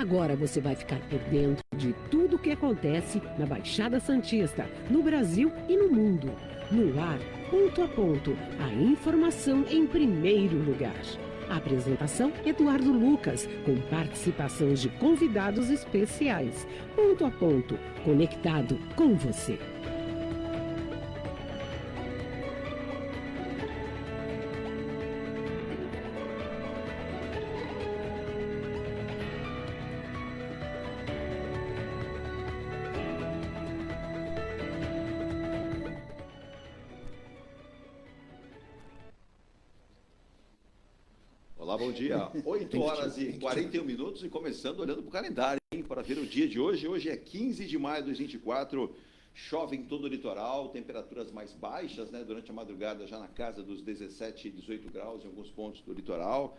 Agora você vai ficar por dentro de tudo o que acontece na Baixada Santista, no Brasil e no mundo. No ar, ponto a ponto, a informação em primeiro lugar. A apresentação, Eduardo Lucas, com participação de convidados especiais. Ponto a ponto, conectado com você. Olá, bom dia. 8 horas e 41 minutos e começando olhando para o calendário, hein, para ver o dia de hoje. Hoje é 15 de maio de 2024. Chove em todo o litoral, temperaturas mais baixas, né, durante a madrugada já na casa dos 17 e 18 graus em alguns pontos do litoral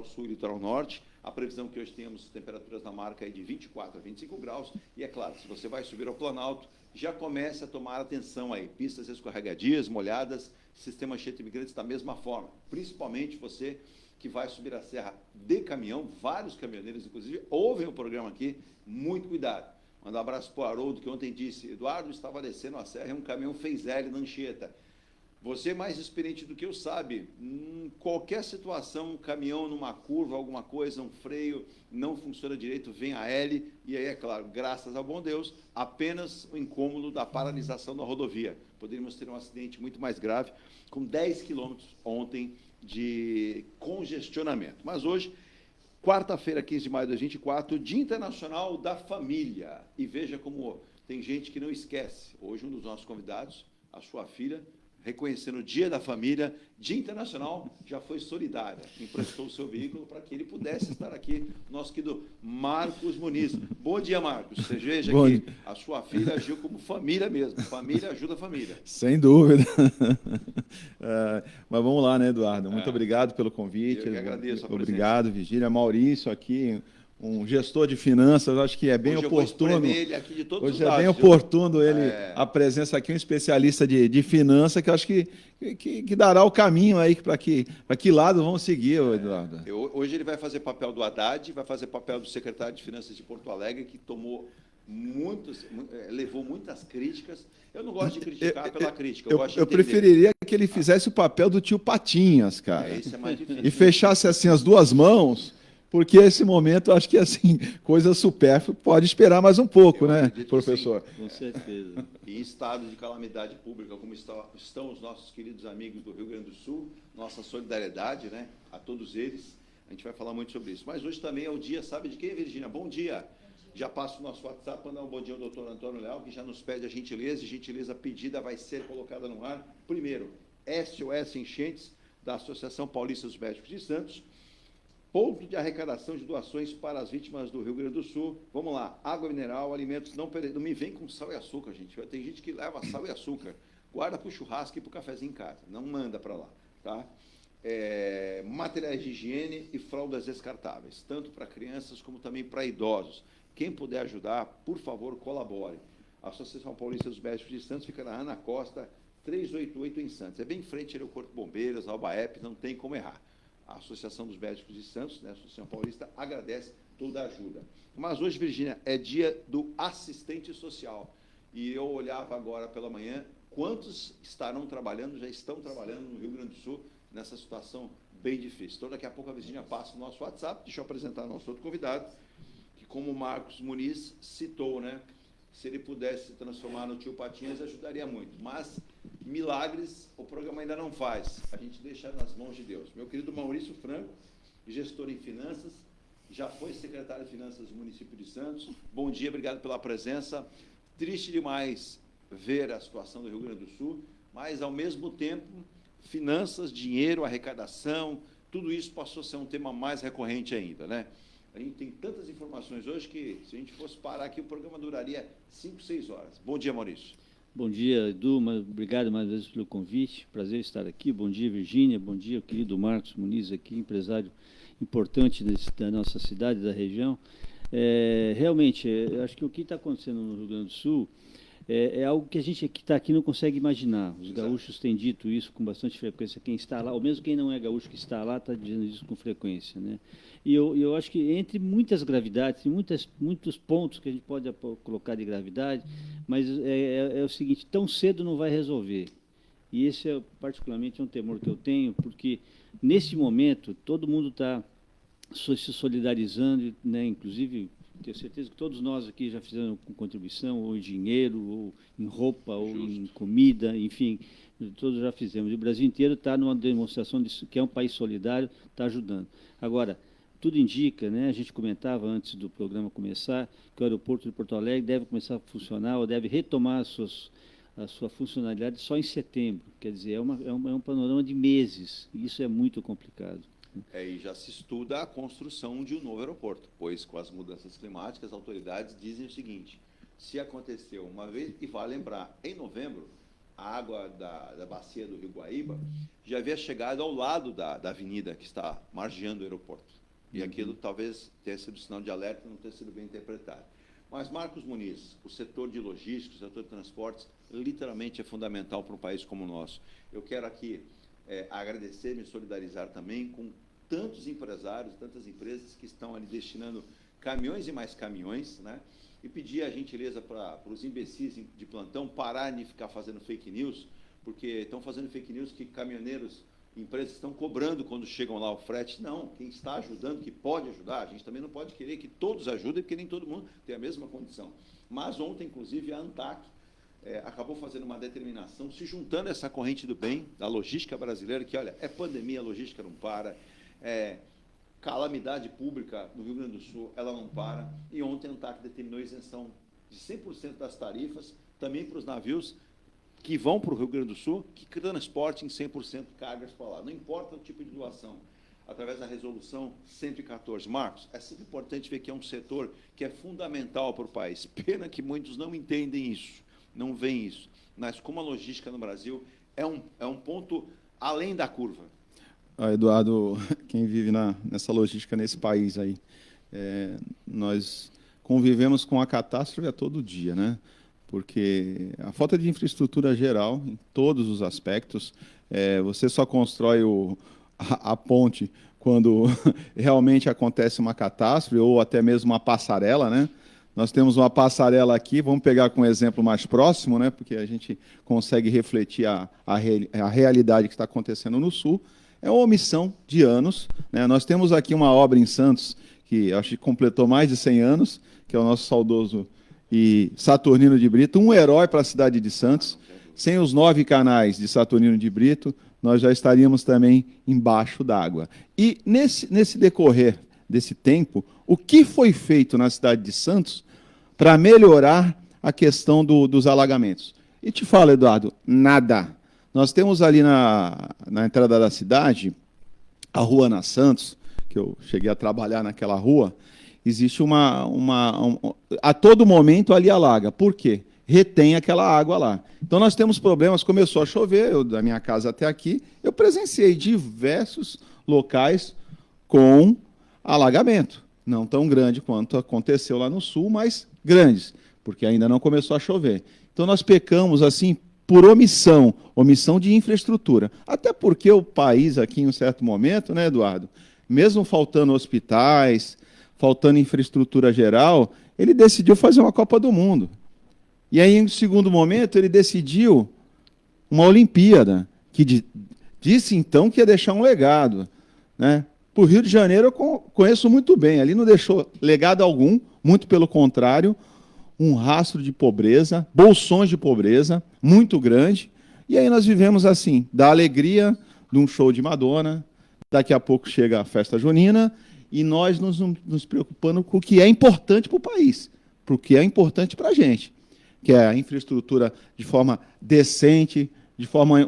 sul e litoral norte. A previsão que hoje temos temperaturas na marca é de 24 a 25 graus. E é claro, se você vai subir ao Planalto, já comece a tomar atenção aí. Pistas escorregadias, molhadas, sistema cheio de imigrantes da mesma forma. Principalmente você que vai subir a serra de caminhão, vários caminhoneiros, inclusive, ouvem o programa aqui, muito cuidado. Manda um abraço para o Haroldo, que ontem disse, Eduardo, estava descendo a serra e um caminhão fez L na Anchieta. Você, mais experiente do que eu, sabe, em qualquer situação, um caminhão numa curva, alguma coisa, um freio, não funciona direito, vem a L, e aí, é claro, graças ao bom Deus, apenas o incômodo da paralisação da rodovia. Poderíamos ter um acidente muito mais grave, com 10 quilômetros ontem de congestionamento. Mas hoje, quarta-feira, 15 de maio de 2024, Dia Internacional da Família. E veja como tem gente que não esquece. Hoje, um dos nossos convidados, a sua filha, reconhecendo o Dia da Família, Dia Internacional, já foi solidária, emprestou o seu veículo para que ele pudesse estar aqui, nosso querido Marcos Muniz. Bom dia, Marcos. Você veja que a sua filha agiu como família mesmo. Família ajuda a família. Sem dúvida. Mas vamos lá, né, Eduardo? Muito obrigado pelo convite. Eu que agradeço a presença. Obrigado, Virgínia. Maurício aqui, um gestor de finanças, acho que é bem hoje oportuno. Ele aqui de todos hoje os é lados, bem oportuno ele, a presença aqui, um especialista de finanças, que eu acho que dará o caminho aí para que lado vamos seguir, Eduardo. Hoje ele vai fazer papel do Haddad, vai fazer papel do secretário de Finanças de Porto Alegre, que levou muitas críticas. Eu não gosto de criticar pela crítica. Eu preferiria que ele fizesse o papel do tio Patinhas, cara. Isso é mais difícil. E fechasse assim as duas mãos. Porque esse momento, acho que assim, coisa supérflua, pode esperar mais um pouco, né, professor? Com certeza. E em estado de calamidade pública, como estão os nossos queridos amigos do Rio Grande do Sul, nossa solidariedade, né, a todos eles. A gente vai falar muito sobre isso. Mas hoje também é o dia, sabe de quem, Virgínia? Bom dia. Já passo o nosso WhatsApp para dar um bom dia ao doutor Antônio Leal, que já nos pede a gentileza, e gentileza pedida vai ser colocada no ar. Primeiro, SOS Enchentes, da Associação Paulista dos Médicos de Santos. Ponto de arrecadação de doações para as vítimas do Rio Grande do Sul. Vamos lá, água mineral, alimentos não perecíveis. Não me vem com sal e açúcar, gente. Tem gente que leva sal e açúcar. Guarda para o churrasco e para o cafezinho em casa. Não manda para lá, tá? Materiais de higiene e fraldas descartáveis, tanto para crianças como também para idosos. Quem puder ajudar, por favor, colabore. A Associação Paulista dos Médicos de Santos fica na Ana Costa, 388 em Santos. É bem em frente ao Corpo de Bombeiros, ao Baep, não tem como errar. A Associação dos Médicos de Santos, né, a Associação Paulista, agradece toda a ajuda. Mas hoje, Virgínia, é dia do assistente social. E eu olhava agora pela manhã, quantos já estão trabalhando no Rio Grande do Sul, nessa situação bem difícil. Então, daqui a pouco a Virgínia passa o nosso WhatsApp, deixa eu apresentar nosso outro convidado, que como o Marcos Muniz citou, né, se ele pudesse se transformar no tio Patinhas, ajudaria muito. Mas milagres o programa ainda não faz. A gente deixa nas mãos de Deus. Meu querido Maurício Franco, gestor em finanças, já foi secretário de Finanças do município de Santos. Bom dia, obrigado pela presença. Triste demais ver a situação do Rio Grande do Sul, mas, ao mesmo tempo, finanças, dinheiro, arrecadação, tudo isso passou a ser um tema mais recorrente ainda, né? A gente tem tantas informações hoje que, se a gente fosse parar aqui, o programa duraria 5, 6 horas. Bom dia, Maurício. Bom dia, Edu. Obrigado mais uma vez pelo convite. Prazer estar aqui. Bom dia, Virgínia. Bom dia, o querido Marcos Muniz aqui, empresário importante da nossa cidade, da região. Realmente, acho que o que está acontecendo no Rio Grande do Sul é algo que a gente que está aqui não consegue imaginar. Os gaúchos têm dito isso com bastante frequência. Quem está lá, ou mesmo quem não é gaúcho que está lá, está dizendo isso com frequência, né? E eu acho que entre muitas gravidades, muitos pontos que a gente pode colocar de gravidade, mas é o seguinte: tão cedo não vai resolver. E esse é particularmente um temor que eu tenho, porque nesse momento todo mundo está se solidarizando, né? Inclusive tenho certeza que todos nós aqui já fizeram com contribuição, ou em dinheiro, ou em roupa, ou em comida, enfim, todos já fizemos. E o Brasil inteiro está numa demonstração disso, que é um país solidário, está ajudando. Agora, tudo indica, né, a gente comentava antes do programa começar, que o aeroporto de Porto Alegre deve começar a funcionar, ou deve retomar a sua funcionalidade só em setembro. Quer dizer, é um panorama de meses, e isso é muito complicado. E já se estuda a construção de um novo aeroporto, pois com as mudanças climáticas, as autoridades dizem o seguinte: se aconteceu uma vez, e vale lembrar, em novembro, a água da bacia do Rio Guaíba já havia chegado ao lado da avenida que está margeando o aeroporto. E aquilo talvez tenha sido sinal de alerta e não tenha sido bem interpretado. Mas, Marcos Muniz, o setor de logística, o setor de transportes, literalmente é fundamental para um país como o nosso. Eu quero aqui agradecer, me solidarizar também com tantos empresários, tantas empresas que estão ali destinando caminhões e mais caminhões, né? E pedir a gentileza para os imbecis de plantão pararem de ficar fazendo fake news, porque estão fazendo fake news que caminhoneiros, empresas estão cobrando quando chegam lá o frete. Não, quem está ajudando, que pode ajudar, a gente também não pode querer que todos ajudem, porque nem todo mundo tem a mesma condição. Mas ontem, inclusive, a ANTAC acabou fazendo uma determinação, se juntando a essa corrente do bem, da logística brasileira, que, olha, é pandemia, a logística não para, calamidade pública no Rio Grande do Sul, ela não para, e ontem a ANTAC determinou a isenção de 100% das tarifas, também para os navios que vão para o Rio Grande do Sul, que transportem 100% cargas para lá. Não importa o tipo de doação, através da resolução 114. Marcos, é sempre importante ver que é um setor que é fundamental para o país. Pena que muitos não entendem isso, não veem isso. Mas como a logística no Brasil é um ponto além da curva. Eduardo, quem vive nessa logística nesse país aí, nós convivemos com a catástrofe a todo dia, né? Porque a falta de infraestrutura geral, em todos os aspectos, você só constrói a ponte quando realmente acontece uma catástrofe, ou até mesmo uma passarela, né? Nós temos uma passarela aqui, vamos pegar com um exemplo mais próximo, né? Porque a gente consegue refletir a realidade que está acontecendo no Sul. É uma omissão de anos, né? Nós temos aqui uma obra em Santos, que acho que completou mais de 100 anos, que é o nosso saudoso e Saturnino de Brito, um herói para a cidade de Santos. Sem os 9 canais de Saturnino de Brito, nós já estaríamos também embaixo d'água. E nesse decorrer desse tempo, o que foi feito na cidade de Santos para melhorar a questão dos alagamentos? E te falo, Eduardo, nada. Nós temos ali na entrada da cidade, a Rua Ana Santos, que eu cheguei a trabalhar naquela rua, existe a todo momento ali alaga. Por quê? Retém aquela água lá. Então nós temos problemas, começou a chover, da minha casa até aqui, eu presenciei diversos locais com alagamento. Não tão grande quanto aconteceu lá no Sul, mas grandes, porque ainda não começou a chover. Então nós pecamos assim por omissão de infraestrutura. Até porque o país aqui, em um certo momento, né, Eduardo, mesmo faltando hospitais, faltando infraestrutura geral, ele decidiu fazer uma Copa do Mundo. E aí, em segundo momento, ele decidiu uma Olimpíada, que disse, então, que ia deixar um legado, né? Para o Rio de Janeiro, eu conheço muito bem. Ali não deixou legado algum, muito pelo contrário, um rastro de pobreza, bolsões de pobreza, muito grande. E aí nós vivemos assim, da alegria de um show de Madonna, daqui a pouco chega a festa junina, e nós nos preocupando com o que é importante para o país, para o que é importante para a gente, que é a infraestrutura de forma decente, de forma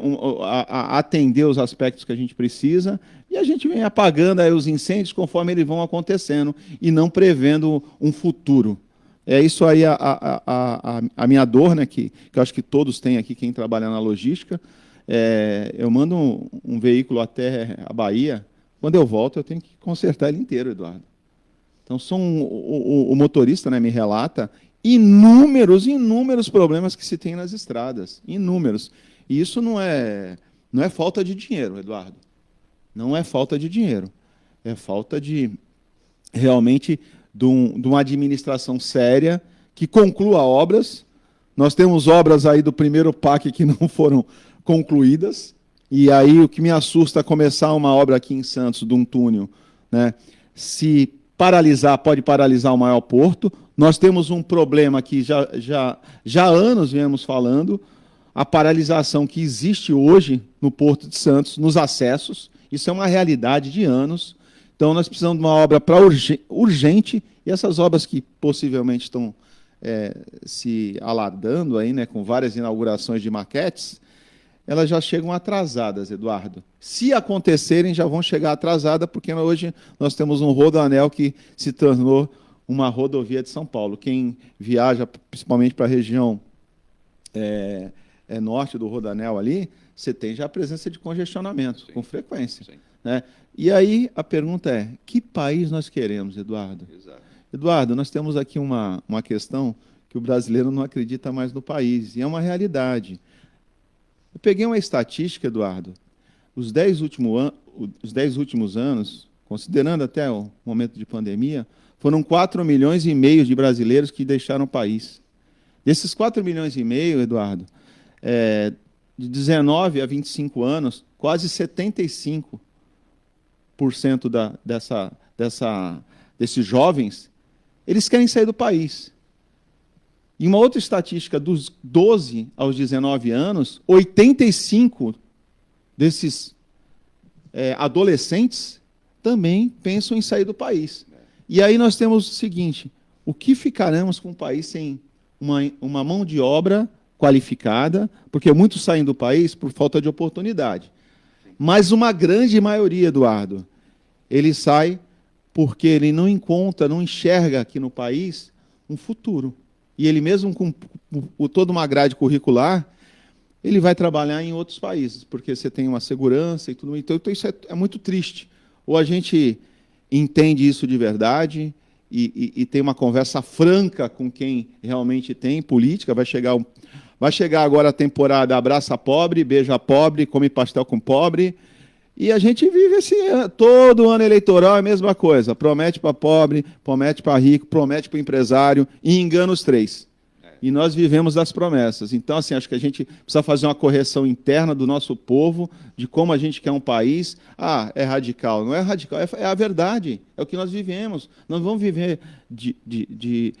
a atender os aspectos que a gente precisa, e a gente vem apagando aí os incêndios conforme eles vão acontecendo e não prevendo um futuro. É isso aí a minha dor, né, que eu acho que todos têm aqui, quem trabalha na logística. Eu mando um veículo até a Bahia, quando eu volto eu tenho que consertar ele inteiro, Eduardo. Então, o motorista, né, me relata inúmeros problemas que se tem nas estradas, inúmeros. E isso não é falta de dinheiro, Eduardo. Não é falta de dinheiro. É falta de, realmente, de uma administração séria que conclua obras. Nós temos obras aí do primeiro PAC que não foram concluídas, e aí o que me assusta é começar uma obra aqui em Santos, de um túnel, né? Se paralisar, pode paralisar o maior porto. Nós temos um problema que já há anos viemos falando, a paralisação que existe hoje no Porto de Santos, nos acessos. Isso é uma realidade de anos. Então, nós precisamos de uma obra para urgente, e essas obras que possivelmente estão se aladando aí, né, com várias inaugurações de maquetes, elas já chegam atrasadas, Eduardo. Se acontecerem, já vão chegar atrasadas, porque hoje nós temos um rodoanel que se tornou uma rodovia de São Paulo. Quem viaja, principalmente para a região norte do rodoanel ali, você tem já a presença de congestionamento, com frequência. Né? E aí a pergunta é, que país nós queremos, Eduardo? Exato. Eduardo, nós temos aqui uma questão que o brasileiro não acredita mais no país, e é uma realidade. Eu peguei uma estatística, Eduardo, os 10 últimos anos, considerando até o momento de pandemia, foram 4,5 milhões de brasileiros que deixaram o país. Desses 4,5 milhões, Eduardo, de 19 a 25 anos, quase 75% desses jovens, eles querem sair do país. E uma outra estatística, dos 12 aos 19 anos, 85 desses adolescentes também pensam em sair do país. E aí nós temos o seguinte, o que ficaremos com o país sem uma mão de obra qualificada, porque muitos saem do país por falta de oportunidade. Mas uma grande maioria, Eduardo, ele sai porque ele não enxerga aqui no país um futuro. E ele mesmo com toda uma grade curricular, ele vai trabalhar em outros países, porque você tem uma segurança e tudo. Então isso é muito triste. Ou a gente entende isso de verdade e tem uma conversa franca com quem realmente tem política, vai chegar agora a temporada abraça pobre, beija pobre, come pastel com pobre, e a gente vive todo ano eleitoral é a mesma coisa, promete para pobre, promete para rico, promete para empresário, e engana os três. E nós vivemos das promessas. Então, assim, acho que a gente precisa fazer uma correção interna do nosso povo, de como a gente quer um país. É radical. Não é radical, é a verdade, é o que nós vivemos. Não vamos viver de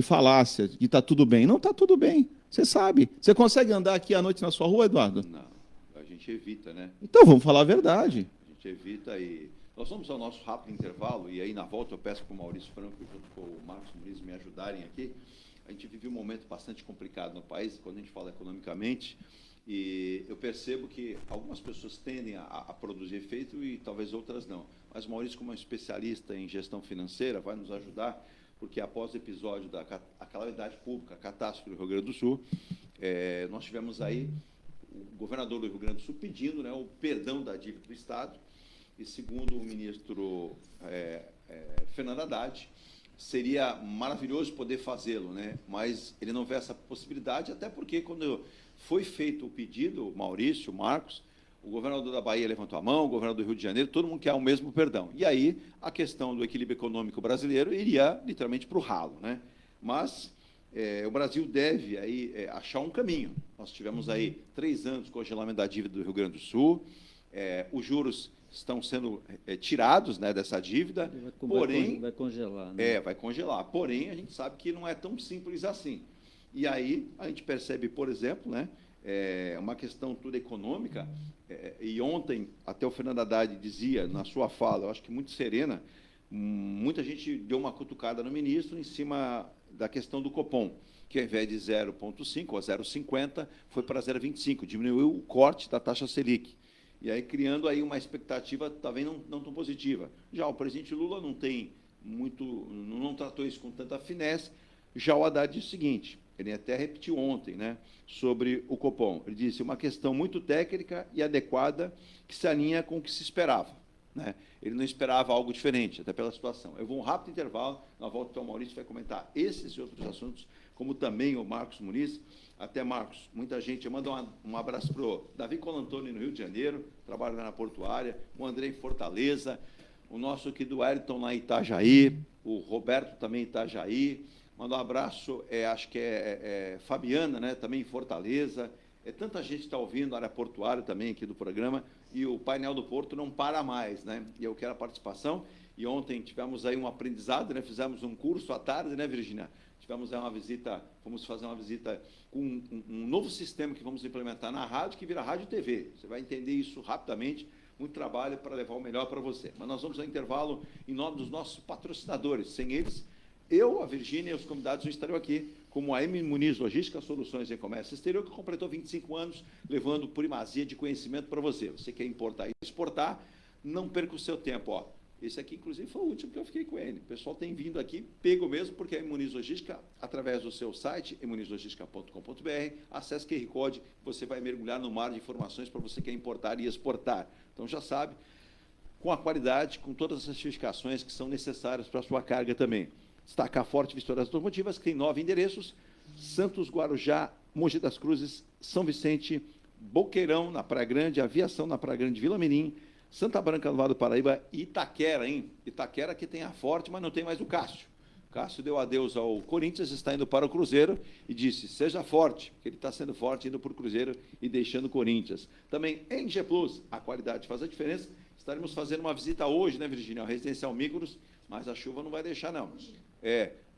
falácia, de está tudo bem. Não está tudo bem, você sabe. Você consegue andar aqui à noite na sua rua, Eduardo? Não, a gente evita, né? Então, vamos falar a verdade. A gente evita e... Nós vamos ao nosso rápido intervalo, e aí na volta eu peço para o Maurício Franco e junto com o Marcos Muniz me ajudarem aqui. A gente vive um momento bastante complicado no país, quando a gente fala economicamente, e eu percebo que algumas pessoas tendem a produzir efeito e talvez outras não. Mas o Maurício, como é um especialista em gestão financeira, vai nos ajudar, porque após o episódio da calamidade pública, a catástrofe do Rio Grande do Sul, nós tivemos aí o governador do Rio Grande do Sul pedindo, né, o perdão da dívida do Estado, e segundo o ministro Fernando Haddad, seria maravilhoso poder fazê-lo, né? Mas ele não vê essa possibilidade, até porque quando foi feito o pedido, Maurício, Marcos, o governador da Bahia levantou a mão, o governador do Rio de Janeiro, todo mundo quer o mesmo perdão. E aí a questão do equilíbrio econômico brasileiro iria literalmente para o ralo, né? Mas o Brasil deve aí achar um caminho. Nós tivemos aí 3 anos de congelamento da dívida do Rio Grande do Sul, os juros estão sendo tirados, né, dessa dívida, porém... Vai congelar. Né? Vai congelar. Porém, a gente sabe que não é tão simples assim. E aí a gente percebe, por exemplo, né, uma questão toda econômica, e ontem até o Fernando Haddad dizia, na sua fala, eu acho que muito serena, muita gente deu uma cutucada no ministro em cima da questão do Copom, que ao invés de 0,5 ou 0,50, foi para 0,25, diminuiu o corte da taxa Selic. E aí criando aí uma expectativa talvez não tão positiva. Já o presidente Lula não tratou isso com tanta finesse. Já o Haddad disse o seguinte, ele até repetiu ontem, né, sobre o Copom. Ele disse uma questão muito técnica e adequada que se alinha com o que se esperava. né? Ele não esperava algo diferente, até pela situação. Eu vou um rápido intervalo, na volta então o Maurício vai comentar esses e outros assuntos, como também o Marcos Muniz. Até, Marcos, muita gente, eu mando um abraço para o Davi Colantoni, no Rio de Janeiro, trabalha na portuária, o André em Fortaleza, o nosso aqui do Ayrton lá em Itajaí, o Roberto também em Itajaí, manda um abraço, acho que Fabiana, né, também em Fortaleza, tanta gente está ouvindo, área portuária também aqui do programa, e o painel do Porto não para mais, né, e eu quero a participação, e ontem tivemos aí um aprendizado, né, fizemos um curso à tarde, né, Virgínia? Tivemos aí uma visita, vamos fazer uma visita com um novo sistema que vamos implementar na rádio, que vira rádio e TV. Você vai entender isso rapidamente, muito trabalho para levar o melhor para você. Mas nós vamos ao intervalo em nome dos nossos patrocinadores. Sem eles, eu, a Virgínia e os convidados não estariam aqui, como a M. Muniz Logística Soluções em Comércio Exterior, que completou 25 anos, levando primazia de conhecimento para você. Você quer importar e exportar, não perca o seu tempo, ó. Esse aqui, inclusive, foi o último que eu fiquei com ele. O pessoal tem vindo aqui, pego mesmo, porque a Muniz Logística, através do seu site, emunizlogistica.com.br, acesse o QR Code, você vai mergulhar no mar de informações para você que quer importar e exportar. Então, já sabe, com a qualidade, com todas as certificações que são necessárias para a sua carga também. Destacar Forte Vistoras Automotivas, que tem 9 endereços, Santos, Guarujá, Mogi das Cruzes, São Vicente, Boqueirão, na Praia Grande, Aviação, na Praia Grande, Vila Mirim, Santa Branca, no Vale do Paraíba, e Itaquera, hein? Itaquera que tem a Forte, mas não tem mais o Cássio. O Cássio deu adeus ao Corinthians, está indo para o Cruzeiro e disse, seja forte, porque ele está sendo forte, indo para o Cruzeiro e deixando o Corinthians. Também NG Plus, a qualidade faz a diferença. Estaremos fazendo uma visita hoje, né, Virgínia, ao Residencial Micros, mas a chuva não vai deixar, não.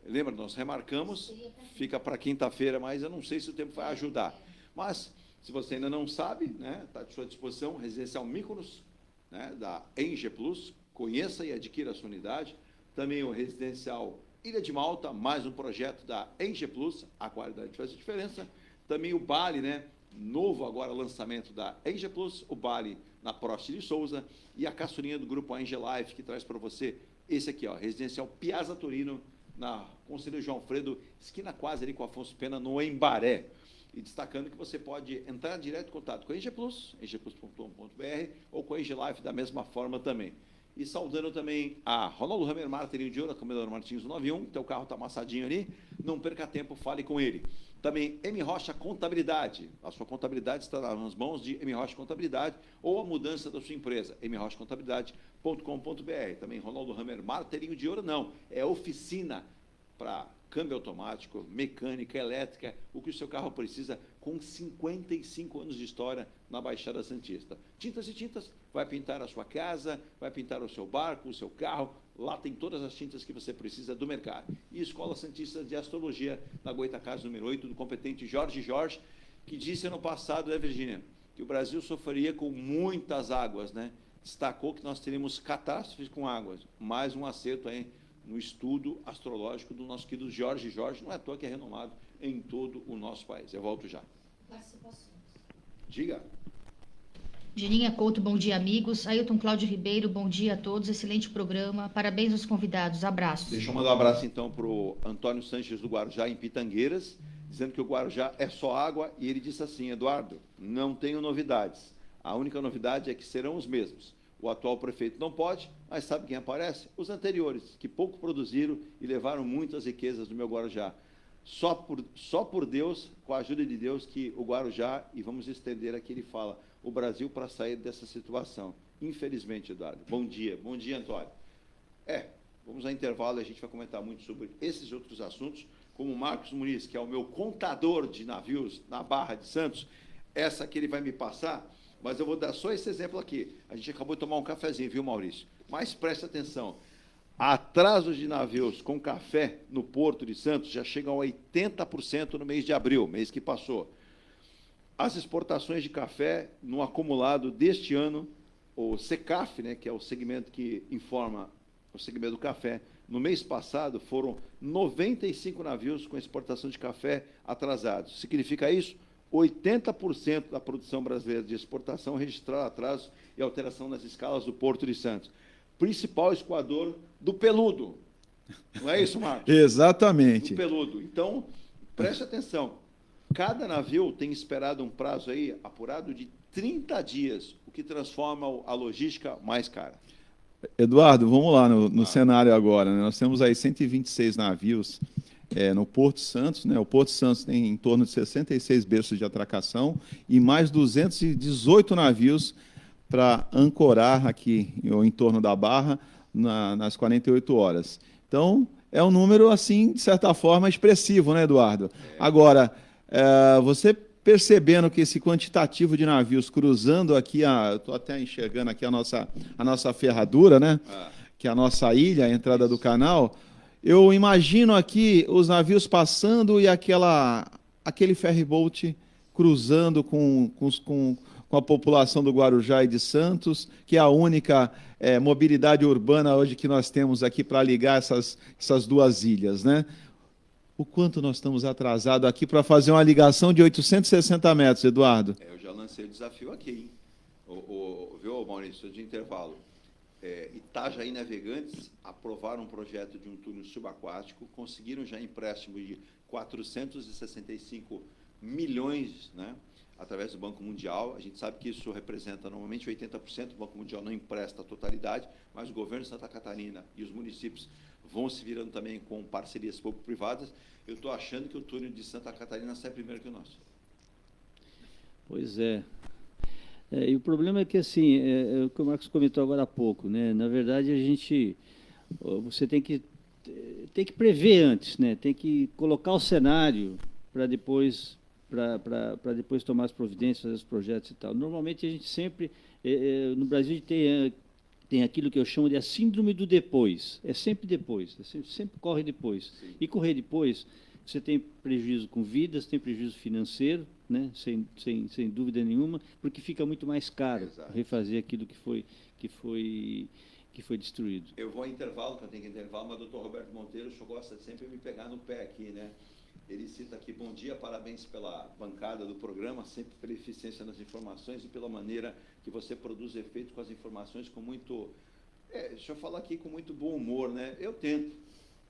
Lembra, nós remarcamos, fica para quinta-feira, mas eu não sei se o tempo vai ajudar. Mas, se você ainda não sabe, né, está à sua disposição, Residencial Micros, né, da NG Plus, conheça e adquira a sua unidade. Também o Residencial Ilha de Malta, mais um projeto da NG Plus, a qualidade faz a diferença. Também o Bali, né, novo agora lançamento da NG Plus, o Bali na Prost de Souza, e a caçulinha do grupo NG Life, que traz para você esse aqui, ó, Residencial Piazza Torino, na Conselheiro João Alfredo, esquina quase ali com Afonso Pena, no Embaré. E destacando que você pode entrar direto em contato com a NG Plus, ngplus.com.br, ou com a NG Life da mesma forma também. E saudando também a Ronaldo Hammer Martelinho de Ouro, a Comedor Martins 91, teu carro está amassadinho ali, não perca tempo, fale com ele. Também M. Rocha Contabilidade, a sua contabilidade está nas mãos de M. Rocha Contabilidade, ou a mudança da sua empresa, mrochacontabilidade.com.br. Também Ronaldo Hammer Martelinho de Ouro, não, é oficina para câmbio automático, mecânica, elétrica, o que o seu carro precisa, com 55 anos de história na Baixada Santista. Tintas e Tintas, vai pintar a sua casa, vai pintar o seu barco, o seu carro, lá tem todas as tintas que você precisa do mercado. E Escola Santista de Astrologia, na Goitacazes número 8, do competente Jorge, que disse ano passado, né, Virgínia, que o Brasil sofreria com muitas águas, né? Destacou que nós teríamos catástrofes com águas. Mais um acerto aí no estudo astrológico do nosso querido Jorge, não é à toa que é renomado em todo o nosso país. Eu volto já. Participações. Diga. Geninha Couto, bom dia, amigos. Ailton Cláudio Ribeiro, bom dia a todos. Excelente programa. Parabéns aos convidados. Abraços. Deixa eu mandar um abraço, então, para o Antônio Sanches do Guarujá, em Pitangueiras, dizendo que o Guarujá é só água, e ele disse assim, Eduardo, não tenho novidades. A única novidade é que serão os mesmos. O atual prefeito não pode, mas sabe quem aparece? Os anteriores, que pouco produziram e levaram muitas riquezas do meu Guarujá. Só por Deus, com a ajuda de Deus, que o Guarujá, e vamos estender aqui, ele fala, o Brasil para sair dessa situação. Infelizmente, Eduardo. Bom dia, Antônio. Vamos ao intervalo e a gente vai comentar muito sobre esses outros assuntos, como o Marcos Muniz, que é o meu contador de navios na Barra de Santos, essa que ele vai me passar. Mas eu vou dar só esse exemplo aqui. A gente acabou de tomar um cafezinho, viu, Maurício? Mas preste atenção. Atrasos de navios com café no Porto de Santos já chegam a 80% no mês de abril, mês que passou. As exportações de café no acumulado deste ano, o SECAF, né, que é o segmento que informa o segmento do café, no mês passado foram 95 navios com exportação de café atrasados. Significa isso? 80% da produção brasileira de exportação registraram atraso e alteração nas escalas do Porto de Santos. Principal escoador do peludo. Não é isso, Marcos? Exatamente. Do peludo. Então, preste atenção. Cada navio tem esperado um prazo aí apurado de 30 dias, o que transforma a logística mais cara. Eduardo, vamos lá no cenário agora, né? Nós temos aí 126 navios no Porto Santos, né? O Porto Santos tem em torno de 66 berços de atracação e mais 218 navios para ancorar aqui em torno da Barra nas 48 horas. Então, é um número, assim, de certa forma, expressivo, né, Eduardo? Agora, você percebendo que esse quantitativo de navios cruzando aqui, eu estou até enxergando aqui a nossa ferradura, né? Que é a nossa ilha, a entrada do canal, eu imagino aqui os navios passando e aquele ferryboat cruzando com a população do Guarujá e de Santos, que é a única mobilidade urbana hoje que nós temos aqui para ligar essas duas ilhas, né? O quanto nós estamos atrasados aqui para fazer uma ligação de 860 metros, Eduardo? Eu já lancei o desafio aqui, hein? Viu, Maurício, de intervalo. Itajaí Navegantes aprovaram um projeto de um túnel subaquático, conseguiram já empréstimo de 465 milhões, né, através do Banco Mundial. A gente sabe que isso representa normalmente 80%, o Banco Mundial não empresta a totalidade, mas o governo de Santa Catarina e os municípios vão se virando também com parcerias pouco-privadas. Eu estou achando que o túnel de Santa Catarina sai primeiro que o nosso. Pois é. E o problema é que, assim, é o que o Marcos comentou agora há pouco, né? Na verdade, você tem que prever antes, né? Tem que colocar o cenário para depois tomar as providências, fazer os projetos e tal. Normalmente, a gente sempre, no Brasil, a gente tem aquilo que eu chamo de a síndrome do depois. É sempre depois, sempre corre depois. Sim. E correr depois, você tem prejuízo com vidas, tem prejuízo financeiro, né? Sem dúvida nenhuma, porque fica muito mais caro. Exato. Refazer aquilo que foi destruído. Eu vou a intervalo, que eu tenho que intervalo, mas o doutor Roberto Monteiro, o senhor gosta de sempre me pegar no pé aqui, né? Ele cita aqui: bom dia, parabéns pela bancada do programa, sempre pela eficiência nas informações e pela maneira que você produz efeito com as informações com muito... deixa eu falar aqui com muito bom humor, né? Eu tento,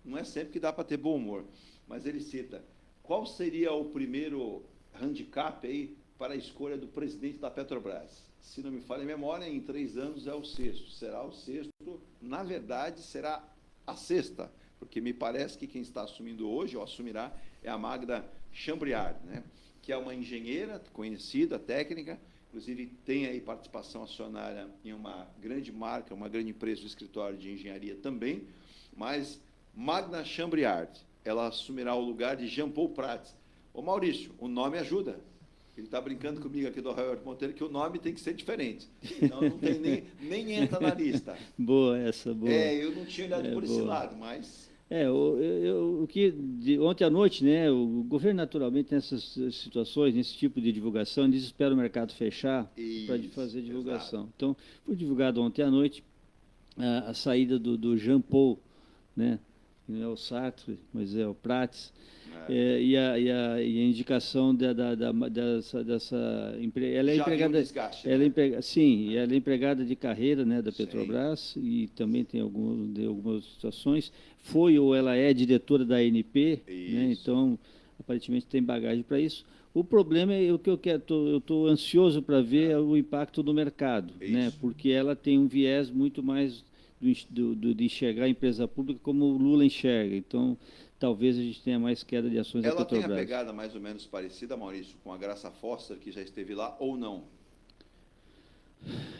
não é sempre que dá para ter bom humor, mas ele cita: qual seria o primeiro handicap aí para a escolha do presidente da Petrobras? Se não me falha a memória, em 3 anos é o sexto. Será o sexto, na verdade, será a sexta, porque me parece que quem está assumindo hoje, ou assumirá, é a Magda Chambriard, né? Que é uma engenheira conhecida, técnica, inclusive tem aí participação acionária em uma grande marca, uma grande empresa do escritório de engenharia também, mas Magda Chambriard, ela assumirá o lugar de Jean Paul Prats. Ô Maurício, o nome ajuda. Ele está brincando comigo aqui do Roberto Monteiro que o nome tem que ser diferente. Então não tem nem entra na lista. Boa essa, boa. Eu não tinha olhado por esse lado, mas... Ontem à noite, né, o governo naturalmente nessas situações, nesse tipo de divulgação, eles esperam o mercado fechar para fazer divulgação. Exato. Então, foi divulgado ontem à noite a saída do Jean Paul, né, que não é o Sartre, mas é o Prats, e a indicação dessa empresa. Ela é empregada, desgaste, ela né? Sim, ela é empregada de carreira, né, da Petrobras. Sim. E também tem algumas situações. Foi ou ela é diretora da ANP, né, então aparentemente tem bagagem para isso. O problema é o que eu estou ansioso para ver o impacto no mercado, né, porque ela tem um viés muito mais de enxergar a empresa pública como o Lula enxerga. Então, talvez a gente tenha mais queda de ações da Petrobras. Ela tem a pegada mais ou menos parecida, Maurício, com a Graça Foster, que já esteve lá, ou não?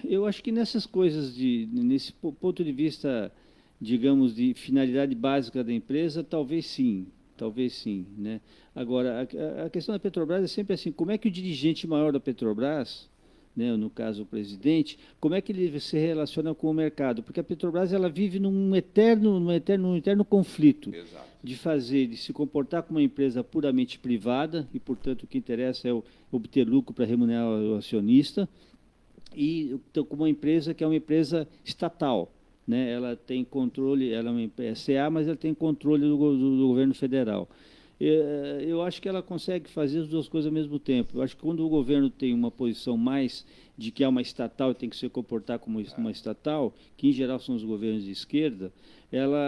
Eu acho que nessas coisas, nesse ponto de vista, digamos, de finalidade básica da empresa, talvez sim, né? Agora, a questão da Petrobras é sempre assim: como é que o dirigente maior da Petrobras, né, no caso o presidente, como é que ele se relaciona com o mercado? Porque a Petrobras ela vive num eterno conflito. Exato. De se comportar como uma empresa puramente privada, e, portanto, o que interessa é obter lucro para remunerar o acionista, e como uma empresa que é uma empresa estatal, né? Ela tem controle, ela é uma CA, mas ela tem controle do governo federal. Eu acho que ela consegue fazer as duas coisas ao mesmo tempo. Eu acho que quando o governo tem uma posição mais de que é uma estatal e tem que se comportar como uma estatal, que em geral são os governos de esquerda, ela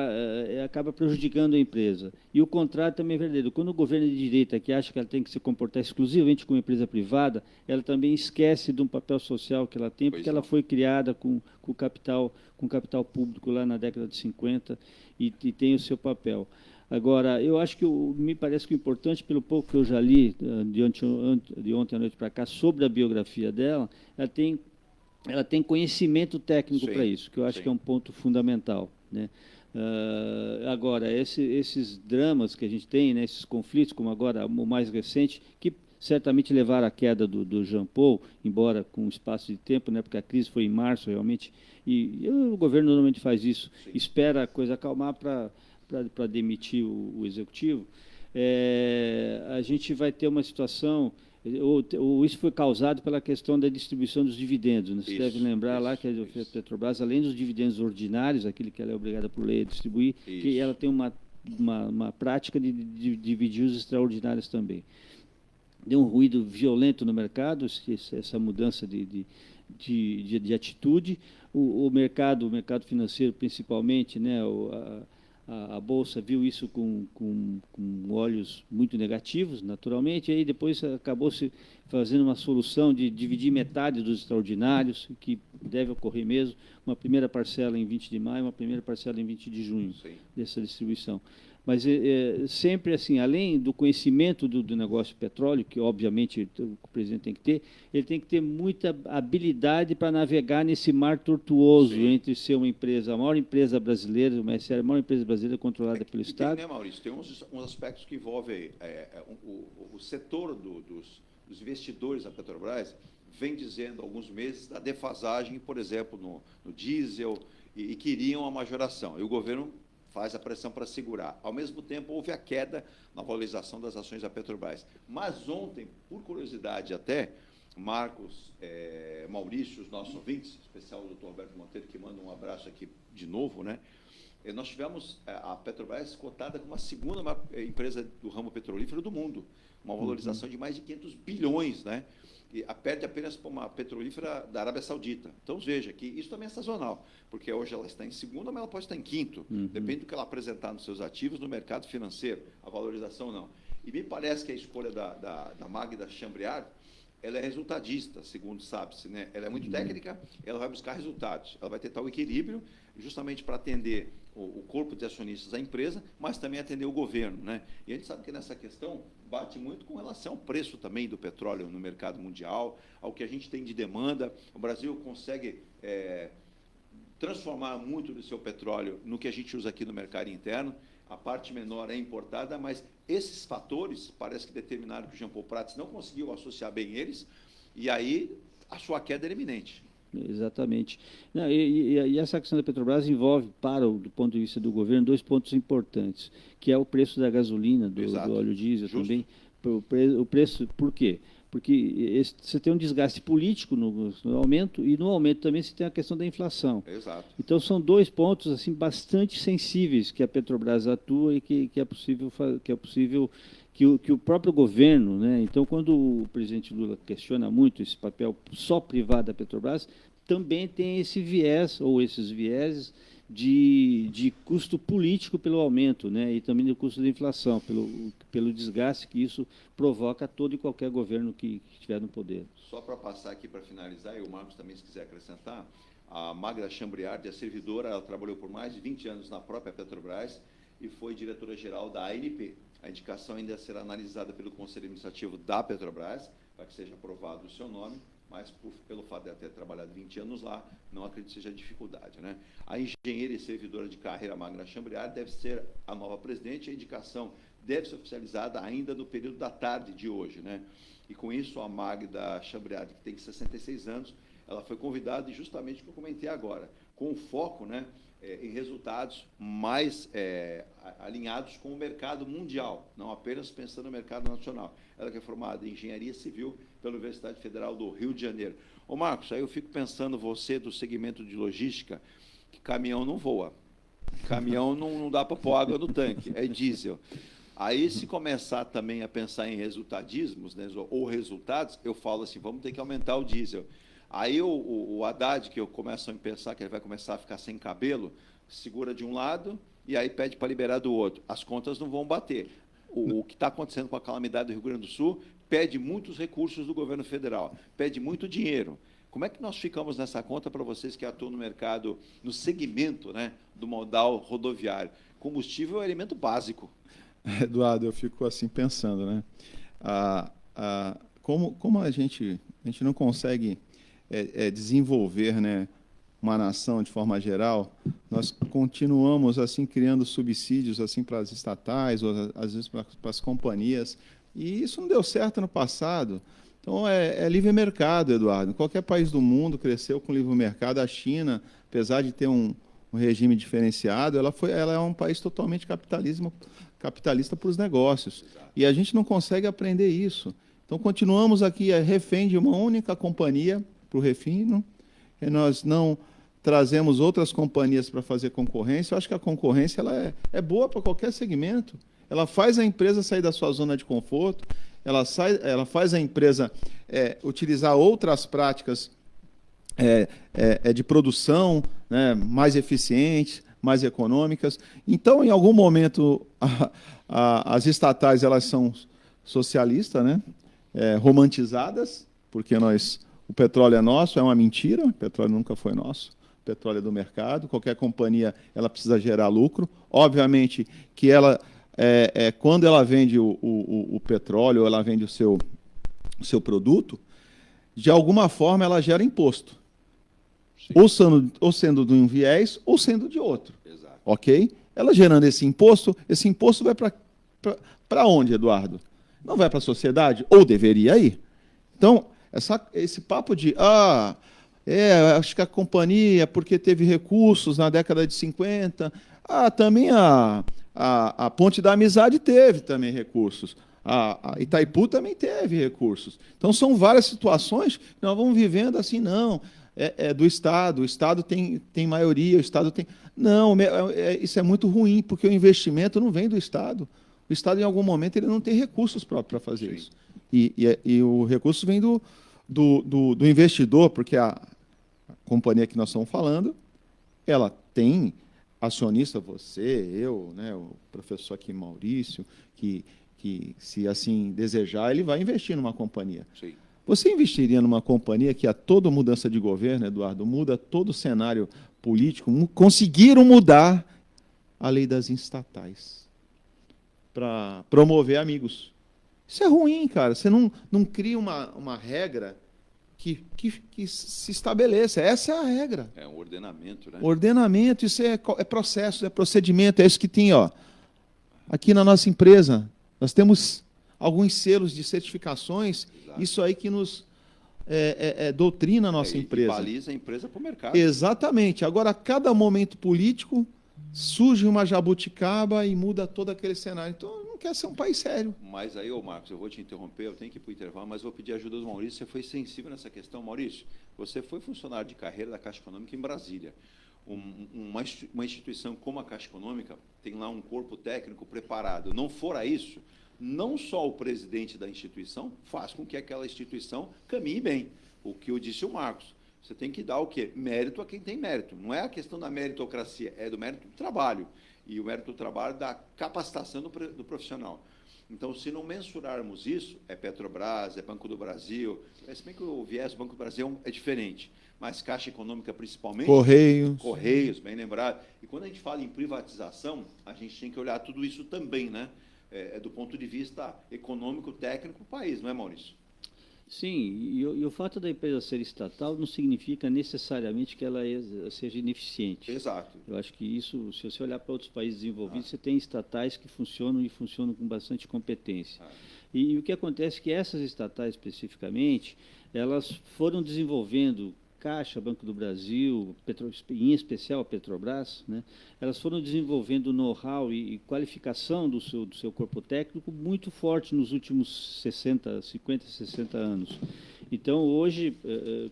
acaba prejudicando a empresa. E o contrário também é verdadeiro. Quando o governo é de direita, que acha que ela tem que se comportar exclusivamente como empresa privada, ela também esquece de um papel social que ela tem, porque ela foi criada com capital público lá na década de 50 e tem o seu papel. Agora, eu acho que me parece que o importante, pelo pouco que eu já li de ontem à noite para cá, sobre a biografia dela, ela tem conhecimento técnico para isso, que eu acho que é um ponto fundamental, né? Agora, esses dramas que a gente tem, né, esses conflitos, como agora o mais recente, que certamente levaram à queda do Jean Paul, embora com um espaço de tempo, né, porque a crise foi em março, realmente, e o governo normalmente faz isso, espera a coisa acalmar para demitir o executivo. A gente vai ter uma situação, isso foi causado pela questão da distribuição dos dividendos, né? Você deve lembrar lá que a Petrobras, além dos dividendos ordinários, aquele que ela é obrigada por lei a distribuir, que ela tem uma prática de dividir os extraordinários também. Deu um ruído violento no mercado, essa mudança de atitude. O mercado financeiro, principalmente, né, a Bolsa viu isso com olhos muito negativos, naturalmente, e aí depois acabou se fazendo uma solução de dividir metade dos extraordinários, que deve ocorrer mesmo, uma primeira parcela em 20 de maio, uma primeira parcela em 20 de junho, dessa distribuição. Mas sempre assim, além do conhecimento do negócio de petróleo, que obviamente o presidente tem que ter, ele tem que ter muita habilidade para navegar nesse mar tortuoso entre ser uma empresa, a maior empresa brasileira, a maior empresa brasileira controlada pelo Estado. Tem, né, Maurício? Tem uns aspectos que envolvem o setor dos investidores da Petrobras, vem dizendo há alguns meses da defasagem, por exemplo, no diesel, e queriam a majoração. E o governo faz a pressão para segurar. Ao mesmo tempo, houve a queda na valorização das ações da Petrobras. Mas ontem, por curiosidade até, Marcos, Maurício, os nossos ouvintes, em especial o doutor Roberto Monteiro, que manda um abraço aqui de novo, né? Nós tivemos a Petrobras cotada como a segunda maior empresa do ramo petrolífero do mundo, uma valorização de mais de 500 bilhões, né? E perde apenas para uma petrolífera da Arábia Saudita. Então, veja que isso também é sazonal, porque hoje ela está em segunda, mas ela pode estar em quinto, depende do que ela apresentar nos seus ativos no mercado financeiro, a valorização não. E me parece que a escolha da Magda Chambriard, ela é resultadista, segundo sabe-se, né? Ela é muito técnica, ela vai buscar resultados, ela vai tentar o equilíbrio, justamente para atender o corpo de acionistas da empresa, mas também atender o governo, né? E a gente sabe que nessa questão bate muito com relação ao preço também do petróleo no mercado mundial, ao que a gente tem de demanda. O Brasil consegue transformar muito do seu petróleo no que a gente usa aqui no mercado interno. A parte menor é importada, mas esses fatores parece que determinaram que o Jean Paul Prats não conseguiu associar bem eles, e aí a sua queda era iminente. Exatamente. Não, e essa questão da Petrobras envolve, do ponto de vista do governo, dois pontos importantes, que é o preço da gasolina, do óleo diesel. Justo. Também. O preço, por quê? Porque você tem um desgaste político no aumento, e no aumento também você tem a questão da inflação. Exato. Então, são dois pontos assim, bastante sensíveis que a Petrobras atua e que é possível que o próprio governo, né? Então, quando o presidente Lula questiona muito esse papel só privado da Petrobras, também tem esse viés, ou esses vieses, de custo político pelo aumento, né? E também do custo da inflação, pelo desgaste que isso provoca a todo e qualquer governo que estiver no poder. Só para passar aqui, para finalizar, e o Marcos também, se quiser acrescentar, a Magda Chambriard é servidora, ela trabalhou por mais de 20 anos na própria Petrobras e foi diretora-geral da ANP. A indicação ainda será analisada pelo Conselho Administrativo da Petrobras, para que seja aprovado o seu nome, mas pelo fato de ela ter trabalhado 20 anos lá, não acredito que seja dificuldade, né? A engenheira e servidora de carreira Magda Chambriard deve ser a nova presidente, a indicação deve ser oficializada ainda no período da tarde de hoje, né? E com isso, a Magda Chambriard, que tem 66 anos, ela foi convidada, e justamente o que eu comentei agora, com foco, né, em resultados mais alinhados com o mercado mundial, não apenas pensando no mercado nacional. Ela que é formada em Engenharia Civil pela Universidade Federal do Rio de Janeiro. Ô Marcos, aí eu fico pensando, você do segmento de logística, que caminhão não voa. Caminhão não dá para pôr água no tanque, é diesel. Aí, se começar também a pensar em resultadismos, né, ou resultados, eu falo assim, vamos ter que aumentar o diesel. Aí o Haddad, que eu começo a pensar que ele vai começar a ficar sem cabelo, segura de um lado e aí pede para liberar do outro. As contas não vão bater. O que está acontecendo com a calamidade do Rio Grande do Sul pede muitos recursos do governo federal, pede muito dinheiro. Como é que nós ficamos nessa conta para vocês que atuam no mercado, no segmento, né, do modal rodoviário? Combustível é um elemento básico. Eduardo, eu fico assim pensando, né? Como a gente não consegue desenvolver, né, uma nação de forma geral, nós continuamos assim criando subsídios assim para as estatais ou às vezes para as companhias, e isso não deu certo no passado. Então é livre mercado, Eduardo. Qualquer país do mundo cresceu com livre mercado. A China, apesar de ter um regime diferenciado, ela é um país totalmente capitalista para os negócios. E a gente não consegue aprender isso. Então continuamos aqui refém de uma única companhia para o refino, e nós não trazemos outras companhias para fazer concorrência. Eu acho que a concorrência ela é boa para qualquer segmento. Ela faz a empresa sair da sua zona de conforto, ela faz a empresa utilizar outras práticas de produção, né, mais eficientes, mais econômicas. Então, em algum momento, as estatais elas são socialistas, né, romantizadas, porque o petróleo é nosso, é uma mentira, o petróleo nunca foi nosso, o petróleo é do mercado, qualquer companhia ela precisa gerar lucro. Obviamente que ela, quando ela vende o petróleo, ela vende o seu produto, de alguma forma ela gera imposto. Ou sendo de um viés, ou sendo de outro. Exato. Ok? Ela gerando esse imposto vai para onde, Eduardo? Não vai para a sociedade? Ou deveria ir? Então, esse papo de acho que a companhia, porque teve recursos na década de 50, também a Ponte da Amizade teve também recursos. A Itaipu também teve recursos. Então, são várias situações que nós vamos vivendo assim, não, do Estado, o Estado tem maioria, o Estado tem... Não, isso é muito ruim, porque o investimento não vem do Estado. O Estado, em algum momento, ele não tem recursos para fazer Sim. isso. E o recurso vem do investidor, porque a companhia que nós estamos falando, ela tem acionista, você, eu, né, o professor aqui, Maurício, que se assim desejar, ele vai investir numa companhia. Sim. Você investiria numa companhia que a toda mudança de governo, Eduardo, muda todo o cenário político, conseguiram mudar a lei das estatais para promover amigos. Isso é ruim, cara. Você não cria uma regra que se estabeleça. Essa é a regra. É um ordenamento, né? Ordenamento, isso é processo, é procedimento, é isso que tem, ó. Aqui na nossa empresa, nós temos alguns selos de certificações, Exato. isso aí que nos doutrina a nossa empresa. E baliza a empresa para o mercado. Exatamente. Agora, a cada momento político, surge uma jabuticaba e muda todo aquele cenário. Então, não quer ser um país sério. Mas aí, Marcos, eu vou te interromper, eu tenho que ir para o intervalo, mas vou pedir ajuda do Maurício. Você foi sensível nessa questão, Maurício? Você foi funcionário de carreira da Caixa Econômica em Brasília. Uma instituição como a Caixa Econômica tem lá um corpo técnico preparado. Não fora isso, não só o presidente da instituição faz com que aquela instituição caminhe bem. O que eu disse o Marcos. Você tem que dar o quê? Mérito a quem tem mérito. Não é a questão da meritocracia, é do mérito do trabalho. E o mérito do trabalho da capacitação do profissional. Então, se não mensurarmos isso, é Petrobras, é Banco do Brasil, se bem que o viés do Banco do Brasil é diferente, mas Caixa Econômica principalmente... Correios, bem lembrado. E quando a gente fala em privatização, a gente tem que olhar tudo isso também, né? Do ponto de vista econômico, técnico do país, não é, Maurício? Sim, e o fato da empresa ser estatal não significa necessariamente que ela seja ineficiente. Exato. Eu acho que isso, se você olhar para outros países desenvolvidos, você tem estatais que funcionam e funcionam com bastante competência. E o que acontece é que essas estatais, especificamente, elas foram desenvolvendo, Caixa, Banco do Brasil, em especial a Petrobras, né, elas foram desenvolvendo know-how e qualificação do seu corpo técnico muito forte nos últimos 50, 60 anos. Então, hoje,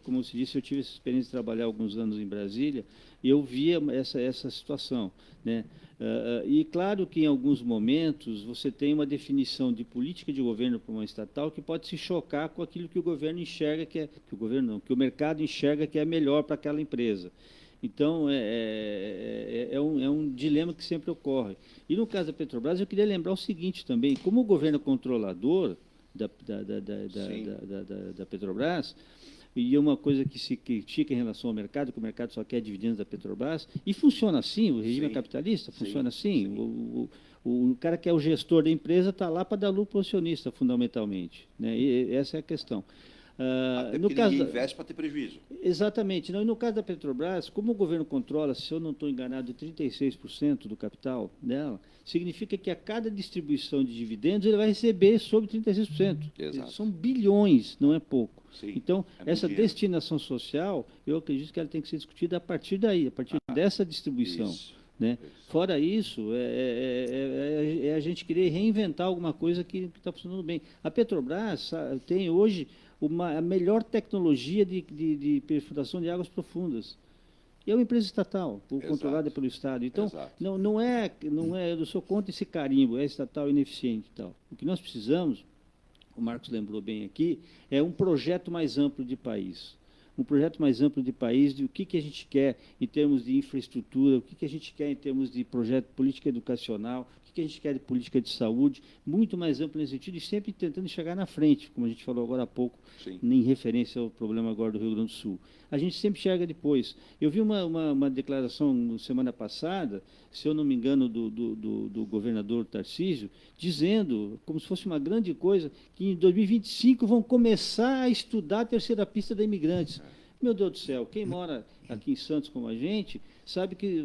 como se disse, eu tive essa experiência de trabalhar alguns anos em Brasília e eu via essa situação, né? E claro que em alguns momentos você tem uma definição de política de governo para uma estatal que pode se chocar com aquilo que o governo enxerga que o mercado enxerga que é melhor para aquela empresa. Então, é um dilema que sempre ocorre. E no caso da Petrobras, eu queria lembrar o seguinte também, como o governo é controlador da Petrobras, e uma coisa que se critica em relação ao mercado, que o mercado só quer dividendos da Petrobras, e funciona assim, o regime é capitalista, funciona assim. O cara que é o gestor da empresa está lá para dar lucro ao acionista, fundamentalmente, né? E essa é a questão. Até porque ninguém investe para ter prejuízo. Exatamente. Não, e no caso da Petrobras, como o governo controla, se eu não estou enganado, 36% do capital dela, significa que a cada distribuição de dividendos ele vai receber sobre 36%. Exato. São bilhões, não é pouco. Sim, então, essa dinheiro. Destinação social, eu acredito que ela tem que ser discutida a partir daí, a partir dessa distribuição. Isso. Né? Fora isso, a gente querer reinventar alguma coisa que está funcionando bem. A Petrobras tem hoje a melhor tecnologia de perfuração de águas profundas. E é uma empresa estatal, controlada pelo Estado. Então, não é, eu sou contra esse carimbo, é estatal ineficiente e tal. O que nós precisamos, o Marcos lembrou bem aqui, é um projeto mais amplo de país. Um projeto mais amplo de país, de o que a gente quer em termos de infraestrutura, o que a gente quer em termos de projeto política educacional, o que a gente quer de política de saúde, muito mais amplo nesse sentido, e sempre tentando chegar na frente, como a gente falou agora há pouco, em referência ao problema agora do Rio Grande do Sul. A gente sempre chega depois. Eu vi uma declaração semana passada, se eu não me engano, do governador Tarcísio, dizendo, como se fosse uma grande coisa, que em 2025 vão começar a estudar a terceira pista da Imigrantes. Meu Deus do céu, quem mora aqui em Santos como a gente, sabe que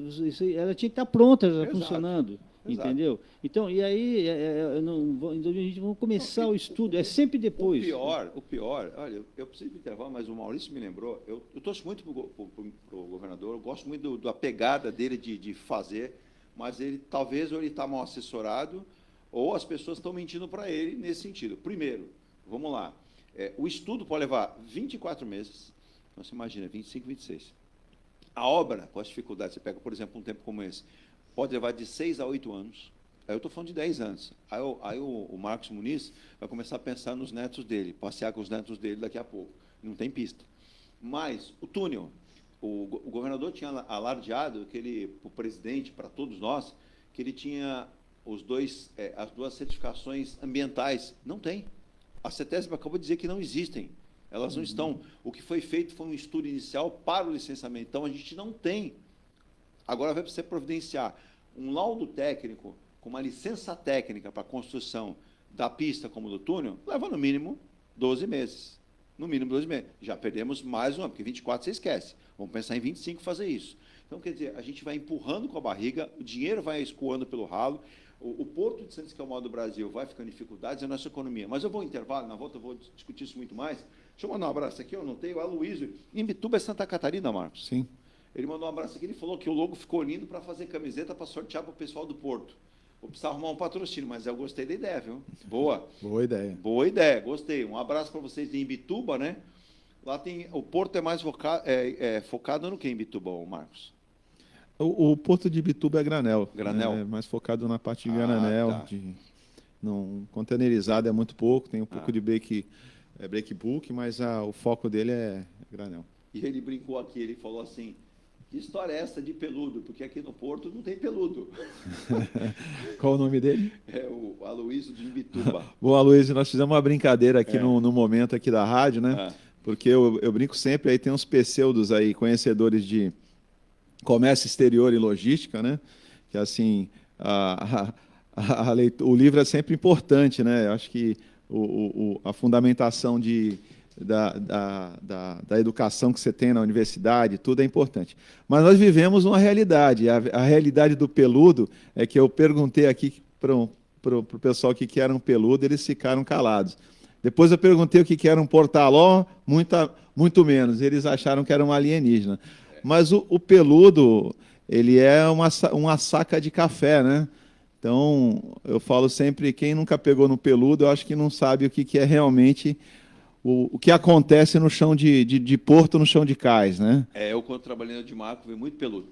ela tinha que estar pronta, já funcionando. Entendeu? Então, e aí, em 2020 vamos começar o estudo, é sempre depois. O pior, olha, eu preciso me intervalar, mas o Maurício me lembrou, eu torço muito para o governador, eu gosto muito da pegada dele de fazer, mas talvez ele está mal assessorado, ou as pessoas estão mentindo para ele nesse sentido. Primeiro, vamos lá, o estudo pode levar 24 meses, então você imagina, 25, 26. A obra, com as dificuldades, você pega, por exemplo, um tempo como esse, pode levar de 6 a 8 anos. Aí eu estou falando de 10 anos. Aí o Marcos Muniz vai começar a pensar nos netos dele, passear com os netos dele daqui a pouco. Não tem pista. Mas o túnel, o governador tinha alardeado para o presidente, para todos nós, que ele tinha as duas certificações ambientais. Não tem. A CETESB acabou de dizer que não existem. Elas não estão. O que foi feito foi um estudo inicial para o licenciamento. Então, a gente não tem. Agora vai precisar providenciar um laudo técnico com uma licença técnica para a construção da pista como do túnel, leva no mínimo 12 meses. No mínimo 12 meses. Já perdemos mais um ano, porque 24 você esquece. Vamos pensar em 25 fazer isso. Então, quer dizer, a gente vai empurrando com a barriga, o dinheiro vai escoando pelo ralo, o Porto de Santos, que é o maior do Brasil, vai ficando em dificuldades, é a nossa economia. Mas eu vou intervalo, na volta eu vou discutir isso muito mais. Deixa eu mandar um abraço aqui, eu anotei, o Aloysio, em Imbituba, é Santa Catarina, Marcos. Sim. Ele mandou um abraço aqui, ele falou que o logo ficou lindo para fazer camiseta para sortear para o pessoal do Porto. Vou precisar arrumar um patrocínio, mas eu gostei da ideia, viu? Boa. Boa ideia. Boa ideia, gostei. Um abraço para vocês de Imbituba, né? Lá tem, o Porto é mais focado no que em Imbituba, Marcos? O Porto de Imbituba é granel. Granel? É mais focado na parte de granel. Tá. Containerizado é muito pouco, tem um pouco de break bulk, mas o foco dele é granel. E ele brincou aqui, ele falou assim, que história é essa de peludo? Porque aqui no Porto não tem peludo. Qual o nome dele? É o Aloysio de Imbituba. Bom, Aloysio, nós fizemos uma brincadeira aqui no momento aqui da rádio, né? Porque eu brinco sempre, aí tem uns pseudos aí, conhecedores de comércio exterior e logística, né? Que assim, o livro é sempre importante, né? Eu acho que a fundamentação da educação que você tem na universidade, tudo é importante. Mas nós vivemos uma realidade. A realidade do peludo é que eu perguntei aqui para o pessoal o que era um peludo, eles ficaram calados. Depois eu perguntei o que era um portaló, muito menos. Eles acharam que era um alienígena. Mas o peludo, ele é uma saca de café, né? Então, eu falo sempre, quem nunca pegou no peludo, eu acho que não sabe o que é realmente o que acontece no chão de porto, no chão de cais, né? Eu, quando trabalhei no Dimarco, vi muito peludo.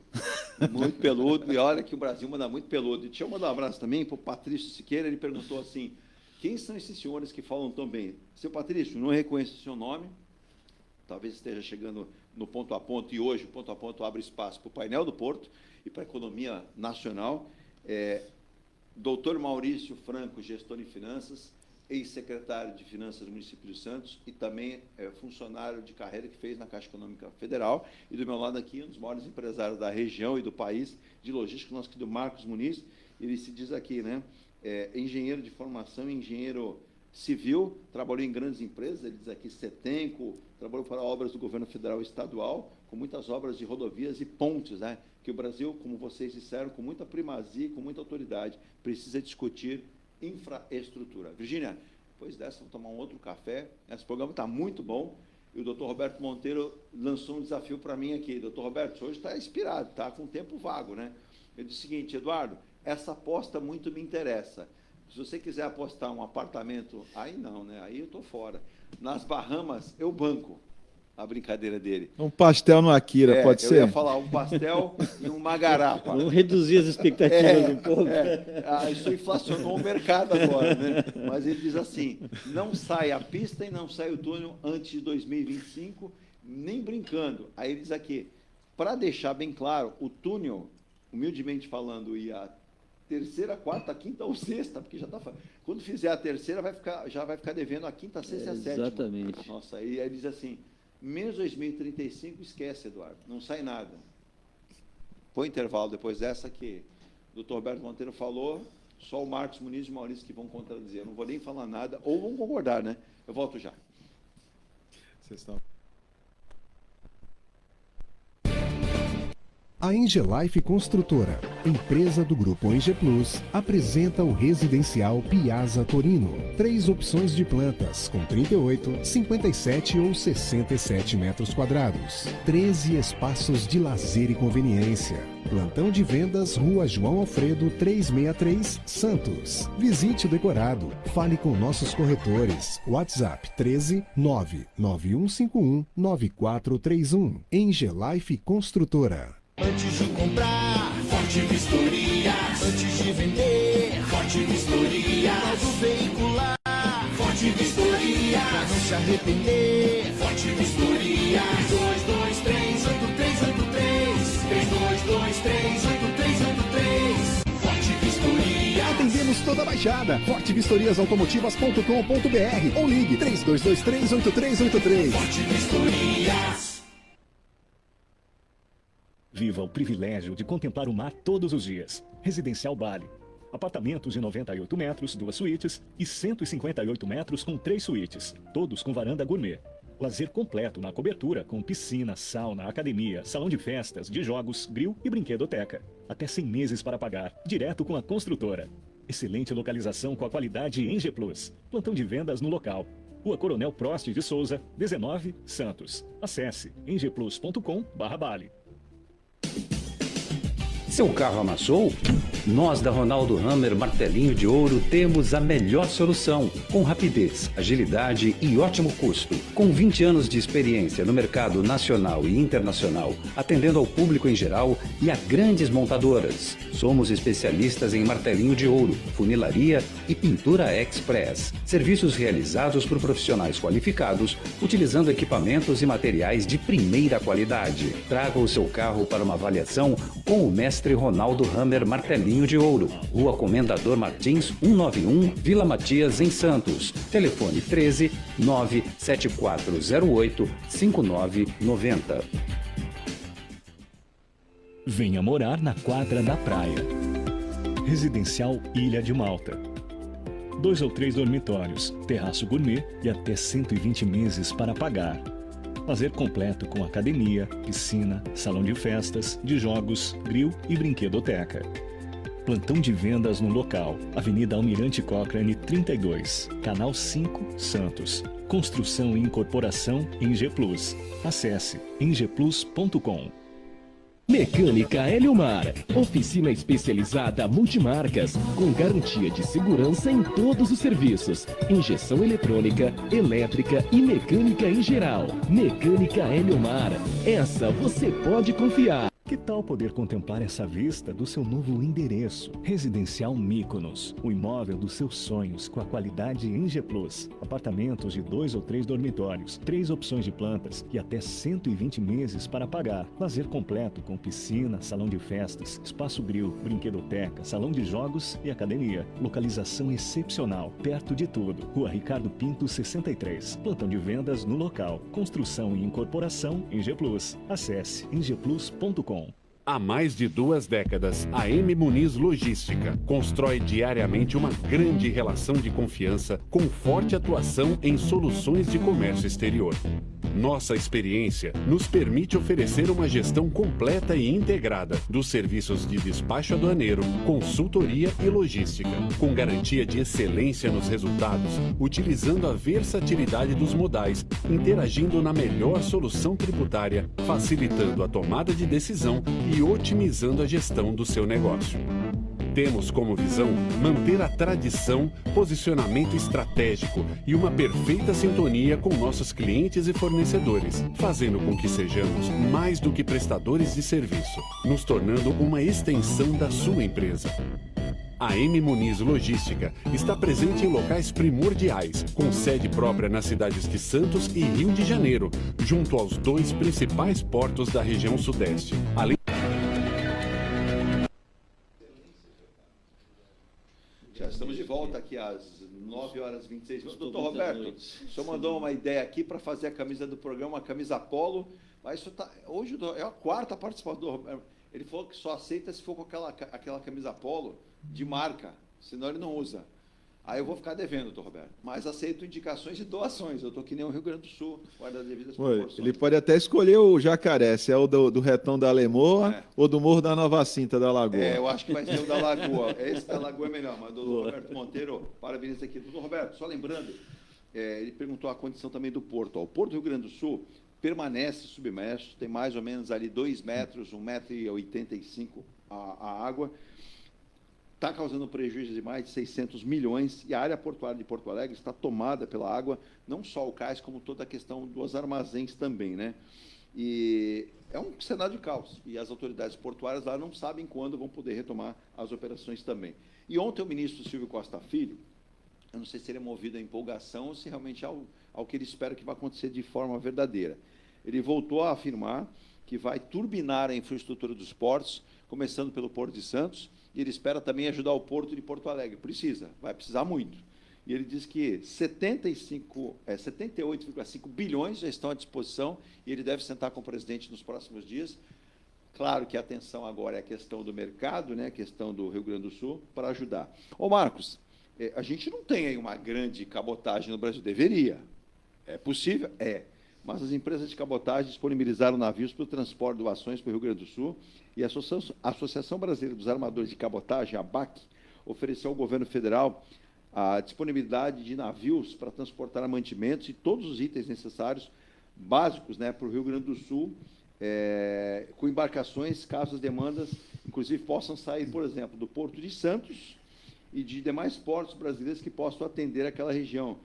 Muito peludo, e olha que o Brasil manda muito peludo. E deixa eu mandar um abraço também para o Patrício Siqueira, ele perguntou assim, quem são esses senhores que falam tão bem? Seu Patrício, não reconheço o seu nome, talvez esteja chegando no ponto a ponto, e hoje o ponto a ponto abre espaço para o painel do Porto e para a economia nacional. Doutor Maurício Franco, gestor em finanças, ex-secretário de Finanças do município de Santos e também funcionário de carreira que fez na Caixa Econômica Federal. E do meu lado aqui, um dos maiores empresários da região e do país de logística, nosso querido Marcos Muniz. Ele se diz aqui, né? Engenheiro de formação, engenheiro civil, trabalhou em grandes empresas, ele diz aqui Setenco, trabalhou para obras do governo federal e estadual, com muitas obras de rodovias e pontes, né? Que o Brasil, como vocês disseram, com muita primazia, com muita autoridade, precisa discutir infraestrutura. Virgínia, depois dessa, vamos tomar um outro café. Esse programa está muito bom. E o doutor Roberto Monteiro lançou um desafio para mim aqui. Doutor Roberto, hoje está inspirado, está com tempo vago, né? Ele disse o seguinte, Eduardo, essa aposta muito me interessa. Se você quiser apostar um apartamento, aí não, né? Aí eu estou fora. Nas Bahamas, eu banco. A brincadeira dele. Um pastel no Akira, pode ser? Eu ia falar um pastel e um magarapa. Vamos reduzir as expectativas um pouco. Isso inflacionou o mercado agora, né? Mas ele diz assim, não sai a pista e não sai o túnel antes de 2025, nem brincando. Aí ele diz aqui, para deixar bem claro, o túnel, humildemente falando, e a terceira, quarta, quinta ou sexta, porque já está... Quando fizer a terceira, já vai ficar devendo a quinta, sexta e a sétima. Exatamente. Nossa, aí ele diz assim... Menos 2035, esquece, Eduardo, não sai nada. Põe intervalo depois dessa que o doutor Roberto Monteiro falou, só o Marcos Muniz e o Maurício que vão contradizer. Eu não vou nem falar nada, ou vão concordar, né? Eu volto já. Vocês estão... A Engelife Construtora, empresa do Grupo Enge Plus, apresenta o residencial Piazza Torino. 3 opções de plantas, com 38, 57 ou 67 metros quadrados. 13 espaços de lazer e conveniência. Plantão de vendas, Rua João Alfredo, 363, Santos. Visite o decorado. Fale com nossos corretores. WhatsApp 13 99151 9431. Engelife Construtora. Antes de comprar, Forte Vistoria. Antes de vender, Forte Vistoria. Novo veicular, Forte Vistoria. Pra não se arrepender, Forte Vistoria. 322383. 322383. Forte Vistoria. Atendemos toda a Baixada. fortevistoriasautomotivas.com.br ou ligue 32238383. Forte Vistorias. Viva o privilégio de contemplar o mar todos os dias. Residencial Bali. Apartamentos de 98 metros, 2 suítes e 158 metros com 3 suítes, todos com varanda gourmet. Lazer completo na cobertura com piscina, sauna, academia, salão de festas, de jogos, grill e brinquedoteca. Até 100 meses para pagar, direto com a construtora. Excelente localização com a qualidade Enge Plus. Plantão de vendas no local. Rua Coronel Prost de Souza, 19, Santos. Acesse engeplus.com/Bali. Seu carro amassou? Nós da Ronaldo Hammer Martelinho de Ouro temos a melhor solução, com rapidez, agilidade e ótimo custo. Com 20 anos de experiência no mercado nacional e internacional, atendendo ao público em geral e a grandes montadoras. Somos especialistas em martelinho de ouro, funilaria e pintura express. Serviços realizados por profissionais qualificados, utilizando equipamentos e materiais de primeira qualidade. Traga o seu carro para uma avaliação com o mestre Ronaldo Hammer Martelinho de Ouro, Rua Comendador Martins, 191, Vila Matias, em Santos. Telefone 13 97408 5990. Venha morar na quadra da praia. Residencial Ilha de Malta. 2 ou 3 dormitórios, terraço gourmet e até 120 meses para pagar. Lazer completo com academia, piscina, salão de festas, de jogos, grill e brinquedoteca. Plantão de vendas no local, Avenida Almirante Cochrane 32, Canal 5, Santos. Construção e incorporação Enge Plus. Acesse engeplus.com. Mecânica Heliomar, oficina especializada multimarcas, com garantia de segurança em todos os serviços, injeção eletrônica, elétrica e mecânica em geral. Mecânica Heliomar, essa você pode confiar. Que tal poder contemplar essa vista do seu novo endereço? Residencial Mykonos, o imóvel dos seus sonhos com a qualidade Eng Plus. Apartamentos de 2 ou 3 dormitórios, 3 opções de plantas e até 120 meses para pagar. Lazer completo com piscina, salão de festas, espaço grill, brinquedoteca, salão de jogos e academia. Localização excepcional, perto de tudo. Rua Ricardo Pinto 63. Plantão de vendas no local. Construção e incorporação Eng Plus. Acesse engplus.com. Há mais de 2 décadas, a M. Muniz Logística constrói diariamente uma grande relação de confiança com forte atuação em soluções de comércio exterior. Nossa experiência nos permite oferecer uma gestão completa e integrada dos serviços de despacho aduaneiro, consultoria e logística, com garantia de excelência nos resultados, utilizando a versatilidade dos modais, interagindo na melhor solução tributária, facilitando a tomada de decisão e otimizando a gestão do seu negócio. Temos como visão manter a tradição, posicionamento estratégico e uma perfeita sintonia com nossos clientes e fornecedores, fazendo com que sejamos mais do que prestadores de serviço, nos tornando uma extensão da sua empresa. A M. Muniz Logística está presente em locais primordiais, com sede própria nas cidades de Santos e Rio de Janeiro, junto aos 2 principais portos da região sudeste. Além Já estamos de volta aqui às 9h26. Doutor Roberto, o senhor mandou uma ideia aqui para fazer a camisa do programa, uma camisa polo, mas isso hoje é a 4ª participação do Roberto. Ele falou que só aceita se for com aquela camisa polo de marca, senão ele não usa. Aí eu vou ficar devendo, doutor Roberto. Mas aceito indicações e doações. Eu estou que nem o Rio Grande do Sul, guarda as devidas proporções. Ele pode até escolher o jacaré, se é o do retão da Lemoa ou do Morro da Nova Cinta da Lagoa. Eu acho que vai ser o da Lagoa. Esse da Lagoa é melhor, mas do Roberto Monteiro, parabéns aqui. Doutor Roberto, só lembrando, ele perguntou a condição também do porto. O Porto do Rio Grande do Sul permanece submerso, tem mais ou menos ali 2 metros, 1,85 m a água. Está causando prejuízo de mais de 600 milhões e a área portuária de Porto Alegre está tomada pela água, não só o cais, como toda a questão dos armazéns também, né? E é um cenário de caos e as autoridades portuárias lá não sabem quando vão poder retomar as operações também. E ontem o ministro Silvio Costa Filho, eu não sei se ele é movido à empolgação ou se realmente ao que ele espera que vai acontecer de forma verdadeira. Ele voltou a afirmar que vai turbinar a infraestrutura dos portos, começando pelo Porto de Santos, e ele espera também ajudar o Porto de Porto Alegre. Vai precisar muito. E ele diz que 78,5 bilhões já estão à disposição e ele deve sentar com o presidente nos próximos dias. Claro que a atenção agora é a questão do mercado, né, a questão do Rio Grande do Sul, para ajudar. Ô, Marcos, a gente não tem aí uma grande cabotagem no Brasil. Deveria. É possível? É. Mas as empresas de cabotagem disponibilizaram navios para o transporte de doações para o Rio Grande do Sul e a Associação Brasileira dos Armadores de Cabotagem, a ABAC, ofereceu ao governo federal a disponibilidade de navios para transportar mantimentos e todos os itens necessários, básicos, né, para o Rio Grande do Sul, com embarcações, caso as demandas, inclusive, possam sair, por exemplo, do Porto de Santos e de demais portos brasileiros que possam atender aquela região.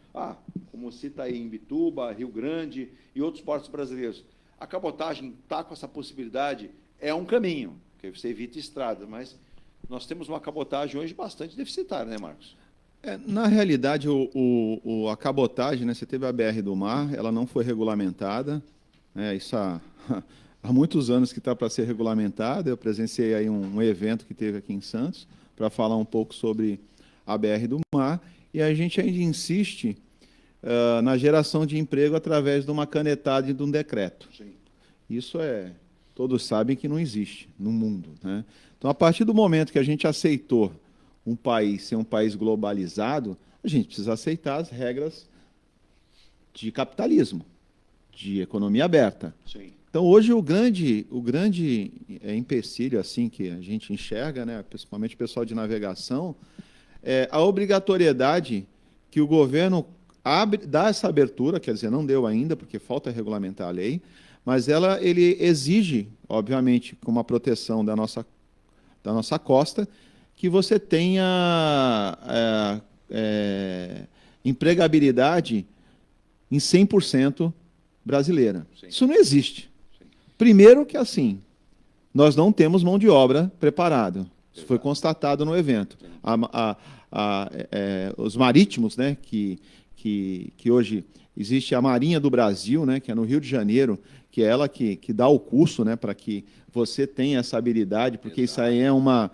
Como cita aí Imbituba, Rio Grande e outros portos brasileiros. A cabotagem está com essa possibilidade, é um caminho, que você evita estradas, mas nós temos uma cabotagem hoje bastante deficitária, né, Marcos? Na realidade, a cabotagem, né, você teve a BR do Mar, ela não foi regulamentada, isso há muitos anos que está para ser regulamentada. Eu presenciei aí um evento que teve aqui em Santos, para falar um pouco sobre a BR do Mar, e a gente ainda insiste na geração de emprego através de uma canetada e de um decreto. Sim. Isso todos sabem que não existe no mundo, né? Então, a partir do momento que a gente aceitou um país ser um país globalizado, a gente precisa aceitar as regras de capitalismo, de economia aberta. Sim. Então, hoje, o grande empecilho assim, que a gente enxerga, né, principalmente o pessoal de navegação, é a obrigatoriedade que o governo dá essa abertura, quer dizer, não deu ainda, porque falta regulamentar a lei, mas ele exige, obviamente, com uma proteção da nossa costa, que você tenha empregabilidade em 100% brasileira. Sim. Isso não existe. Primeiro que, assim, nós não temos mão de obra preparada. Isso foi constatado no evento. Os marítimos, né, que hoje existe a Marinha do Brasil, né, que é no Rio de Janeiro, que é ela que dá o curso, né, para que você tenha essa habilidade, porque isso aí é uma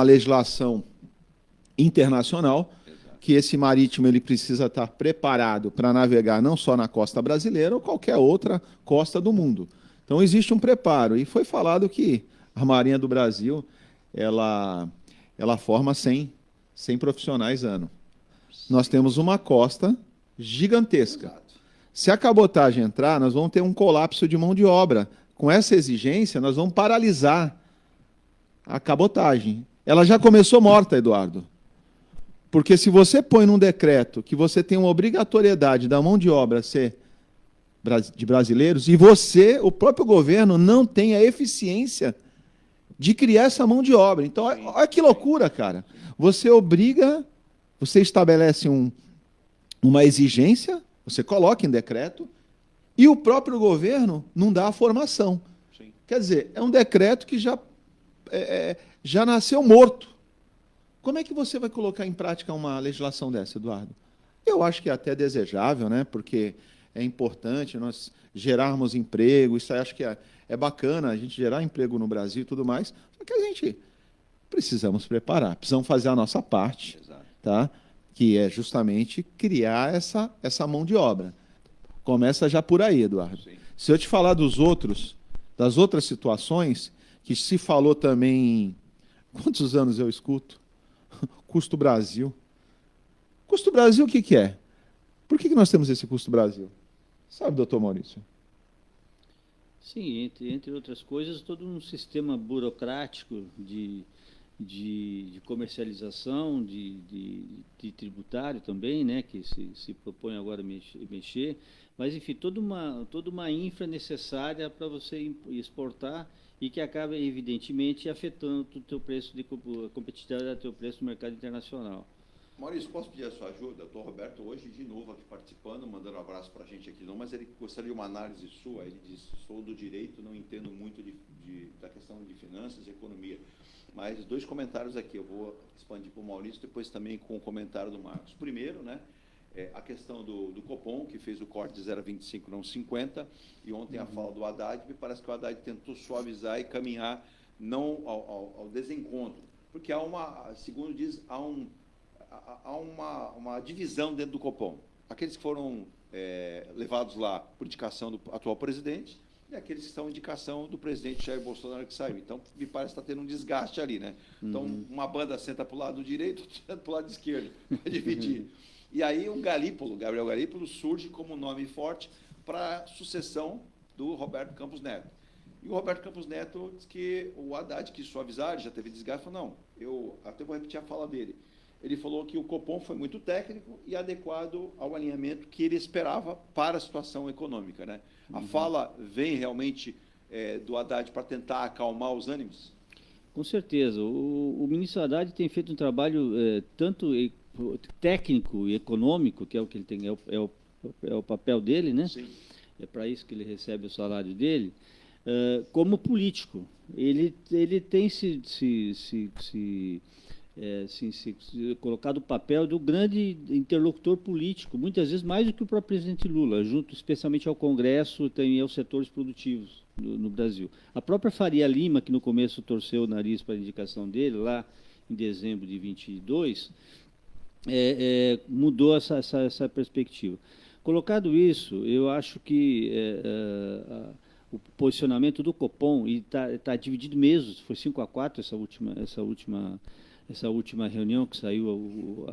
legislação internacional, que esse marítimo ele precisa estar preparado para navegar não só na costa brasileira ou qualquer outra costa do mundo. Então, existe um preparo. E foi falado que a Marinha do Brasil ela forma 100 profissionais ano. Nós temos uma costa gigantesca. Exato. Se a cabotagem entrar, nós vamos ter um colapso de mão de obra. Com essa exigência, nós vamos paralisar a cabotagem. Ela já começou morta, Eduardo. Porque se você põe num decreto que você tem uma obrigatoriedade da mão de obra ser de brasileiros, e você, o próprio governo, não tem a eficiência de criar essa mão de obra. Então, olha que loucura, cara. Você obriga, você estabelece uma exigência, você coloca em decreto, e o próprio governo não dá a formação. Sim. Quer dizer, é um decreto que já nasceu morto. Como é que você vai colocar em prática uma legislação dessa, Eduardo? Eu acho que é até desejável, né? Porque é importante nós gerarmos emprego, isso aí acho que é bacana, a gente gerar emprego no Brasil e tudo mais, só que a gente precisamos preparar, precisamos fazer a nossa parte, tá? Que é justamente criar essa mão de obra. Começa já por aí, Eduardo. Sim. Se eu te falar das outras situações, que se falou também, quantos anos eu escuto? Custo Brasil. Custo Brasil o que é? Por que nós temos esse Custo Brasil? Sabe, doutor Maurício? Sim, entre outras coisas, todo um sistema burocrático de comercialização, de tributário também, né, que se propõe agora mexer, mas, enfim, toda uma infra necessária para você exportar e que acaba, evidentemente, afetando o teu preço a competitividade do teu preço no mercado internacional. Maurício, posso pedir a sua ajuda? Doutor Roberto, hoje de novo aqui participando, mandando um abraço para a gente aqui, não, mas ele gostaria de uma análise sua. Ele disse: sou do direito, não entendo muito da questão de finanças e economia. Mas 2 comentários aqui, eu vou expandir para o Maurício, depois também com o comentário do Marcos. Primeiro, né, a questão do Copom, que fez o corte de 0,25, não 50, e ontem a fala do Haddad, me parece que o Haddad tentou suavizar e caminhar não ao desencontro, porque segundo diz, há uma divisão dentro do Copom. Aqueles que foram levados lá por indicação do atual presidente e aqueles que estão indicação do presidente Jair Bolsonaro que saiu. Então, me parece que está tendo um desgaste ali, né? Então, uma banda senta para o lado direito, outra senta para o lado esquerdo, para dividir. E aí o Gabriel Galípolo, surge como nome forte para a sucessão do Roberto Campos Neto. E o Roberto Campos Neto diz que o Haddad quis suavizar, já teve desgaste, falou: não, eu até vou repetir a fala dele. Ele falou que o Copom foi muito técnico e adequado ao alinhamento que ele esperava para a situação econômica, né? A fala vem realmente do Haddad para tentar acalmar os ânimos? Com certeza. O ministro Haddad tem feito um trabalho tanto técnico e econômico, que é o que ele tem, é o papel dele, né? Sim. É para isso que ele recebe o salário dele, como político. Ele tem se colocado o papel do grande interlocutor político, muitas vezes mais do que o próprio presidente Lula, junto especialmente ao Congresso e aos setores produtivos no Brasil. A própria Faria Lima, que no começo torceu o nariz para a indicação dele, lá em dezembro de 22, mudou essa perspectiva. Colocado isso, eu acho que o posicionamento do Copom, e está dividido mesmo, foi 5-4 essa última reunião que saiu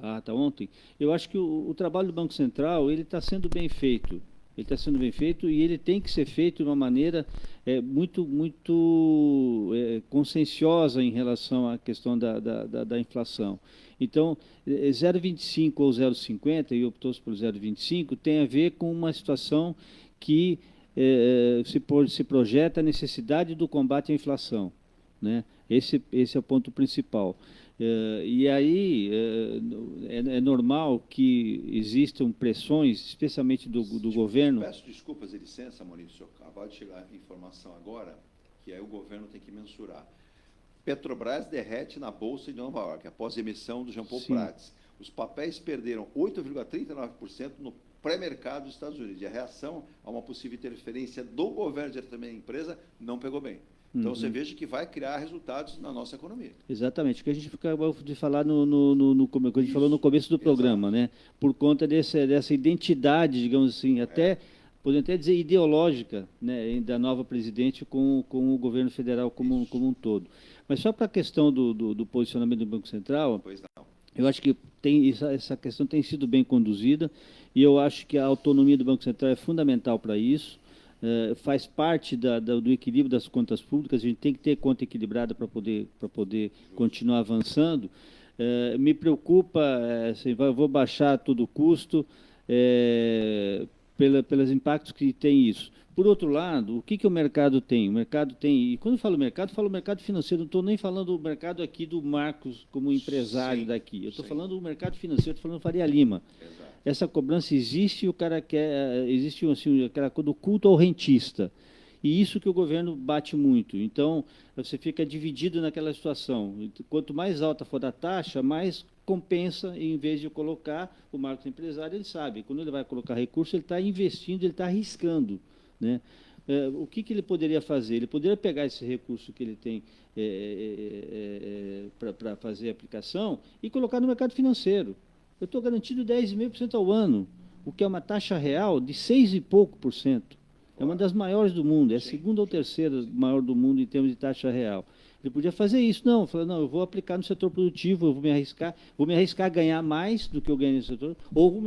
a ata ontem. Eu acho que o trabalho do Banco Central ele está sendo bem feito. Ele está sendo bem feito e ele tem que ser feito de uma maneira muito conscienciosa em relação à questão da inflação. Então, 0,25 ou 0,50, e optou-se pelo 0,25, tem a ver com uma situação que se projeta a necessidade do combate à inflação, né? Esse é o ponto principal. E aí é normal que existam pressões, especialmente do governo. Peço desculpas e licença, Maurício, acabou de chegar a informação agora, que aí o governo tem que mensurar. Petrobras derrete na Bolsa de Nova York, após a emissão do Jean Paul Prats. Os papéis perderam 8,39% no pré-mercado dos Estados Unidos. E a reação a uma possível interferência do governo diretamente na empresa não pegou bem. Então, você veja que vai criar resultados na nossa economia. Exatamente, o que a gente acabou de falar como a gente falou no começo do programa, né? Por conta dessa identidade, digamos assim, podemos até dizer ideológica, né, da nova presidente com o governo federal como um todo. Mas só para a questão do posicionamento do Banco Central, eu acho que essa questão tem sido bem conduzida e eu acho que a autonomia do Banco Central é fundamental para isso. Faz parte do equilíbrio das contas públicas, a gente tem que ter conta equilibrada para poder continuar avançando. Me preocupa, assim, vou baixar a todo custo, pelos impactos que tem isso. Por outro lado, o que o mercado tem? O mercado tem, e quando eu falo mercado financeiro, não estou nem falando do mercado aqui do Marcos como empresário daqui, eu estou falando do mercado financeiro, estou falando do Faria Lima. Exato. Essa cobrança existe e o cara existe assim, aquela coisa do culto ao rentista. E isso que o governo bate muito. Então, você fica dividido naquela situação. Quanto mais alta for a taxa, mais compensa, em vez de colocar o marco empresário, ele sabe. Quando ele vai colocar recurso, ele está investindo, ele está arriscando, né? O que ele poderia fazer? Ele poderia pegar esse recurso que ele tem para fazer a aplicação e colocar no mercado financeiro. Eu estou garantido 10,5% ao ano, o que é uma taxa real de 6 e pouco por cento. É uma das maiores do mundo, é a segunda ou terceira maior do mundo em termos de taxa real. Ele podia fazer isso, não, eu vou aplicar no setor produtivo, eu vou me arriscar a ganhar mais do que eu ganhei no setor, ou vou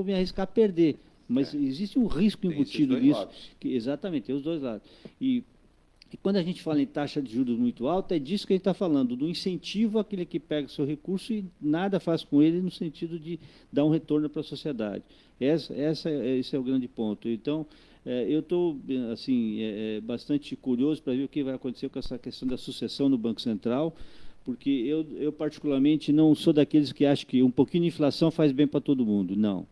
me arriscar a perder. Mas existe um risco embutido nisso. Exatamente, tem os dois lados. E quando a gente fala em taxa de juros muito alta, é disso que a gente está falando, do incentivo àquele que pega o seu recurso e nada faz com ele no sentido de dar um retorno para a sociedade. Esse é o grande ponto. Então, eu estou assim, bastante curioso para ver o que vai acontecer com essa questão da sucessão no Banco Central, porque eu particularmente não sou daqueles que acham que um pouquinho de inflação faz bem para todo mundo. Não,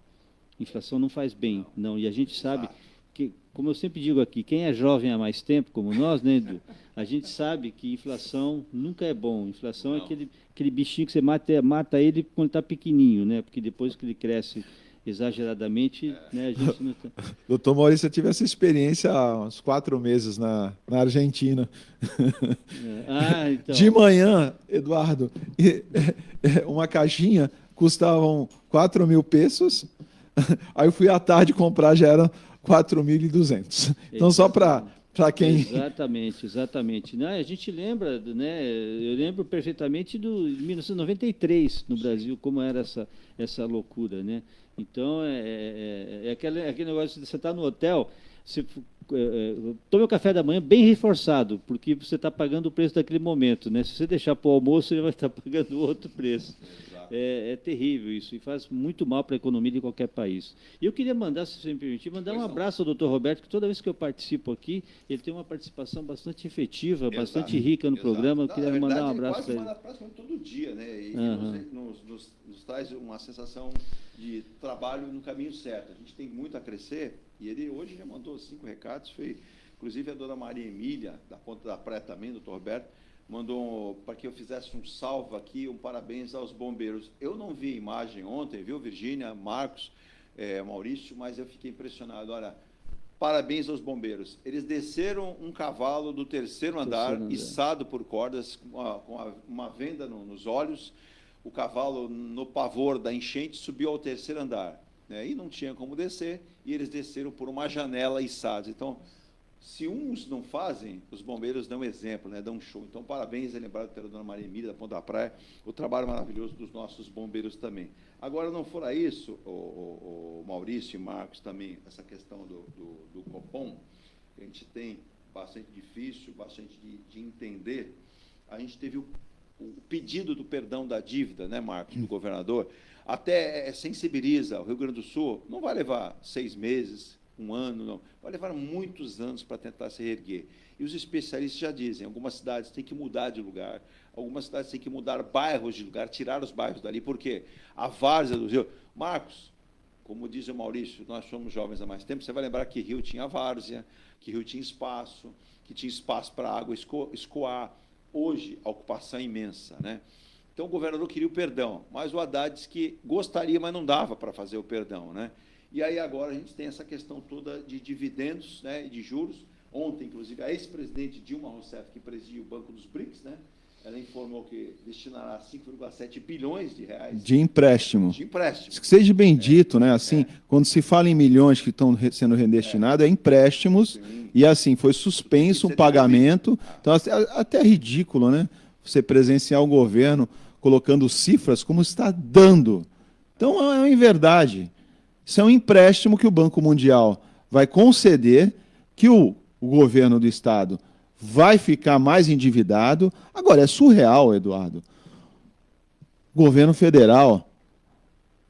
inflação não faz bem, não. E a gente sabe que, como eu sempre digo aqui, quem é jovem há mais tempo, como nós, né, Edu, a gente sabe que inflação nunca é bom. Inflação é aquele bichinho que você mata ele quando está pequenininho, né? Porque depois que ele cresce exageradamente, né, a gente não tá... Doutor Maurício, eu tive essa experiência há uns 4 meses na Argentina. Então. De manhã, Eduardo, uma caixinha custavam 4.000 pesos, aí eu fui à tarde comprar, já era 4.200. Então, só para quem... Exatamente. Não, a gente lembra, né, eu lembro perfeitamente de 1993 no Brasil, como era essa loucura, né? Então, aquele negócio de você estar no hotel, você tome o café da manhã bem reforçado, porque você está pagando o preço daquele momento, né? Se você deixar para o almoço, você vai estar pagando outro preço. É terrível isso, e faz muito mal para a economia de qualquer país. E eu queria mandar, se você me permitir, um abraço ao doutor Roberto, que toda vez que eu participo aqui, ele tem uma participação bastante efetiva, bastante rica no programa. Eu queria mandar um abraço para ele. Ele praticamente todo dia, né? E nos traz uma sensação de trabalho no caminho certo. A gente tem muito a crescer, e ele hoje já mandou 5 recados, inclusive a dona Maria Emília, da Ponta da Praia também, doutor Roberto, mandou para que eu fizesse um salve aqui, um parabéns aos bombeiros. Eu não vi a imagem ontem, viu, Virgínia, Marcos, Maurício, mas eu fiquei impressionado. Olha, parabéns aos bombeiros. Eles desceram um cavalo do 3º andar, içado por cordas, com uma venda nos olhos. O cavalo, no pavor da enchente, subiu ao 3º andar, né? E não tinha como descer, e eles desceram por uma janela içados. Então, se uns não fazem, os bombeiros dão exemplo, né? Dão um show. Então, parabéns, é lembrado pela dona Maria Emília, da Ponta da Praia, o trabalho maravilhoso dos nossos bombeiros também. Agora, não fora isso, o Maurício e Marcos também, essa questão do Copom, que a gente tem bastante difícil, bastante de entender, a gente teve o pedido do perdão da dívida, né, Marcos, do governador, até sensibiliza o Rio Grande do Sul, não vai levar 6 meses, um ano, não. Vai levar muitos anos para tentar se reerguer. E os especialistas já dizem, algumas cidades têm que mudar de lugar, algumas cidades têm que mudar bairros de lugar, tirar os bairros dali, porque a várzea do rio... Marcos, como diz o Maurício, nós somos jovens há mais tempo, você vai lembrar que Rio tinha várzea, que Rio tinha espaço, que tinha espaço para a água escoar. Hoje, a ocupação é imensa, né? Então, o governador queria o perdão, mas o Haddad disse que gostaria, mas não dava para fazer o perdão, né? E aí, agora, a gente tem essa questão toda de dividendos, né, e de juros. Ontem, inclusive, a ex-presidente Dilma Rousseff, que presidia o Banco dos BRICS, né, ela informou que destinará 5,7 bilhões de reais de empréstimo. De empréstimo. Que seja bem dito, né? Assim, quando se fala em milhões que estão sendo redestinados, é empréstimos, e assim, foi suspenso o pagamento. Então, até é ridículo, né? Você presenciar o governo colocando cifras como está dando. Então, é em verdade. Isso é um empréstimo que o Banco Mundial vai conceder, que o governo do Estado vai ficar mais endividado. Agora, é surreal, Eduardo. O governo federal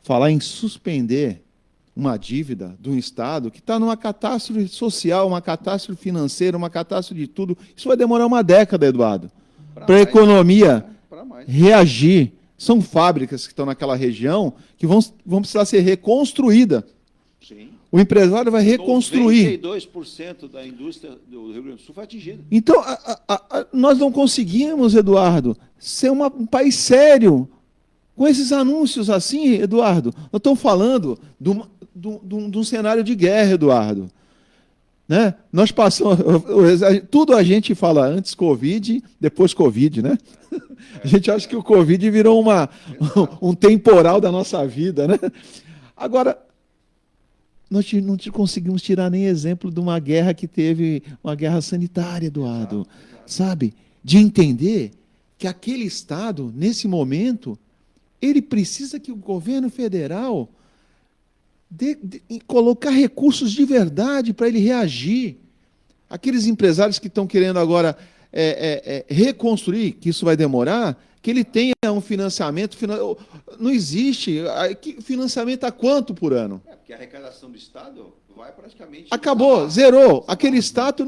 falar em suspender uma dívida de um Estado que está numa catástrofe social, uma catástrofe financeira, uma catástrofe de tudo. Isso vai demorar uma década, Eduardo, para a economia reagir. São fábricas que estão naquela região que vão precisar ser reconstruídas. Sim. O empresário vai reconstruir. 92% da indústria do Rio Grande do Sul foi atingida. Então, nós não conseguimos, Eduardo, ser um país sério com esses anúncios assim, Eduardo. Nós estamos falando de um cenário de guerra, Eduardo. Né? Nós passamos... Tudo a gente fala antes Covid, depois Covid, né? A gente acha que o Covid virou um temporal da nossa vida, né? Agora... Nós não conseguimos tirar nem exemplo de uma guerra que teve, uma guerra sanitária, Eduardo. Sabe? De entender que aquele Estado, nesse momento, ele precisa que o governo federal colocar recursos de verdade para ele reagir. Aqueles empresários que estão querendo agora reconstruir, que isso vai demorar, que ele tenha um financiamento. Não existe. Financiamento a quanto por ano? Porque a arrecadação do Estado vai praticamente... Acabou, zerou. Aquele Estado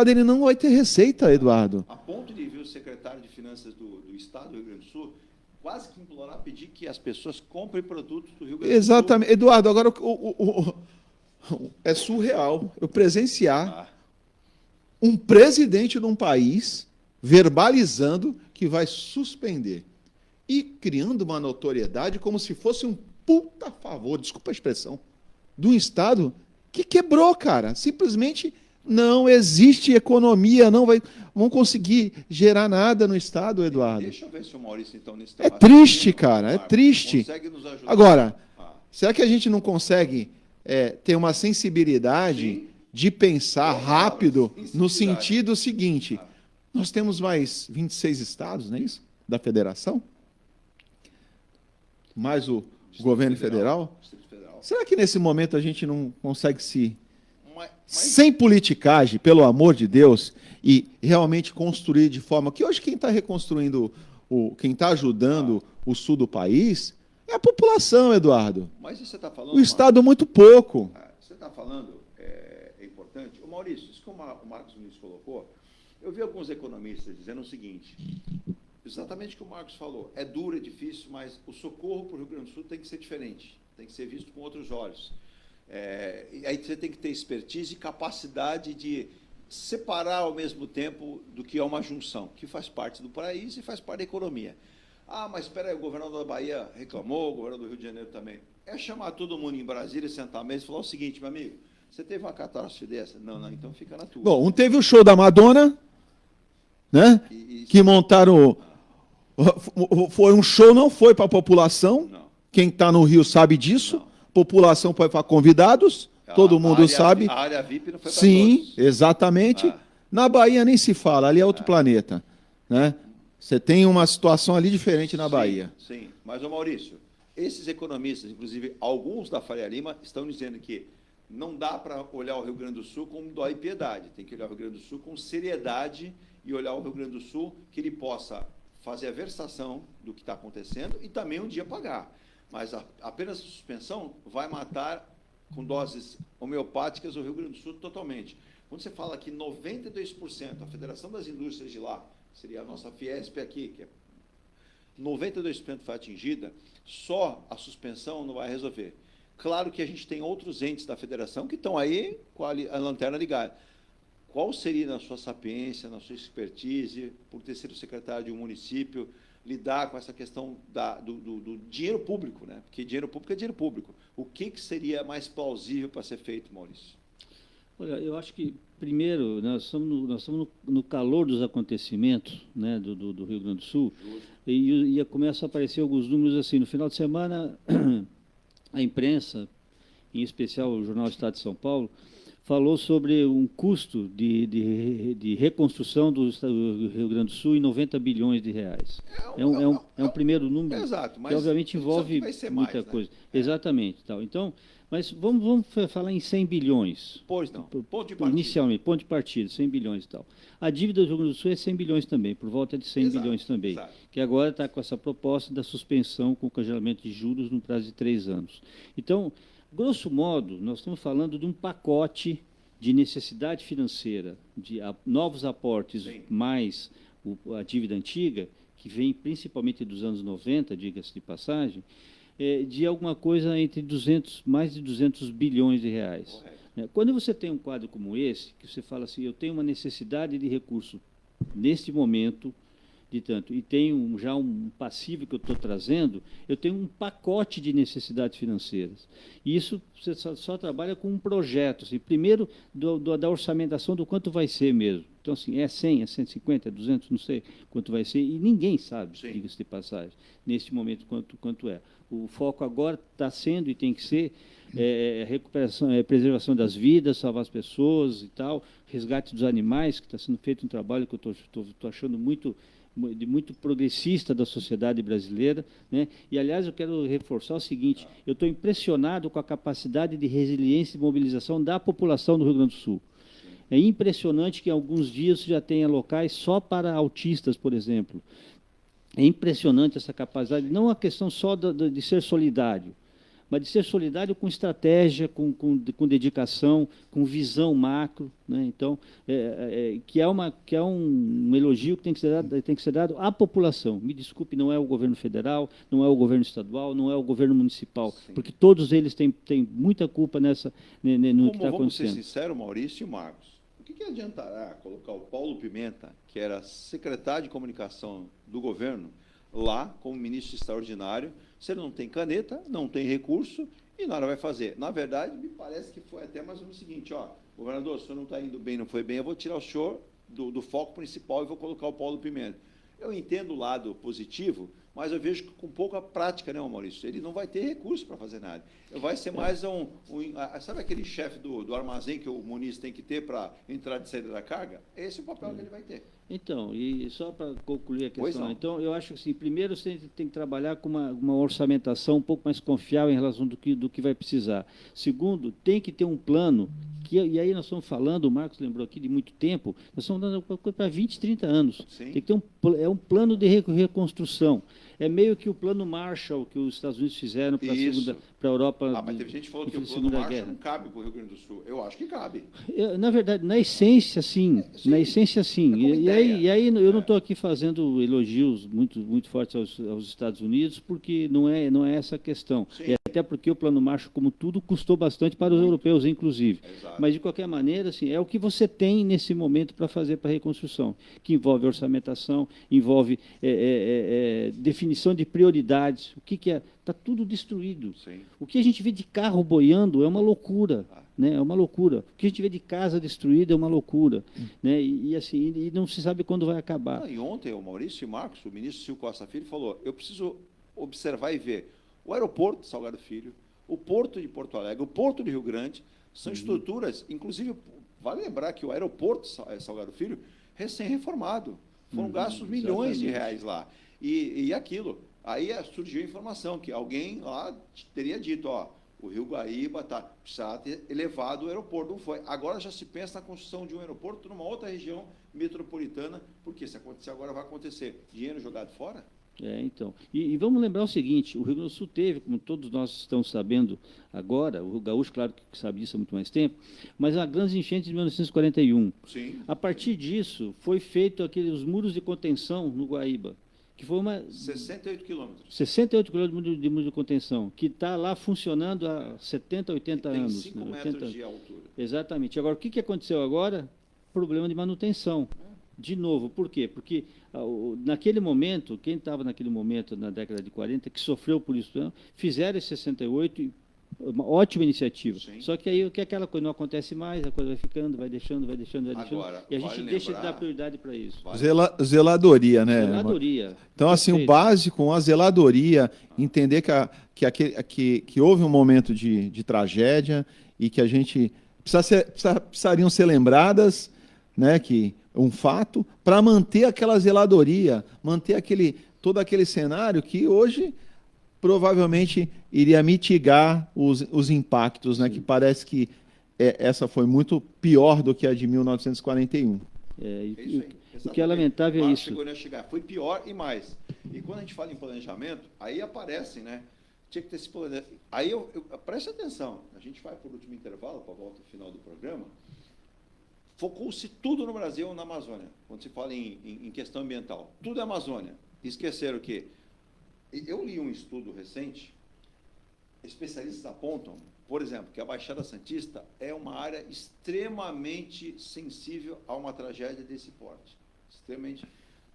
ele não vai ter receita, Eduardo. A ponto de ver o secretário de Finanças do Estado do Rio Grande do Sul quase que implorar, pedir que as pessoas comprem produtos do Rio Grande do Sul. Exatamente. Eduardo, agora é surreal eu presenciar um presidente de um país verbalizando que vai suspender e criando uma notoriedade como se fosse um puta favor, desculpa a expressão, de um Estado que quebrou, cara. Simplesmente não existe economia, não vão conseguir gerar nada no Estado, Eduardo. Deixa eu ver se o Maurício, então, nesse É triste, cara, é triste. Consegue nos ajudar? Agora, será que a gente não consegue ter uma sensibilidade de pensar rápido no sentido seguinte? Nós temos mais 26 estados, não é isso? Da federação? Mais o governo federal? Será que nesse momento a gente não consegue sem politicagem, pelo amor de Deus, e realmente construir de forma que hoje quem está reconstruindo, quem está ajudando o sul do país é a população, Eduardo. Mas você está falando... O Estado muito pouco. Você está falando, é importante. O Maurício, isso que o Marcos Muniz colocou, eu vi alguns economistas dizendo o seguinte, exatamente o que o Marcos falou, é duro, é difícil, mas o socorro para o Rio Grande do Sul tem que ser diferente, tem que ser visto com outros olhos. E aí você tem que ter expertise e capacidade de separar ao mesmo tempo do que é uma junção, que faz parte do país e faz parte da economia. Ah, mas espera aí, o governador da Bahia reclamou, o governador do Rio de Janeiro também. É chamar todo mundo em Brasília, sentar à mesa e falar o seguinte, meu amigo, você teve uma catástrofe dessa? Não, então fica na tua. Bom, teve o show da Madonna, né? Que montaram... Foi um show, não foi para a população. Não. Quem está no Rio sabe disso. Não. População foi para convidados, todo mundo sabe. A área VIP não foi para Sim, todos. Exatamente. Na Bahia nem se fala, ali é outro planeta. Né? Você tem uma situação ali diferente na Bahia. Sim, mas, ô Maurício, esses economistas, inclusive alguns da Faria Lima, estão dizendo que não dá para olhar o Rio Grande do Sul com dó e piedade. Tem que olhar o Rio Grande do Sul com seriedade e olhar o Rio Grande do Sul que ele possa fazer a versação do que está acontecendo e também um dia pagar. Mas apenas a suspensão vai matar com doses homeopáticas, o Rio Grande do Sul totalmente. Quando você fala que 92%, a Federação das Indústrias de lá, seria a nossa Fiesp aqui, que é 92% foi atingida, só a suspensão não vai resolver. Claro que a gente tem outros entes da federação que estão aí com a lanterna ligada. Qual seria, na sua sapiência, na sua expertise, por ter sido secretário de um município, lidar com essa questão do dinheiro público, né? Porque dinheiro público é dinheiro público. O que seria mais plausível para ser feito, Maurício? Olha, eu acho que, primeiro, nós estamos no calor dos acontecimentos, né, do Rio Grande do Sul, e começam a aparecer alguns números assim. No final de semana, a imprensa, em especial o Jornal Estado de São Paulo, falou sobre um custo de reconstrução do Rio Grande do Sul em 90 bilhões de reais. É um primeiro número, exato, mas que obviamente envolve muita coisa. Exatamente. Tal. Então, mas vamos falar em 100 bilhões. Pois não, ponto de partida. Inicialmente, ponto de partida, 100 bilhões e tal. A dívida do Rio Grande do Sul é 100 bilhões também, por volta de 100 bilhões também, exato. Que agora está com essa proposta da suspensão com congelamento de juros no prazo de 3 anos. Então, grosso modo, nós estamos falando de um pacote de necessidade financeira, de novos aportes, sim, mais a dívida antiga, que vem principalmente dos anos 90, diga-se de passagem, de alguma coisa entre mais de 200 bilhões de reais. Correto. Quando você tem um quadro como esse, que você fala assim, eu tenho uma necessidade de recurso neste momento, de tanto, e tenho já um passivo que eu estou trazendo, eu tenho um pacote de necessidades financeiras. E isso você só trabalha com um projeto, assim, primeiro da orçamentação do quanto vai ser mesmo. Então, assim, é 100, é 150, é 200, não sei quanto vai ser, e ninguém sabe, diga-se de passagem, neste momento quanto é. O foco agora está sendo e tem que ser recuperação, preservação das vidas, salvar as pessoas e tal, resgate dos animais, que está sendo feito um trabalho que eu estou achando muito progressista da sociedade brasileira, né? E, aliás, eu quero reforçar o seguinte, eu estou impressionado com a capacidade de resiliência e mobilização da população do Rio Grande do Sul. É impressionante que em alguns dias já tenha locais só para autistas, por exemplo. É impressionante essa capacidade, não a questão só de ser solidário, mas de ser solidário com estratégia, com dedicação, com visão macro, né? Então, que é um elogio que tem que ser dado à população. Me desculpe, não é o governo federal, não é o governo estadual, não é o governo municipal, sim, porque todos eles têm muita culpa no que está acontecendo. Vamos ser sinceros, Maurício e Marcos, o que adiantará colocar o Paulo Pimenta, que era secretário de comunicação do governo, lá como ministro extraordinário, se ele não tem caneta, não tem recurso e nada vai fazer. Na verdade, me parece que foi até mais ou menos o seguinte, governador, o senhor não está indo bem, não foi bem, eu vou tirar o senhor do foco principal e vou colocar o Paulo Pimenta. Eu entendo o lado positivo, mas eu vejo que com pouca prática, né, Maurício? Ele não vai ter recurso para fazer nada. Vai ser mais sabe aquele chefe do armazém que o Muniz tem que ter para entrar e sair da carga? Esse é o papel que ele vai ter. Então, e só para concluir a questão, então, eu acho que, assim, primeiro você tem que trabalhar com uma orçamentação um pouco mais confiável em relação do que vai precisar. Segundo, tem que ter um plano, e aí nós estamos falando, o Marcos lembrou aqui de muito tempo, nós estamos dando para 20, 30 anos. Sim. Tem que ter um plano de reconstrução. É meio que o plano Marshall que os Estados Unidos fizeram para a Europa. Mas teve gente que falou que o plano Marshall não cabe para o Rio Grande do Sul. Eu acho que cabe. Na verdade, na essência, sim. Na essência, sim. E aí eu não estou aqui fazendo elogios muito fortes aos Estados Unidos, porque não é essa a questão. E até porque o plano Marshall, como tudo, custou bastante para os europeus, inclusive. Exato. Mas, de qualquer maneira, assim, é o que você tem nesse momento para fazer para a reconstrução, que envolve orçamentação, envolve definição de prioridades. O que é? Está tudo destruído. Sim. O que a gente vê de carro boiando é uma loucura. Né? É uma loucura. O que a gente vê de casa destruída é uma loucura. Né? E não se sabe quando vai acabar. E ontem, o Maurício e Marcos, o ministro Silvio Costa Filho, falou, eu preciso observar e ver o aeroporto de Salgado Filho, o porto de Porto Alegre, o porto de Rio Grande, são estruturas, inclusive, vale lembrar que o aeroporto de Salgado Filho, recém-reformado, foram gastos milhões de reais lá. E aquilo, aí surgiu a informação que alguém lá teria dito, o Rio Guaíba precisava ter elevado o aeroporto, não foi. Agora já se pensa na construção de um aeroporto numa outra região metropolitana, porque se acontecer agora vai acontecer. Dinheiro jogado fora? Então. E vamos lembrar o seguinte, o Rio Grande do Sul teve, como todos nós estamos sabendo agora, o gaúcho, claro que sabe disso há muito mais tempo, mas a grande enchente de 1941. Sim. A partir disso, foi feito aqueles muros de contenção no Guaíba, que foi 68 quilômetros. 68 quilômetros de muro de contenção, que está lá funcionando há 70, 80 tem anos. 5 metros de altura. Exatamente. Agora, o que aconteceu agora? Problema de manutenção. De novo, por quê? Porque naquele momento, quem estava naquele momento, na década de 40, que sofreu por isso, fizeram esse 68, uma ótima iniciativa. Sim. Só que aí o que é aquela coisa não acontece mais, a coisa vai ficando, vai deixando, Agora, e a gente vale deixa lembrar, de dar prioridade para isso. Zeladoria, né? Zeladoria. Então, assim, o Perfeito. básico, a zeladoria, entender que houve um momento de tragédia e que a gente precisariam ser lembradas, né, que um fato, para manter aquela zeladoria, manter todo aquele cenário que hoje provavelmente iria mitigar os impactos, né, que parece que essa foi muito pior do que a de 1941. É isso aí. O que é lamentável é isso. Chegou a chegar. Foi pior e mais. E quando a gente fala em planejamento, aí aparecem, né? Tinha que ter esse planejamento. Aí preste atenção, a gente vai por último intervalo, para a volta final do programa. Focou-se tudo no Brasil, na Amazônia, quando se fala em questão ambiental. Tudo é Amazônia. Esqueceram que... Eu li um estudo recente, especialistas apontam, por exemplo, que a Baixada Santista é uma área extremamente sensível a uma tragédia desse porte. Extremamente...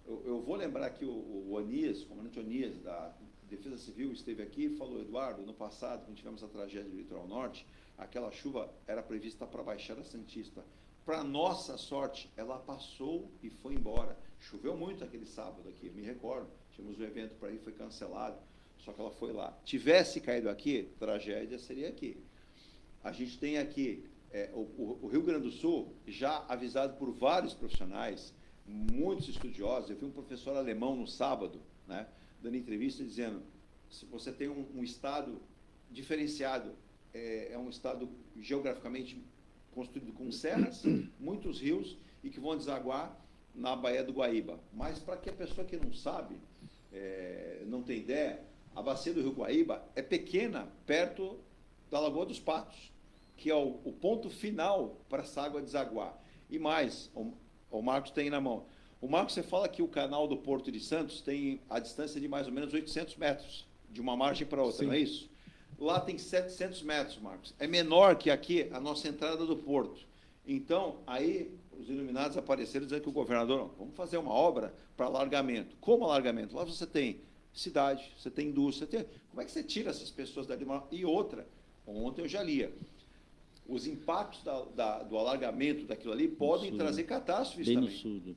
Eu vou lembrar que o Onias, o comandante Onias, da Defesa Civil, esteve aqui e falou, Eduardo, no passado, quando tivemos a tragédia do Litoral Norte, aquela chuva era prevista para a Baixada Santista. Para nossa sorte, ela passou e foi embora. Choveu muito aquele sábado aqui, eu me recordo. Tínhamos um evento para ir, foi cancelado, só que ela foi lá. Tivesse caído aqui, tragédia seria aqui. A gente tem aqui o Rio Grande do Sul, já avisado por vários profissionais, muitos estudiosos. Eu vi um professor alemão no sábado, né, dando entrevista, dizendo, se você tem um estado diferenciado, é um estado geograficamente construído com serras, muitos rios, e que vão desaguar na Baía do Guaíba. Mas para que a pessoa que não sabe, não tem ideia, a bacia do Rio Guaíba é pequena, perto da Lagoa dos Patos, que é o ponto final para essa água desaguar. E mais, o Marcos tem na mão. O Marcos, você fala que o canal do Porto de Santos tem a distância de mais ou menos 800 metros, de uma margem para outra, não é isso? Lá tem 700 metros, Marcos. É menor que aqui a nossa entrada do porto. Então, aí os iluminados apareceram dizendo que o governador, vamos fazer uma obra para alargamento. Como alargamento? Lá você tem cidade, você tem indústria. Como é que você tira essas pessoas dali? E outra, ontem eu já lia, os impactos do alargamento daquilo ali podem trazer catástrofes bem também. No sul.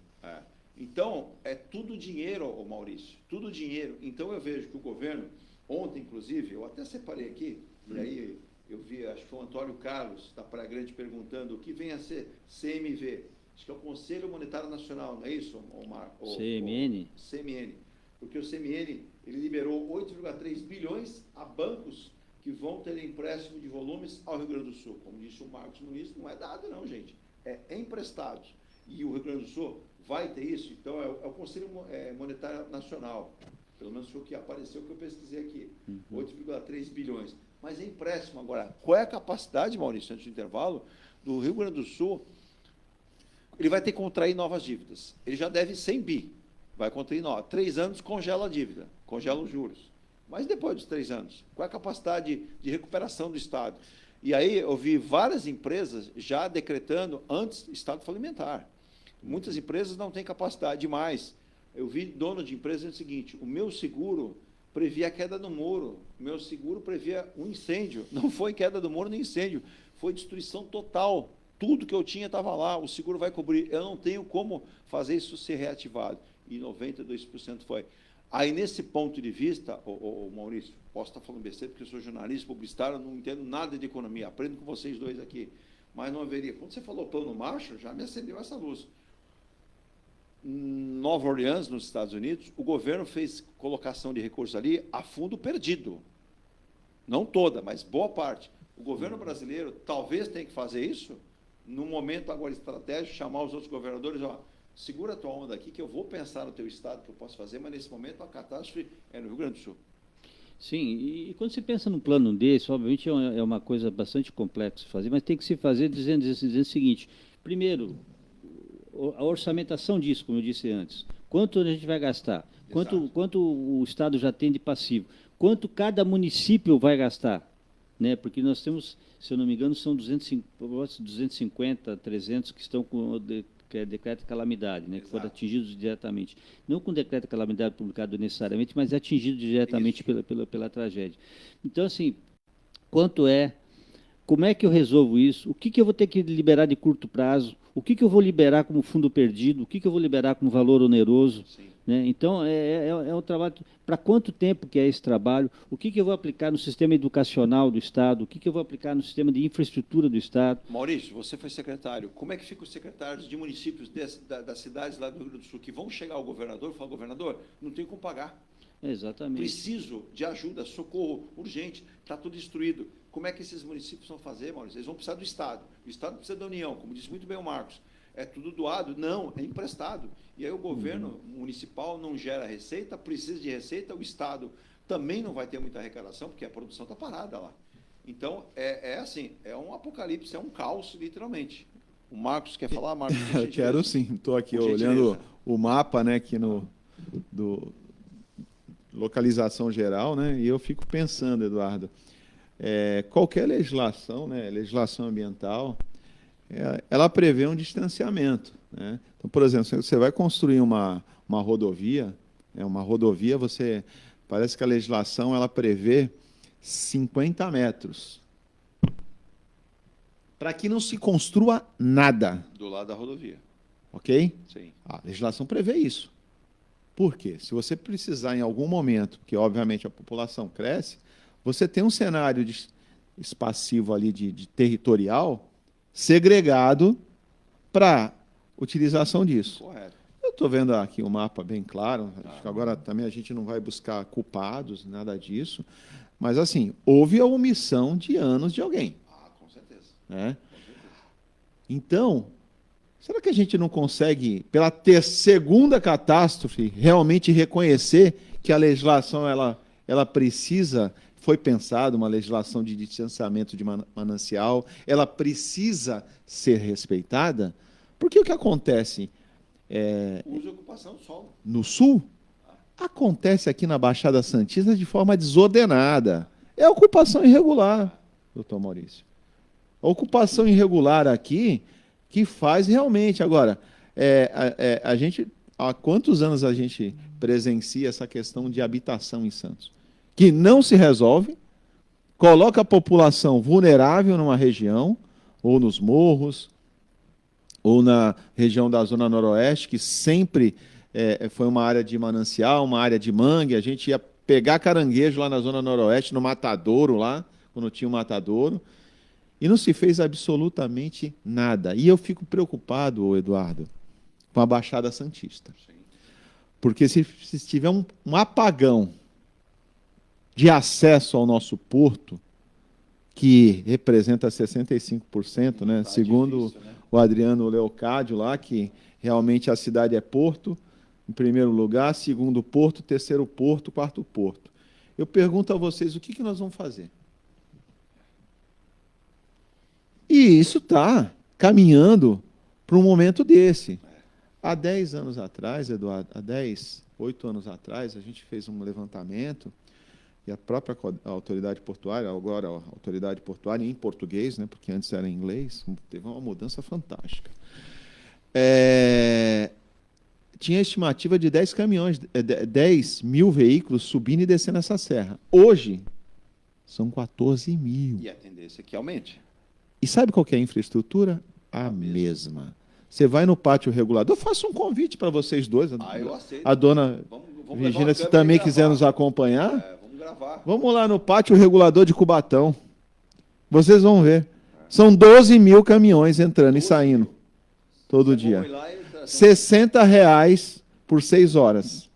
Então, é tudo dinheiro, Maurício, tudo dinheiro. Então, eu vejo que o governo... Ontem, inclusive, eu até separei aqui, e aí eu vi, acho que foi o Antônio Carlos, da Praia Grande, perguntando o que vem a ser CMV. Acho que é o Conselho Monetário Nacional, não é isso, Omar? CMN? CMN. Porque o CMN, ele liberou 8,3 bilhões a bancos que vão ter empréstimo de volumes ao Rio Grande do Sul. Como disse o Marcos Muniz, não é dado não, gente. É emprestado. E o Rio Grande do Sul vai ter isso? Então, é o Conselho Monetário Nacional. Pelo menos foi o que apareceu, que eu pesquisei aqui. 8,3 bilhões. Mas é empréstimo. Agora, qual é a capacidade, Maurício, antes do intervalo, do Rio Grande do Sul? Ele vai ter que contrair novas dívidas. Ele já deve 100 bi. Vai contrair 3 anos, congela a dívida, congela os juros. Mas depois dos 3 anos, qual é a capacidade de recuperação do Estado? E aí eu vi várias empresas já decretando antes estado falimentar. Muitas empresas não têm capacidade mais. Eu vi dono de empresa dizendo o seguinte, o meu seguro previa a queda do muro, o meu seguro previa um incêndio. Não foi queda do muro nem incêndio, foi destruição total. Tudo que eu tinha estava lá, o seguro vai cobrir. Eu não tenho como fazer isso ser reativado. E 92% foi. Aí, nesse ponto de vista, Maurício, posso estar falando besteira, porque eu sou jornalista, publicitário, não entendo nada de economia, aprendo com vocês dois aqui. Mas não haveria. Quando você falou plano Marshall, já me acendeu essa luz. Nova Orleans, nos Estados Unidos, o governo fez colocação de recursos ali a fundo perdido. Não toda, mas boa parte. O governo brasileiro talvez tenha que fazer isso, num momento agora estratégico, chamar os outros governadores, segura a tua onda aqui, que eu vou pensar no teu estado, que eu posso fazer, mas nesse momento a catástrofe é no Rio Grande do Sul. Sim, e quando se pensa num plano desse, obviamente é uma coisa bastante complexa de fazer, mas tem que se fazer dizendo o seguinte: primeiro, a orçamentação disso, como eu disse antes, quanto a gente vai gastar, quanto o Estado já tem de passivo, quanto cada município vai gastar, né? Porque nós temos, se eu não me engano, são 250, 300 que estão com decreto de calamidade, né, que foram atingidos diretamente. Não com decreto de calamidade publicado necessariamente, mas atingidos diretamente pela tragédia. Então, assim, como é que eu resolvo isso? O que eu vou ter que liberar de curto prazo? O que eu vou liberar como fundo perdido? O que eu vou liberar como valor oneroso? Né? Então, é um trabalho... Para quanto tempo que é esse trabalho? O que eu vou aplicar no sistema educacional do Estado? O que eu vou aplicar no sistema de infraestrutura do Estado? Maurício, você foi secretário. Como é que ficam os secretários de municípios das cidades lá do Rio Grande do Sul que vão chegar ao governador e falar: governador, não tem como pagar. Exatamente. Preciso de ajuda, socorro urgente, está tudo destruído. Como é que esses municípios vão fazer, Maurício? Eles vão precisar do Estado. O Estado precisa da União, como disse muito bem o Marcos. É tudo doado? Não, é emprestado. E aí o governo municipal não gera receita, precisa de receita, o Estado também não vai ter muita arrecadação, porque a produção está parada lá. Então, assim, é um apocalipse, é um caos, literalmente. O Marcos quer falar, Marcos? Eu quero sim, estou aqui olhando o mapa, né, aqui do localização geral, né, e eu fico pensando, Eduardo, qualquer legislação, né, legislação ambiental, ela prevê um distanciamento, né? Então, por exemplo, se você vai construir uma rodovia, parece que a legislação ela prevê 50 metros para que não se construa nada. Do lado da rodovia. Ok? Sim. A legislação prevê isso. Por quê? Se você precisar em algum momento, porque obviamente a população cresce, você tem um cenário espacivo ali de territorial segregado para utilização disso. Correto. Eu estou vendo aqui o mapa bem claro, acho que agora também a gente não vai buscar culpados, nada disso, mas assim, houve a omissão de anos de alguém. Com certeza. Né? Então, será que a gente não consegue, pela segunda catástrofe, realmente reconhecer que a legislação ela precisa... Foi pensada uma legislação de distanciamento de manancial, ela precisa ser respeitada, porque o que acontece uso e ocupação do solo. No Sul, acontece aqui na Baixada Santista de forma desordenada. É ocupação irregular, doutor Maurício. A ocupação irregular aqui que faz realmente. Agora, a gente, há quantos anos a gente presencia essa questão de habitação em Santos? Que não se resolve, coloca a população vulnerável numa região, ou nos morros, ou na região da Zona Noroeste, que sempre foi uma área de manancial, uma área de mangue. A gente ia pegar caranguejo lá na Zona Noroeste, no matadouro lá, quando tinha um matadouro, e não se fez absolutamente nada. E eu fico preocupado, Eduardo, com a Baixada Santista. Porque se tiver um apagão de acesso ao nosso porto, que representa 65%, né? Segundo difícil, né? O Adriano Leocádio lá, que realmente a cidade é porto, em primeiro lugar, segundo porto, terceiro porto, quarto porto. Eu pergunto a vocês, o que nós vamos fazer? E isso está caminhando para um momento desse. Há 10 anos atrás, Eduardo, 8 anos atrás, a gente fez um levantamento, e a própria autoridade portuária, agora a autoridade portuária em português, né, porque antes era em inglês, teve uma mudança fantástica. Tinha a estimativa de 10 mil veículos subindo e descendo essa serra. Hoje, são 14 mil. E a tendência é que aumente. E sabe qual que é a infraestrutura? A mesma. Você vai no pátio regulador, eu faço um convite para vocês dois. Eu aceito. A dona vamos Virgínia, se também quiser nos acompanhar... Vamos gravar. Vamos lá no pátio regulador de Cubatão. Vocês vão ver. São 12 mil caminhões entrando e saindo todo dia. R$60 por 6 horas.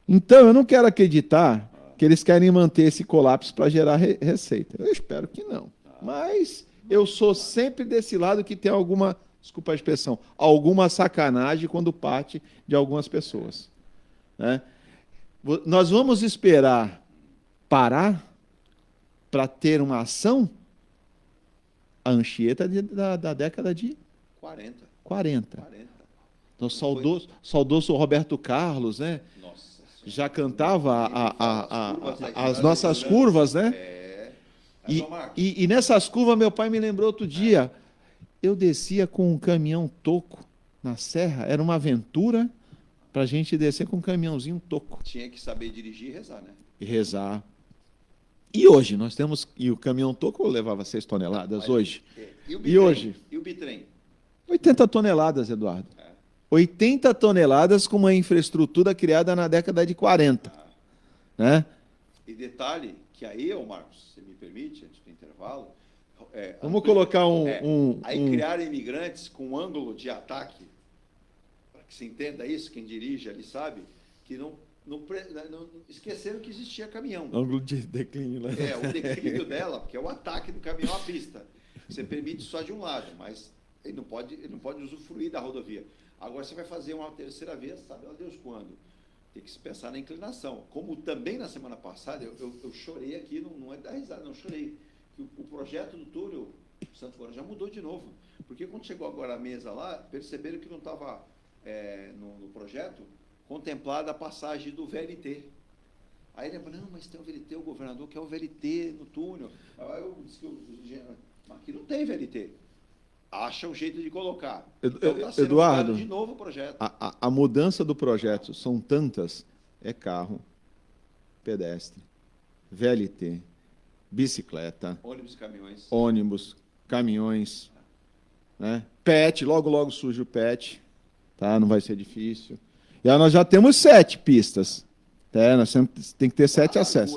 Então, eu não quero acreditar que eles querem manter esse colapso para gerar receita. Eu espero que não. Mas eu sou sempre desse lado que tem alguma desculpa a expressão, alguma sacanagem quando parte de algumas pessoas. Né? Nós vamos esperar parar para ter uma ação? A Anchieta da década de 40. Então, saudoso Roberto Carlos, né? Nossa, já cantava as nossas curvas, né? E nessas curvas, meu pai me lembrou outro dia, eu descia com um caminhão toco na serra, era uma aventura para a gente descer com um caminhãozinho toco. Tinha que saber dirigir e rezar, né? E rezar. E hoje nós temos, e o caminhão toco levava 6 toneladas hoje. E hoje? E o bitrem? 80 toneladas, Eduardo. 80 toneladas com uma infraestrutura criada na década de 40. Né? E detalhe, que aí, Marcos, se me permite, antes do intervalo... Vamos colocar Aí criaram imigrantes com ângulo de ataque, para que se entenda isso, quem dirige ali sabe, que não esqueceram que existia caminhão. Ângulo de declínio, né? O declínio dela, porque é o ataque do caminhão à pista. Você permite só de um lado, mas ele não pode usufruir da rodovia. Agora você vai fazer uma terceira vez, sabe lá Deus quando. Tem que se pensar na inclinação. Como também na semana passada, eu chorei aqui, não é dar risada, não chorei. Que o projeto do túnel Santo Guarujá já mudou de novo. Porque quando chegou agora a mesa lá, perceberam que não estava no projeto contemplada a passagem do VLT. Aí ele falou, não, mas tem o VLT, o governador quer o VLT no túnel. Aí eu disse que o engenheiro, mas aqui não tem VLT. Acha um jeito de colocar. Então, tá sendo Eduardo, de novo o projeto. A mudança do projeto são tantas, carro, pedestre, VLT, bicicleta, ônibus, caminhões, né? PET, logo surge o PET, tá? Não vai ser difícil. E aí nós já temos 7 pistas, né? Nós tem que ter 7 acessos.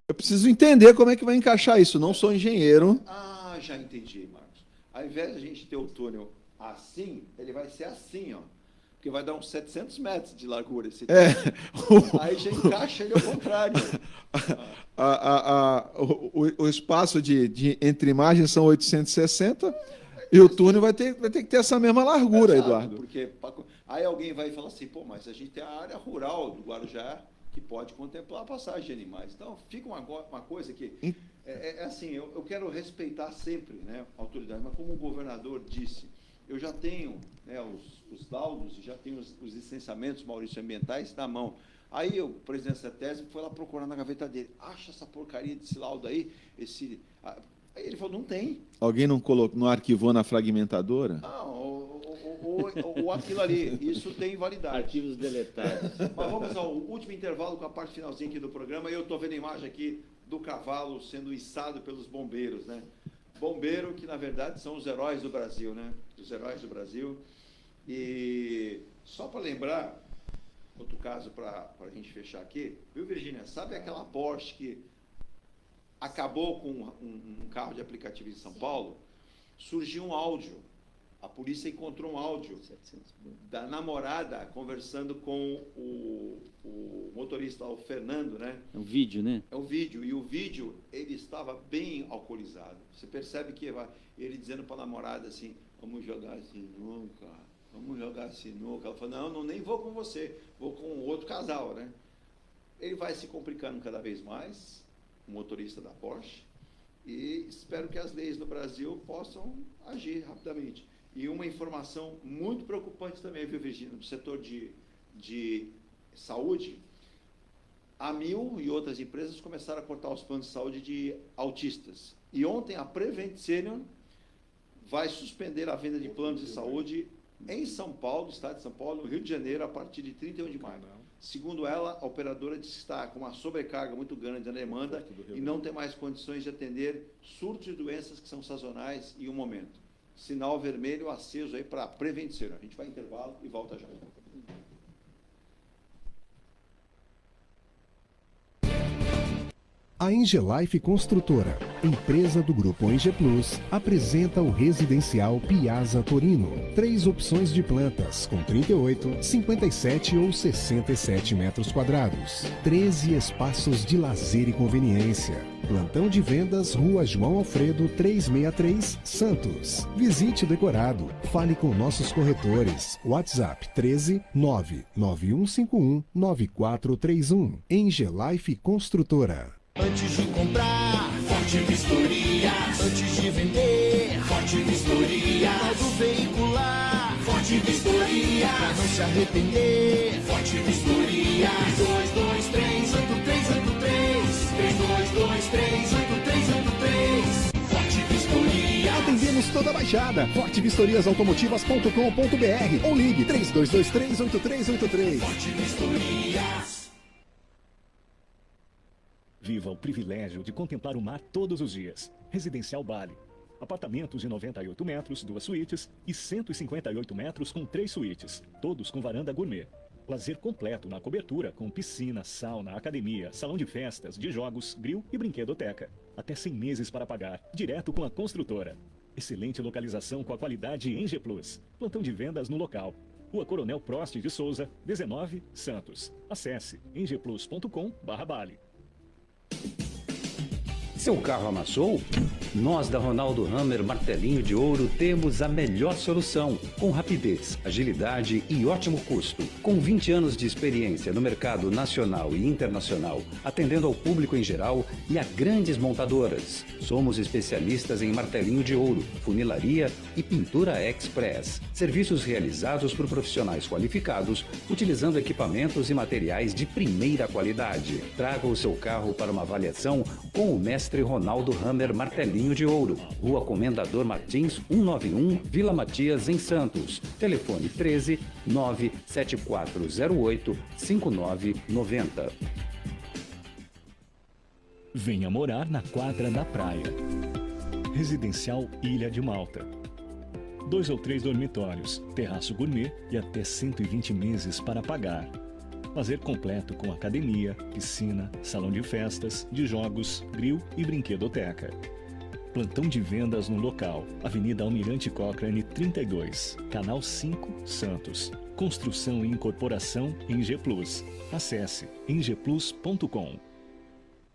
Eu preciso entender como é que vai encaixar isso. Não sou engenheiro. Já entendi, Marcos. Ao invés de a gente ter o túnel assim, ele vai ser assim, ó. Porque vai dar uns 700 metros de largura esse túnel. Aí já encaixa ele ao contrário. O espaço entre imagens são 860 e o túnel vai ter que ter essa mesma largura, Eduardo. Porque aí alguém vai falar assim, pô, mas a gente tem a área rural do Guarujá que pode contemplar a passagem de animais. Então, fica uma coisa que... assim, eu quero respeitar sempre, né, a autoridade, mas como o governador disse, eu já tenho, né, os laudos, já tenho os licenciamentos, Maurício, ambientais na mão. Aí o presidente da CETESB foi lá procurar na gaveta dele. Acha essa porcaria desse laudo aí? Aí ele falou, não tem. Alguém não arquivou na fragmentadora? Não, ou aquilo ali. Isso tem validade. Arquivos deletados. Mas vamos ao último intervalo com a parte finalzinha aqui do programa. Eu estou vendo a imagem aqui do cavalo sendo içado pelos bombeiros, né? Bombeiro que, na verdade, são os heróis do Brasil, né? Os heróis do Brasil. E só para lembrar, outro caso para a gente fechar aqui, viu, Virgínia? Sabe aquela Porsche que acabou com um carro de aplicativo em São Paulo? Surgiu um áudio. A polícia encontrou um áudio da namorada conversando com o motorista, o Fernando, né? É um vídeo, né? É um vídeo. E o vídeo, ele estava bem alcoolizado. Você percebe que ele dizendo para a namorada assim, vamos jogar sinuca, vamos jogar sinuca. Ela falou, não, nem vou com você, vou com outro casal, né? Ele vai se complicando cada vez mais, o motorista da Porsche, e espero que as leis no Brasil possam agir rapidamente. E uma informação muito preocupante também, viu, Virgínia, do setor de saúde, a Mil e outras empresas começaram a cortar os planos de saúde de autistas. E ontem a Prevent Senior vai suspender a venda de planos de saúde em São Paulo, no estado de São Paulo, no Rio de Janeiro, a partir de 31 de maio. Segundo ela, a operadora diz que está com uma sobrecarga muito grande na demanda e não tem mais condições de atender surtos de doenças que são sazonais em um momento. Sinal vermelho aceso aí para prevenção. A gente vai em intervalo e volta já. A Engelife Construtora, empresa do Grupo Enge Plus, apresenta o residencial Piazza Torino. 3 opções de plantas, com 38, 57 ou 67 metros quadrados. 13 espaços de lazer e conveniência. Plantão de vendas, Rua João Alfredo, 363, Santos. Visite o decorado. Fale com nossos corretores. WhatsApp 13 99151 9431. Engelife Construtora. Antes de comprar, Forte Vistoria. Antes de vender, Forte Vistoria. Modo veicular, Forte Vistoria. Pra não se arrepender, Forte Vistoria. 32238383. 32238383. Forte Vistoria. Atendemos toda a Baixada. fortevistoriasautomotivas.com.br ou ligue 32238383. Forte Vistorias. Viva o privilégio de contemplar o mar todos os dias. Residencial Bali. Apartamentos de 98 metros, 2 suítes e 158 metros com 3 suítes, todos com varanda gourmet. Lazer completo na cobertura com piscina, sauna, academia, salão de festas, de jogos, grill e brinquedoteca. Até 100 meses para pagar, direto com a construtora. Excelente localização com a qualidade Enge Plus. Plantão de vendas no local. Rua Coronel Prost de Souza, 19, Santos. Acesse engeplus.com/Bali. Seu carro amassou? Nós da Ronaldo Hammer Martelinho de Ouro temos a melhor solução, com rapidez, agilidade e ótimo custo. Com 20 anos de experiência no mercado nacional e internacional, atendendo ao público em geral e a grandes montadoras. Somos especialistas em martelinho de ouro, funilaria e pintura express. Serviços realizados por profissionais qualificados, utilizando equipamentos e materiais de primeira qualidade. Traga o seu carro para uma avaliação com o mestre Ronaldo Hammer Martelinho de Ouro, Rua Comendador Martins, 191, Vila Matias, em Santos. Telefone 13 97408 5990. Venha morar na quadra da praia. Residencial Ilha de Malta. 2 ou 3 dormitórios, terraço gourmet e até 120 meses para pagar. Lazer completo com academia, piscina, salão de festas, de jogos, grill e brinquedoteca. Plantão de vendas no local. Avenida Almirante Cochrane 32, Canal 5, Santos. Construção e incorporação Enge Plus. Acesse engeplus.com.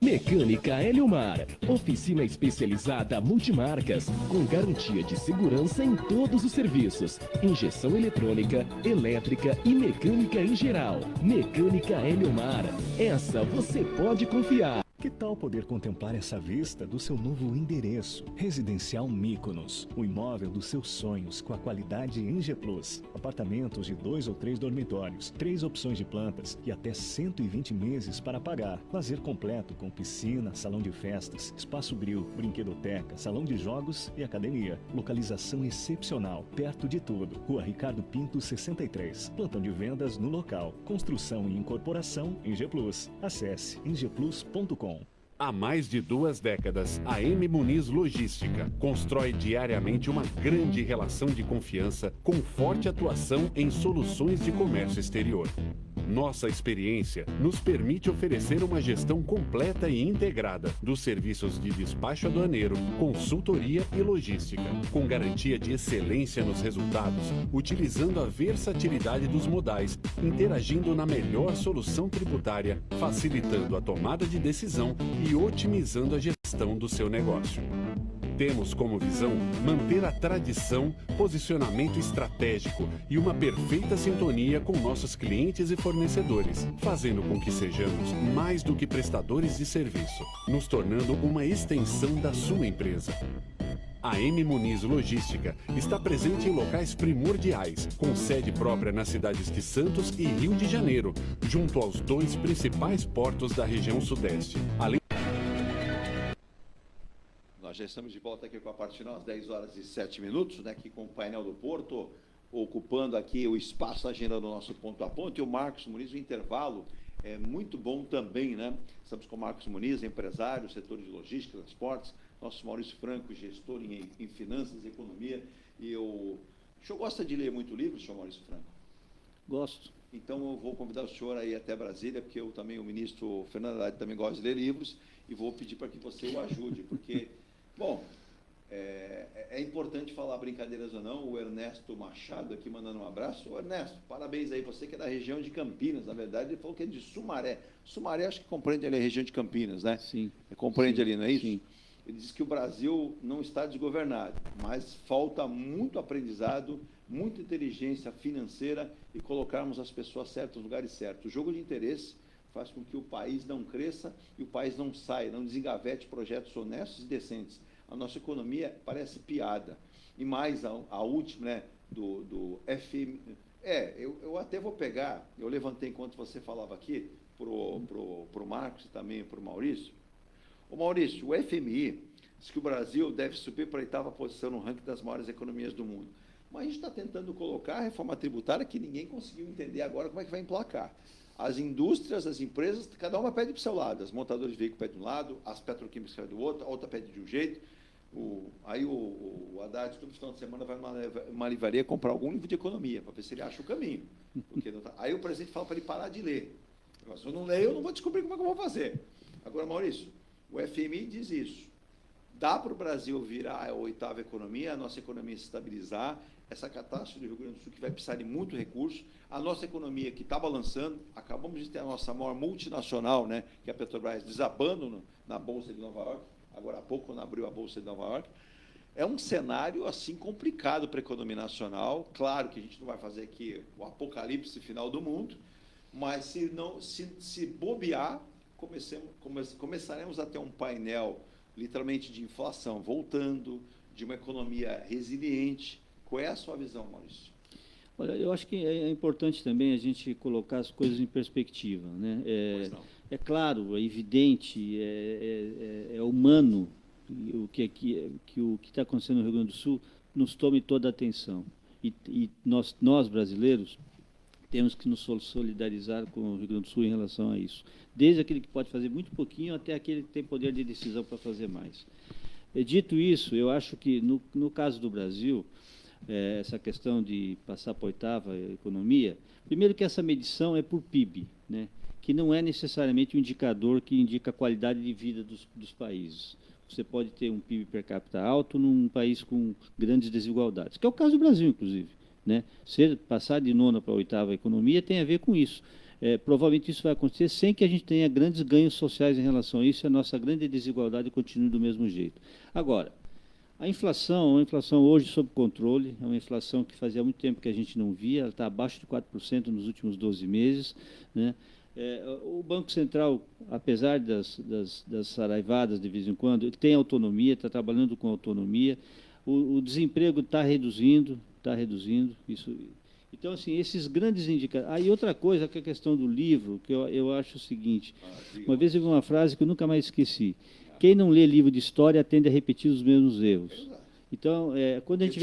Mecânica Eliomar, oficina especializada multimarcas, com garantia de segurança em todos os serviços, injeção eletrônica, elétrica e mecânica em geral. Mecânica Eliomar, essa você pode confiar. Que tal poder contemplar essa vista do seu novo endereço? Residencial Mykonos, o imóvel dos seus sonhos com a qualidade Enge Plus. Apartamentos de 2 ou 3 dormitórios, 3 opções de plantas e até 120 meses para pagar. Lazer completo com piscina, salão de festas, espaço grill, brinquedoteca, salão de jogos e academia. Localização excepcional, perto de tudo. Rua Ricardo Pinto 63. Plantão de vendas no local. Construção e incorporação Enge Plus. Acesse engeplus.com. Há mais de 2 décadas, a M. Muniz Logística constrói diariamente uma grande relação de confiança com forte atuação em soluções de comércio exterior. Nossa experiência nos permite oferecer uma gestão completa e integrada dos serviços de despacho aduaneiro, consultoria e logística, com garantia de excelência nos resultados, utilizando a versatilidade dos modais, interagindo na melhor solução tributária, facilitando a tomada de decisão e otimizando a gestão do seu negócio. Temos como visão manter a tradição, posicionamento estratégico e uma perfeita sintonia com nossos clientes e fornecedores, fazendo com que sejamos mais do que prestadores de serviço, nos tornando uma extensão da sua empresa. A M. Muniz Logística está presente em locais primordiais, com sede própria nas cidades de Santos e Rio de Janeiro, junto aos 2 principais portos da região sudeste. Além Nós já estamos de volta aqui com a parte final, às 10 horas e 7 minutos, né, aqui com o painel do Porto, ocupando aqui o espaço, a agenda do nosso ponto a ponto, e o Marcos Muniz, o intervalo é muito bom também, né? Estamos com o Marcos Muniz, empresário, setor de logística, transportes, nosso Maurício Franco, gestor em finanças, economia, e o senhor gosta de ler muito livro, senhor Maurício Franco? Gosto. Então, eu vou convidar o senhor a ir até Brasília, porque eu também, o ministro Fernando Haddad também gosta de ler livros, e vou pedir para que você o ajude, porque, bom, é importante falar, brincadeiras ou não, o Ernesto Machado aqui mandando um abraço. Ô, Ernesto, parabéns aí, você que é da região de Campinas, na verdade, ele falou que é de Sumaré. Sumaré acho que compreende ali a região de Campinas, né? Sim. Compreende Sim. ali, não é isso? Sim. Ele disse que o Brasil não está desgovernado, mas falta muito aprendizado, muita inteligência financeira e colocarmos as pessoas certas nos lugares certos. O jogo de interesse faz com que o país não cresça e o país não saia, não desengavete projetos honestos e decentes. A nossa economia parece piada. E mais a última, né, do FMI. Eu até vou pegar, eu levantei enquanto você falava aqui, pro Marcos e também para o Maurício. Ô Maurício, o FMI diz que o Brasil deve subir para a 8ª posição no ranking das maiores economias do mundo. Mas a gente está tentando colocar a reforma tributária que ninguém conseguiu entender agora como é que vai emplacar. As indústrias, as empresas, cada uma pede para o seu lado. As montadoras de veículos pedem de um lado, as petroquímicas pedem do outro, a outra pede de um jeito. Aí o Haddad, todo final de semana, vai numa livraria comprar algum livro de economia, para ver se ele acha o caminho. Porque não tá. Aí o presidente fala para ele parar de ler. Se eu não ler, eu não vou descobrir como é que eu vou fazer. Agora, Maurício, o FMI diz isso. Dá para o Brasil virar a 8ª economia, a nossa economia se estabilizar, essa catástrofe do Rio Grande do Sul que vai precisar de muito recurso, a nossa economia que está balançando, acabamos de ter a nossa maior multinacional, né, que é a Petrobras, desabando na Bolsa de Nova York, agora há pouco, quando abriu a Bolsa de Nova York. É um cenário assim complicado para a economia nacional. Claro que a gente não vai fazer aqui o apocalipse final do mundo, mas se bobear, começaremos a ter um painel literalmente de inflação voltando, de uma economia resiliente. Qual é a sua visão, Maurício? Olha, eu acho que é importante também a gente colocar as coisas em perspectiva, né? É claro, é evidente, é humano o que está acontecendo no Rio Grande do Sul nos tome toda a atenção. E nós, brasileiros, temos que nos solidarizar com o Rio Grande do Sul em relação a isso. Desde aquele que pode fazer muito pouquinho até aquele que tem poder de decisão para fazer mais. Dito isso, eu acho que, no caso do Brasil, essa questão de passar para a 8ª economia, primeiro que essa medição é por PIB, né, que não é necessariamente um indicador que indica a qualidade de vida dos países. Você pode ter um PIB per capita alto num país com grandes desigualdades, que é o caso do Brasil, inclusive. Né? Passar de 9ª para a 8ª economia tem a ver com isso. Provavelmente isso vai acontecer sem que a gente tenha grandes ganhos sociais em relação a isso, e a nossa grande desigualdade continue do mesmo jeito. Agora, a inflação é uma inflação hoje sob controle, é uma inflação que fazia muito tempo que a gente não via, ela está abaixo de 4% nos últimos 12 meses. Né? O Banco Central, apesar das saraivadas de vez em quando, ele tem autonomia, está trabalhando com autonomia, o desemprego está reduzindo isso. Então, assim, esses grandes indicadores. Aí outra coisa, que é a questão do livro, que eu acho o seguinte, uma vez eu vi uma frase que eu nunca mais esqueci: quem não lê livro de história tende a repetir os mesmos erros. Então, quando a gente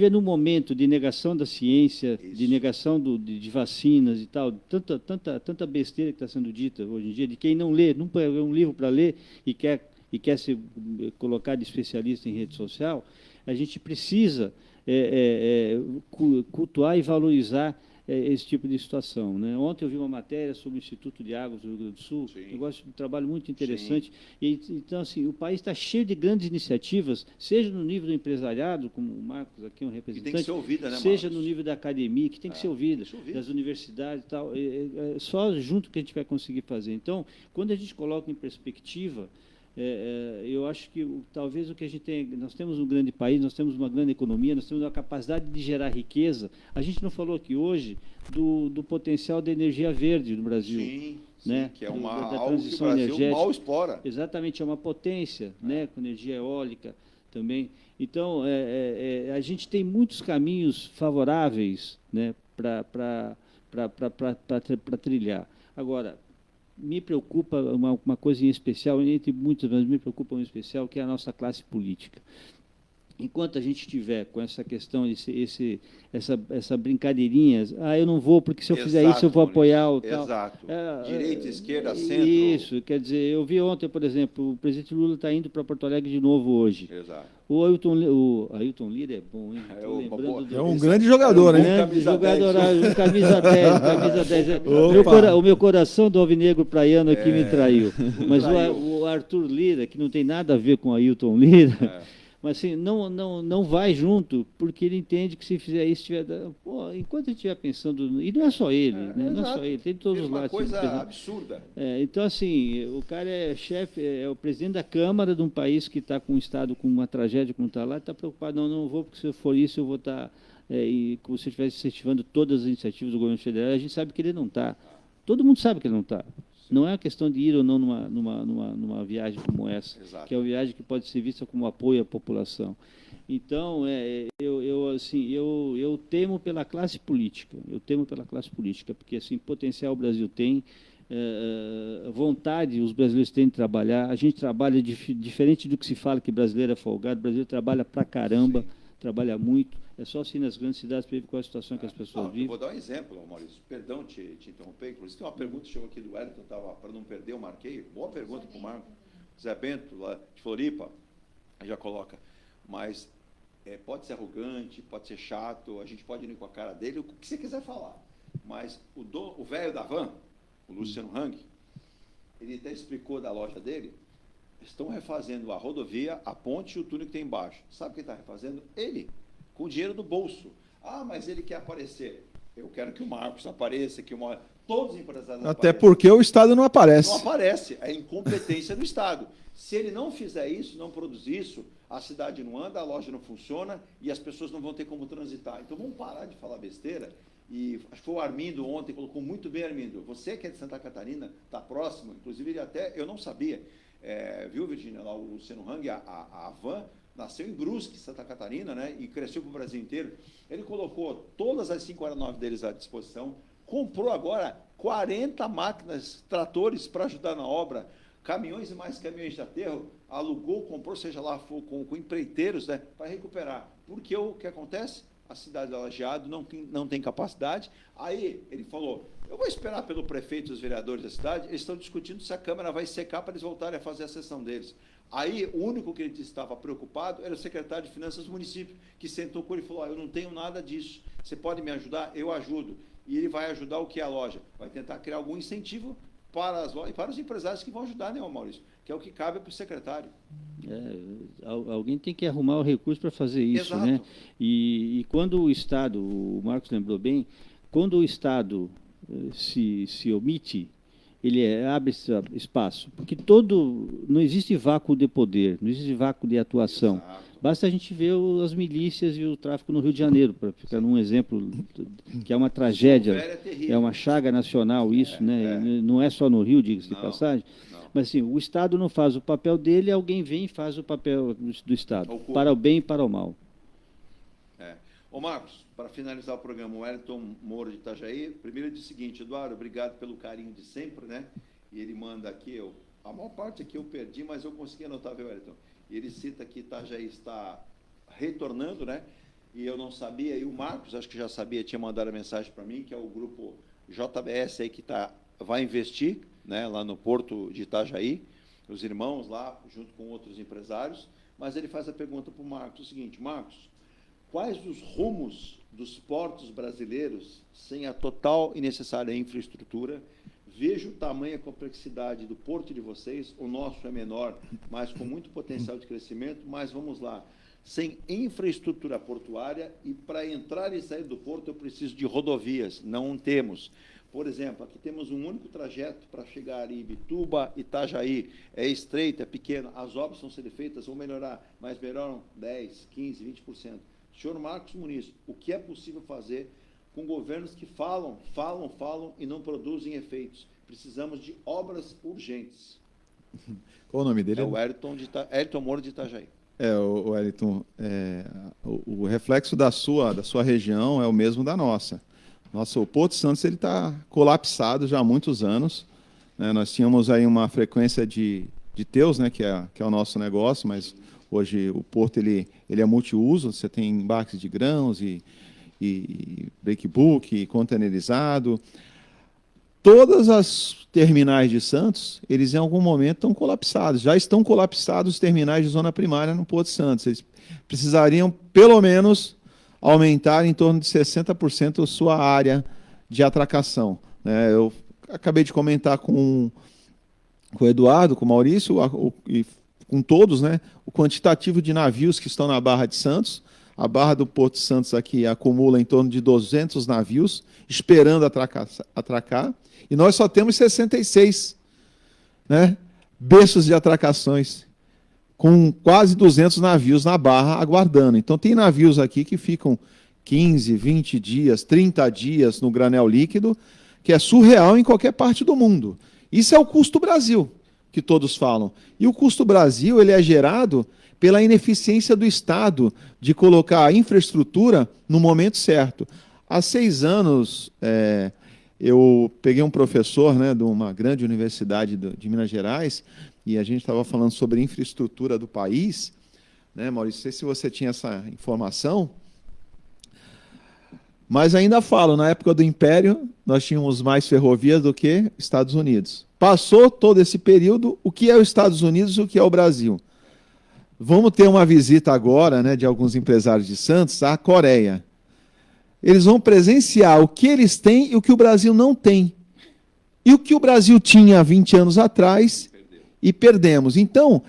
vê num momento de negação da ciência, de negação de vacinas e tal, tanta besteira que está sendo dita hoje em dia, de quem não lê, não pega um livro para ler e quer se colocar de especialista em rede social, a gente precisa cultuar e valorizar esse tipo de situação. Né? Ontem eu vi uma matéria sobre o Instituto de Águas do Rio Grande do Sul, eu gosto de um trabalho muito interessante. Então, assim, o país está cheio de grandes iniciativas, seja no nível do empresariado, como o Marcos aqui é um representante, tem que ser ouvida, né, seja Marcos? No nível da academia, que tem que ser ouvida, das universidades e tal. Só junto que a gente vai conseguir fazer. Então, quando a gente coloca em perspectiva, eu acho que talvez o que a gente tem, nós temos um grande país, nós temos uma grande economia, nós temos uma capacidade de gerar riqueza. A gente não falou aqui hoje do potencial da energia verde no Brasil. Sim, né? Que é da algo transição que o Brasil energética. mal explora. Exatamente, é uma potência, né? Com energia eólica também. Então, a gente tem muitos caminhos favoráveis, né? para trilhar. Agora, me preocupa uma coisa em especial, entre muitas, mas me preocupa em especial, que é a nossa classe política. enquanto a gente tiver com essa questão, essa brincadeirinha, eu não vou porque se eu fizer isso eu vou apoiar o tal. Exato. Direita, esquerda, centro. Isso, quer dizer, eu vi ontem, por exemplo, o presidente Lula está indo para Porto Alegre de novo hoje. Exato. O Ailton Lira é bom, hein? É um grande jogador, hein? Grande jogador, camisa 10, camisa 10. O meu coração do alvinegro praiano aqui me traiu. Mas o Arthur Lira, que não tem nada a ver com o Ailton Lira, mas assim, não vai junto, porque ele entende que se fizer isso, enquanto ele estiver pensando, e não é só ele, né? Não é só ele, tem todos os lados. É uma coisa absurda. Então, assim, o cara é chefe, é o presidente da Câmara de um país que está com um Estado com uma tragédia como está lá, está preocupado, não vou, porque se for isso eu vou estar, e como se estivesse incentivando todas as iniciativas do governo federal, a gente sabe que ele não está. Todo mundo sabe que ele não está. Não é uma questão de ir ou não numa viagem como essa, Exato. que é uma viagem que pode ser vista como apoio à população. Então, eu temo pela classe política. Eu temo pela classe política, porque assim, potencial o Brasil tem, vontade os brasileiros têm de trabalhar. A gente trabalha diferente do que se fala que brasileiro é folgado. O brasileiro trabalha pra caramba, sim, trabalha muito. É só assim nas grandes cidades para ver qual é a situação que as pessoas vivem. Eu vou dar um exemplo, Maurício. Perdão te interromper. Inclusive, tem uma pergunta que chegou aqui do Wellington, para não perder, eu marquei. Boa pergunta para o Marco. Zé Bento, lá de Floripa, já coloca. Mas pode ser arrogante, pode ser chato, a gente pode ir com a cara dele, o que você quiser falar. Mas o velho da van, o Luciano Hang, ele até explicou da loja dele, estão refazendo a rodovia, a ponte e o túnel que tem embaixo. Sabe quem está refazendo? Ele, com o dinheiro do bolso. Mas ele quer aparecer. Eu quero que o Marcos apareça, todos os empresários Até apareçam. porque o Estado não aparece. Não aparece, é incompetência do Estado. Se ele não fizer isso, não produzir isso, a cidade não anda, a loja não funciona e as pessoas não vão ter como transitar. Então vamos parar de falar besteira. E acho que foi o Armindo ontem, colocou muito bem, Armindo. Você que é de Santa Catarina, está próximo, inclusive ele eu não sabia, viu, Virgínia, lá o Luciano Hang, a van, nasceu em Brusque, Santa Catarina, né, e cresceu para o Brasil inteiro. Ele colocou todas as 5 horas 9 deles à disposição, comprou agora 40 máquinas, tratores para ajudar na obra, caminhões e mais caminhões de aterro, alugou, comprou, seja lá com empreiteiros, né, para recuperar. Porque o que acontece? A cidade de Lajeado não tem capacidade. Aí ele falou, eu vou esperar pelo prefeito e os vereadores da cidade, eles estão discutindo se a Câmara vai secar para eles voltarem a fazer a sessão deles. Aí, o único que ele estava preocupado era o secretário de Finanças do município, que sentou com ele e falou, eu não tenho nada disso, você pode me ajudar? Eu ajudo. E ele vai ajudar o que a loja? Vai tentar criar algum incentivo para as lojas e para os empresários que vão ajudar, né, Maurício? Que é o que cabe para o secretário. Alguém tem que arrumar o recurso para fazer isso, né? E quando o Estado, o Marcos lembrou bem, quando o Estado se omite, ele abre espaço, porque não existe vácuo de poder, não existe vácuo de atuação. Exato. Basta a gente ver as milícias e o tráfico no Rio de Janeiro, para ficar num exemplo que é uma tragédia, é uma chaga nacional isso, né? Não é só no Rio, diga-se de passagem. Mas assim, o Estado não faz o papel dele, alguém vem e faz o papel do Estado, para o bem e para o mal. Ô Marcos, para finalizar o programa, o Wellington Moura de Itajaí, primeiro ele diz o seguinte, Eduardo, obrigado pelo carinho de sempre, né? E ele manda aqui, a maior parte aqui eu perdi, mas eu consegui anotar, viu, Wellington? E ele cita que Itajaí está retornando, né? E eu não sabia, e o Marcos, acho que já sabia, tinha mandado a mensagem para mim, que é o grupo JBS aí que vai investir, né, lá no Porto de Itajaí, os irmãos lá, junto com outros empresários, mas ele faz a pergunta para o Marcos, o seguinte, Marcos, quais os rumos dos portos brasileiros sem a total e necessária infraestrutura? Vejo o tamanho e a complexidade do porto de vocês, o nosso é menor, mas com muito potencial de crescimento, mas vamos lá, sem infraestrutura portuária e para entrar e sair do porto eu preciso de rodovias, não temos. Por exemplo, aqui temos um único trajeto para chegar em Ibituba, Itajaí, é estreito, é pequeno, as obras vão ser feitas, vão melhorar, mas melhoram 10%, 15%, 20%. Senhor Marcos Muniz, o que é possível fazer com governos que falam e não produzem efeitos? Precisamos de obras urgentes. Qual o nome dele? É o Ailton Moura de Itajaí. O Wellington, o reflexo da sua região é o mesmo da nossa. O Porto Santos está colapsado já há muitos anos. Né? Nós tínhamos aí uma frequência de Teus, né, que é o nosso negócio, mas Hoje o porto ele é multiuso, você tem embarques de grãos e breakbook, containerizado. Todas as terminais de Santos, eles em algum momento estão colapsados. Já estão colapsados os terminais de zona primária no Porto de Santos. Eles precisariam, pelo menos, aumentar em torno de 60% a sua área de atracação. Eu acabei de comentar com o Eduardo, com o Maurício, e com todos, o quantitativo de navios que estão na Barra de Santos. A Barra do Porto de Santos aqui acumula em torno de 200 navios esperando atracar. E nós só temos 66 berços de atracações, com quase 200 navios na Barra aguardando. Então, tem navios aqui que ficam 15, 20 dias, 30 dias no granel líquido, que é surreal em qualquer parte do mundo. Isso é o custo Brasil, que todos falam. E o custo Brasil ele é gerado pela ineficiência do Estado de colocar a infraestrutura no momento certo. Há 6 anos, eu peguei um professor de uma grande universidade de Minas Gerais, e a gente estava falando sobre a infraestrutura do país. Maurício, não sei se você tinha essa informação, mas ainda falo, na época do Império, nós tínhamos mais ferrovias do que Estados Unidos. Passou todo esse período, o que é os Estados Unidos e o que é o Brasil? Vamos ter uma visita agora de alguns empresários de Santos à Coreia. Eles vão presenciar o que eles têm e o que o Brasil não tem. E o que o Brasil tinha há 20 anos atrás e perdemos. Então,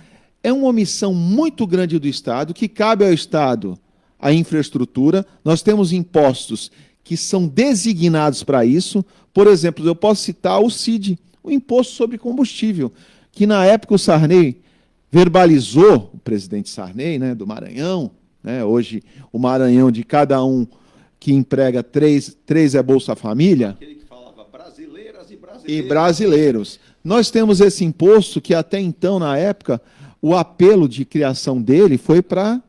é uma omissão muito grande do Estado, que cabe ao Estado a infraestrutura. Nós temos impostos que são designados para isso. Por exemplo, eu posso citar o CID, o Imposto sobre Combustível, que na época o Sarney verbalizou, o presidente Sarney, do Maranhão, hoje o Maranhão de cada um que emprega 3 é Bolsa Família. Aquele que falava brasileiras e brasileiros. E brasileiros. Nós temos esse imposto que até então, na época, o apelo de criação dele foi para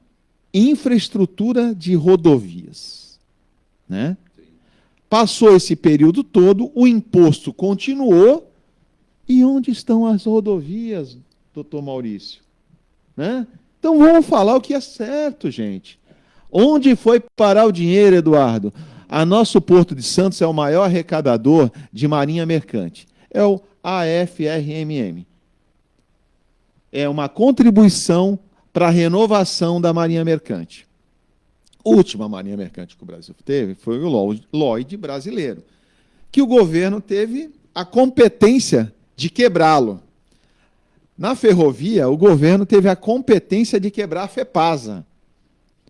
infraestrutura de rodovias. Passou esse período todo, o imposto continuou, e onde estão as rodovias, doutor Maurício? Então vamos falar o que é certo, gente. Onde foi parar o dinheiro, Eduardo? Nosso Porto de Santos é o maior arrecadador de marinha mercante. É o AFRMM. É uma contribuição para a renovação da marinha mercante. A última marinha mercante que o Brasil teve foi o Lloyd brasileiro, que o governo teve a competência de quebrá-lo. Na ferrovia, o governo teve a competência de quebrar a FEPASA,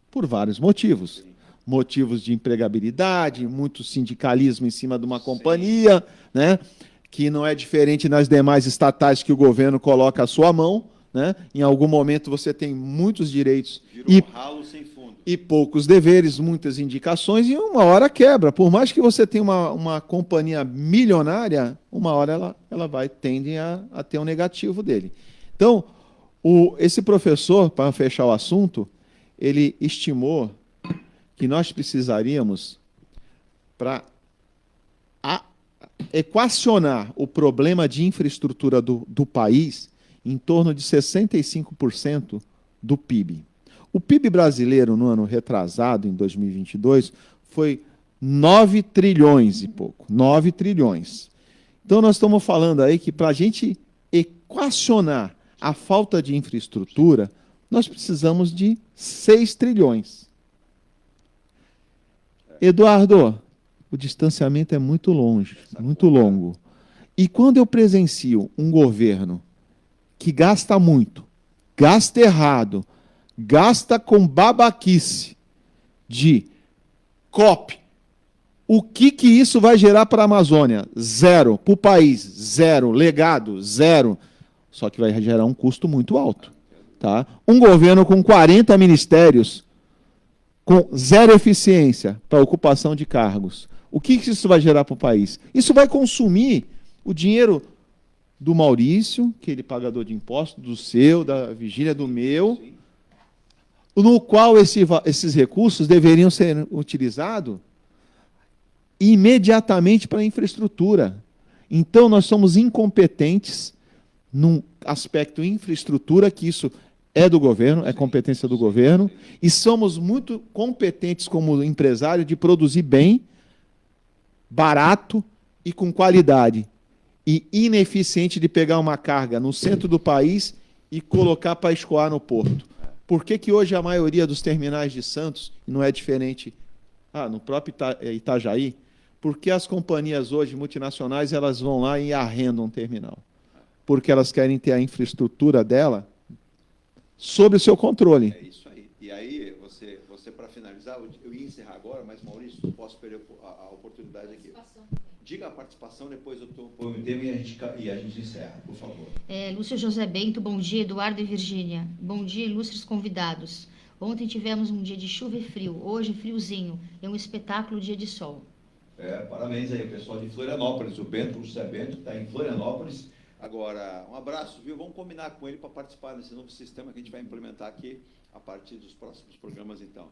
por vários motivos. Motivos de empregabilidade, muito sindicalismo em cima de uma companhia, que não é diferente nas demais estatais que o governo coloca a sua mão. Em algum momento você tem muitos direitos ralo sem fundo. E poucos deveres, muitas indicações, e uma hora quebra. Por mais que você tenha uma companhia milionária, uma hora ela tende a ter um negativo dele. Então, esse professor, para fechar o assunto, ele estimou que nós precisaríamos, para equacionar o problema de infraestrutura do país, em torno de 65% do PIB. O PIB brasileiro, no ano retrasado, em 2022, foi 9 trilhões e pouco. 9 trilhões. Então, nós estamos falando aí que, para a gente equacionar a falta de infraestrutura, nós precisamos de 6 trilhões. Eduardo, o distanciamento é muito longe, muito longo. E quando eu presencio um governo que gasta muito, gasta errado, gasta com babaquice de COP, o que isso vai gerar para a Amazônia? Zero. Para o país, zero. Legado, zero. Só que vai gerar um custo muito alto. Tá? Um governo com 40 ministérios, com zero eficiência para ocupação de cargos. O que isso vai gerar para o país? Isso vai consumir o dinheiro do Maurício, que ele é pagador de impostos, do seu, da Vigília, do meu, no qual esses recursos deveriam ser utilizados imediatamente para a infraestrutura. Então, nós somos incompetentes num aspecto infraestrutura, que isso é do governo, é competência do governo, e somos muito competentes como empresário de produzir bem, barato e com qualidade, e ineficiente de pegar uma carga no centro do país e colocar para escoar no porto. Por que hoje a maioria dos terminais de Santos, e não é diferente no próprio Itajaí, porque as companhias hoje multinacionais elas vão lá e arrendam um terminal? Porque elas querem ter a infraestrutura dela sob o seu controle. É isso aí. E aí, você para finalizar, eu ia encerrar agora, mas, Maurício, não posso perder a oportunidade aqui. Diga a participação, depois eu ponho o tema e a gente encerra, por favor. Lúcio José Bento, bom dia. Eduardo e Virgínia. Bom dia, ilustres convidados. Ontem tivemos um dia de chuva e frio, hoje friozinho. É um espetáculo, dia de sol. Parabéns aí, o pessoal de Florianópolis. O Bento, o José Bento, está em Florianópolis. Agora, um abraço, viu? Vamos combinar com ele para participar desse novo sistema que a gente vai implementar aqui a partir dos próximos programas, então.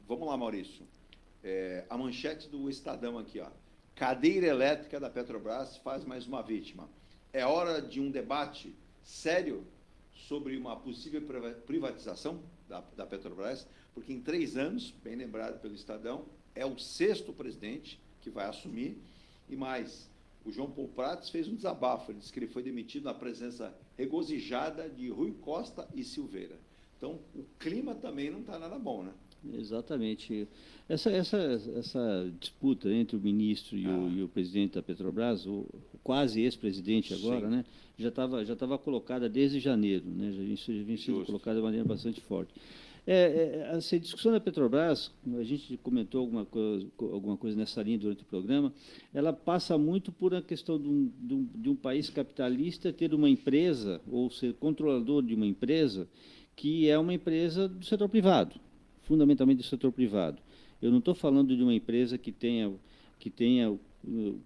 Vamos lá, Maurício. A manchete do Estadão aqui, Cadeira elétrica da Petrobras faz mais uma vítima. É hora de um debate sério sobre uma possível privatização da Petrobras, porque em 3 anos, bem lembrado pelo Estadão, é o 6º presidente que vai assumir, e mais, o João Paulo Prats fez um desabafo, ele disse que ele foi demitido na presença regozijada de Rui Costa e Silveira. Então, o clima também não está nada bom, né? Exatamente. Essa disputa entre o ministro e o presidente da Petrobras, o quase ex-presidente agora, né, já estava colocada desde janeiro, né, já vinha sendo colocada de maneira bastante forte. Essa discussão da Petrobras, a gente comentou alguma coisa nessa linha durante o programa, ela passa muito por a questão de um país capitalista ter uma empresa, ou ser controlador de uma empresa, que é uma empresa do setor privado, fundamentalmente do setor privado. Eu não estou falando de uma empresa que tenha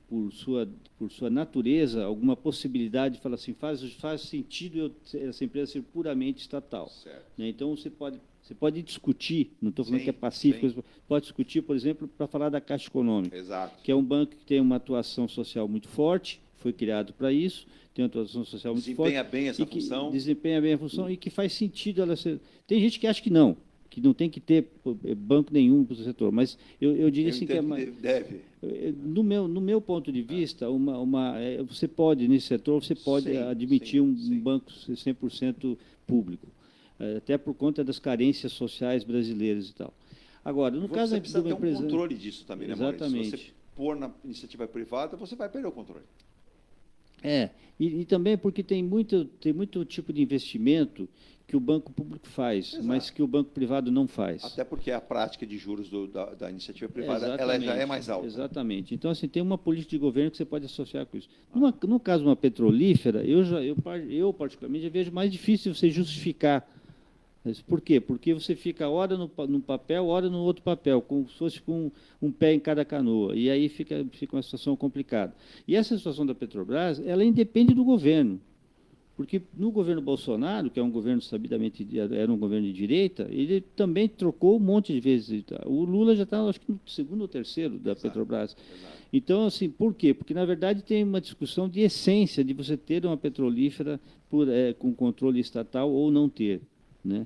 por sua natureza, alguma possibilidade de falar assim, faz sentido essa empresa ser puramente estatal. Né? Então, você pode discutir, não estou falando que é pacífico, pode discutir, por exemplo, para falar da Caixa Econômica, que é um banco que tem uma atuação social muito forte, foi criado para isso, tem uma atuação social muito forte. Desempenha bem essa função. Desempenha bem a função e que faz sentido ela ser... Tem gente que acha que não tem que ter banco nenhum para o setor, mas eu diria assim que é mais... Deve. No meu ponto de vista, você pode, nesse setor, você pode admitir um banco 100% público, até por conta das carências sociais brasileiras e tal. Agora, no caso você precisa de uma ter empresa... um controle disso também, né, Maurício? Exatamente. Se você pôr na iniciativa privada, você vai perder o controle. E também porque tem muito tipo de investimento que o banco público faz, mas que o banco privado não faz. Até porque a prática de juros da iniciativa privada ela já é mais alta. Exatamente. Então, assim, tem uma política de governo que você pode associar com isso. No caso de uma petrolífera, eu particularmente já vejo mais difícil você justificar. Por quê? Porque você fica hora no papel, hora no outro papel, como se fosse com um pé em cada canoa. E aí fica uma situação complicada. E essa situação da Petrobras, ela independe do governo. Porque no governo Bolsonaro, que é um governo sabidamente, era um governo de direita, ele também trocou um monte de vezes. O Lula já está, acho que, no 2º ou 3º da Petrobras. Então, assim, por quê? Porque, na verdade, tem uma discussão de essência de você ter uma petrolífera com controle estatal ou não ter, né?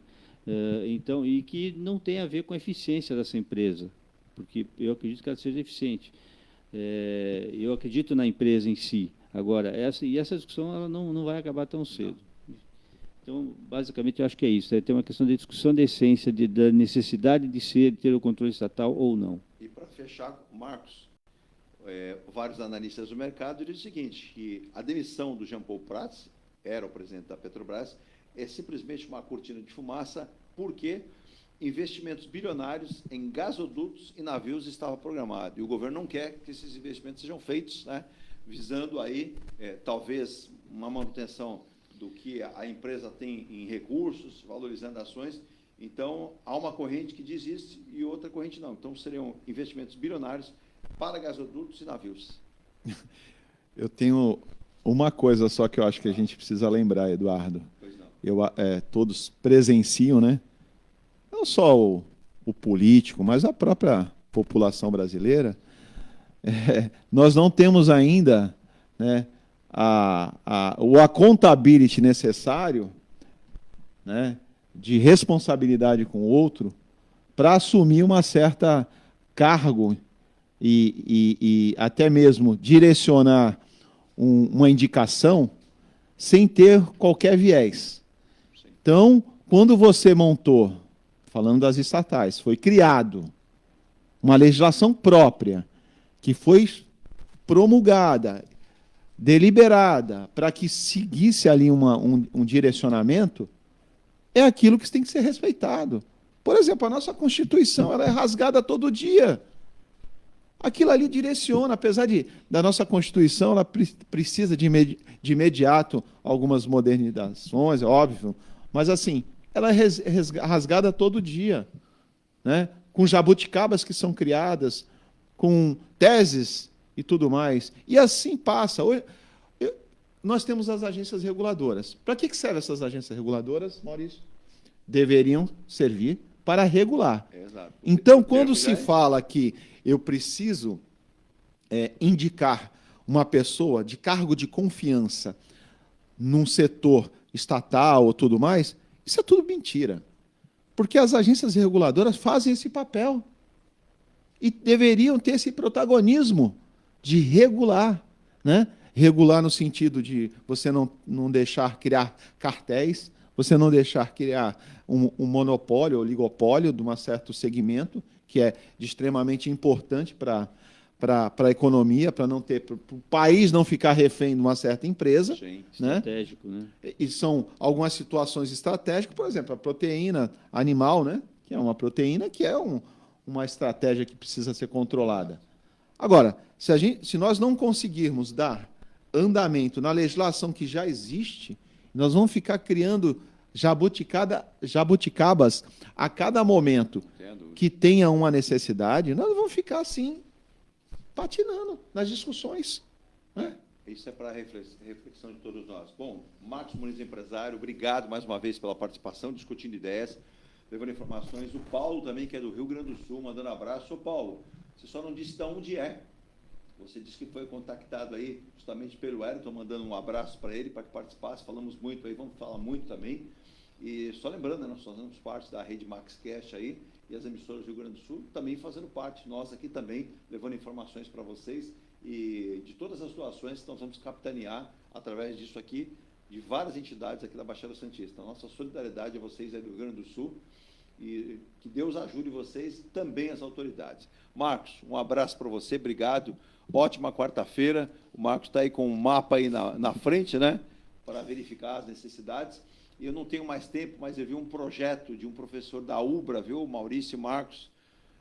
Então, e que não tem a ver com a eficiência dessa empresa, porque eu acredito que ela seja eficiente. Eu acredito na empresa em si. Agora, essa discussão ela não vai acabar tão cedo. Então, basicamente, eu acho que é isso. Tem uma questão de discussão da essência, da necessidade de ter o controle estatal ou não. E, para fechar, Marcos, vários analistas do mercado dizem o seguinte, que a demissão do Jean Paul Prats, era o presidente da Petrobras, é simplesmente uma cortina de fumaça, porque investimentos bilionários em gasodutos e navios estavam programados. E o governo não quer que esses investimentos sejam feitos, né, visando aí, talvez, uma manutenção do que a empresa tem em recursos, valorizando ações. Então, há uma corrente que diz isso e outra corrente não. Então, seriam investimentos bilionários para gasodutos e navios. Eu tenho uma coisa só que eu acho que a gente precisa lembrar, Eduardo. Pois não. Todos presenciam, né? Não só o político, mas a própria população brasileira. Nós não temos ainda, né, o accountability necessário né, de responsabilidade com o outro para assumir uma certa cargo e até mesmo direcionar uma indicação sem ter qualquer viés. Então, quando você montou, falando das estatais, foi criado uma legislação própria que foi promulgada, deliberada, para que seguisse ali um direcionamento, é aquilo que tem que ser respeitado. Por exemplo, a nossa Constituição ela é rasgada todo dia. Aquilo ali direciona, apesar da nossa Constituição, ela precisa de imediato algumas modernizações, é óbvio, mas assim, ela é rasgada todo dia, né? Com jabuticabas que são criadas, com teses e tudo mais. E assim passa. Nós temos as agências reguladoras. Para que servem essas agências reguladoras, Maurício? Deveriam servir para regular. Exato. Então, quando se fala que eu preciso indicar uma pessoa de cargo de confiança num setor estatal ou tudo mais, isso é tudo mentira. Porque as agências reguladoras fazem esse papel. E deveriam ter esse protagonismo de regular, né? Regular no sentido de você não deixar criar cartéis, você não deixar criar um monopólio ou oligopólio de um certo segmento, que é de extremamente importante para a economia, para o país não ficar refém de uma certa empresa. Sim. Né? Estratégico, né? E são algumas situações estratégicas, por exemplo, a proteína animal, né? Que é uma proteína que é uma estratégia que precisa ser controlada. Agora, se nós não conseguirmos dar andamento na legislação que já existe, nós vamos ficar criando jabuticabas a cada momento que tenha uma necessidade, nós vamos ficar assim, patinando nas discussões. Né? Isso é para a reflexão de todos nós. Bom, Marcos Muniz, empresário, obrigado mais uma vez pela participação, discutindo ideias, levando informações. O Paulo também, que é do Rio Grande do Sul, mandando abraço. Ô, Paulo, você só não disse de onde é. Você disse que foi contactado aí justamente pelo Wellington, mandando um abraço para ele, para que participasse. Falamos muito aí, vamos falar muito também. E só lembrando, né, nós fazemos parte da rede MaxCast aí, e as emissoras do Rio Grande do Sul também fazendo parte. Nós aqui também, levando informações para vocês e de todas as situações que nós vamos capitanear através disso aqui, de várias entidades aqui da Baixada Santista. Nossa solidariedade a vocês aí do Rio Grande do Sul e que Deus ajude vocês, também as autoridades. Marcos, um abraço para você, obrigado. Ótima quarta-feira. O Marcos está aí com um mapa aí na frente, né, para verificar as necessidades. E eu não tenho mais tempo, mas eu vi um projeto de um professor da UBRA, viu, Maurício Marcos,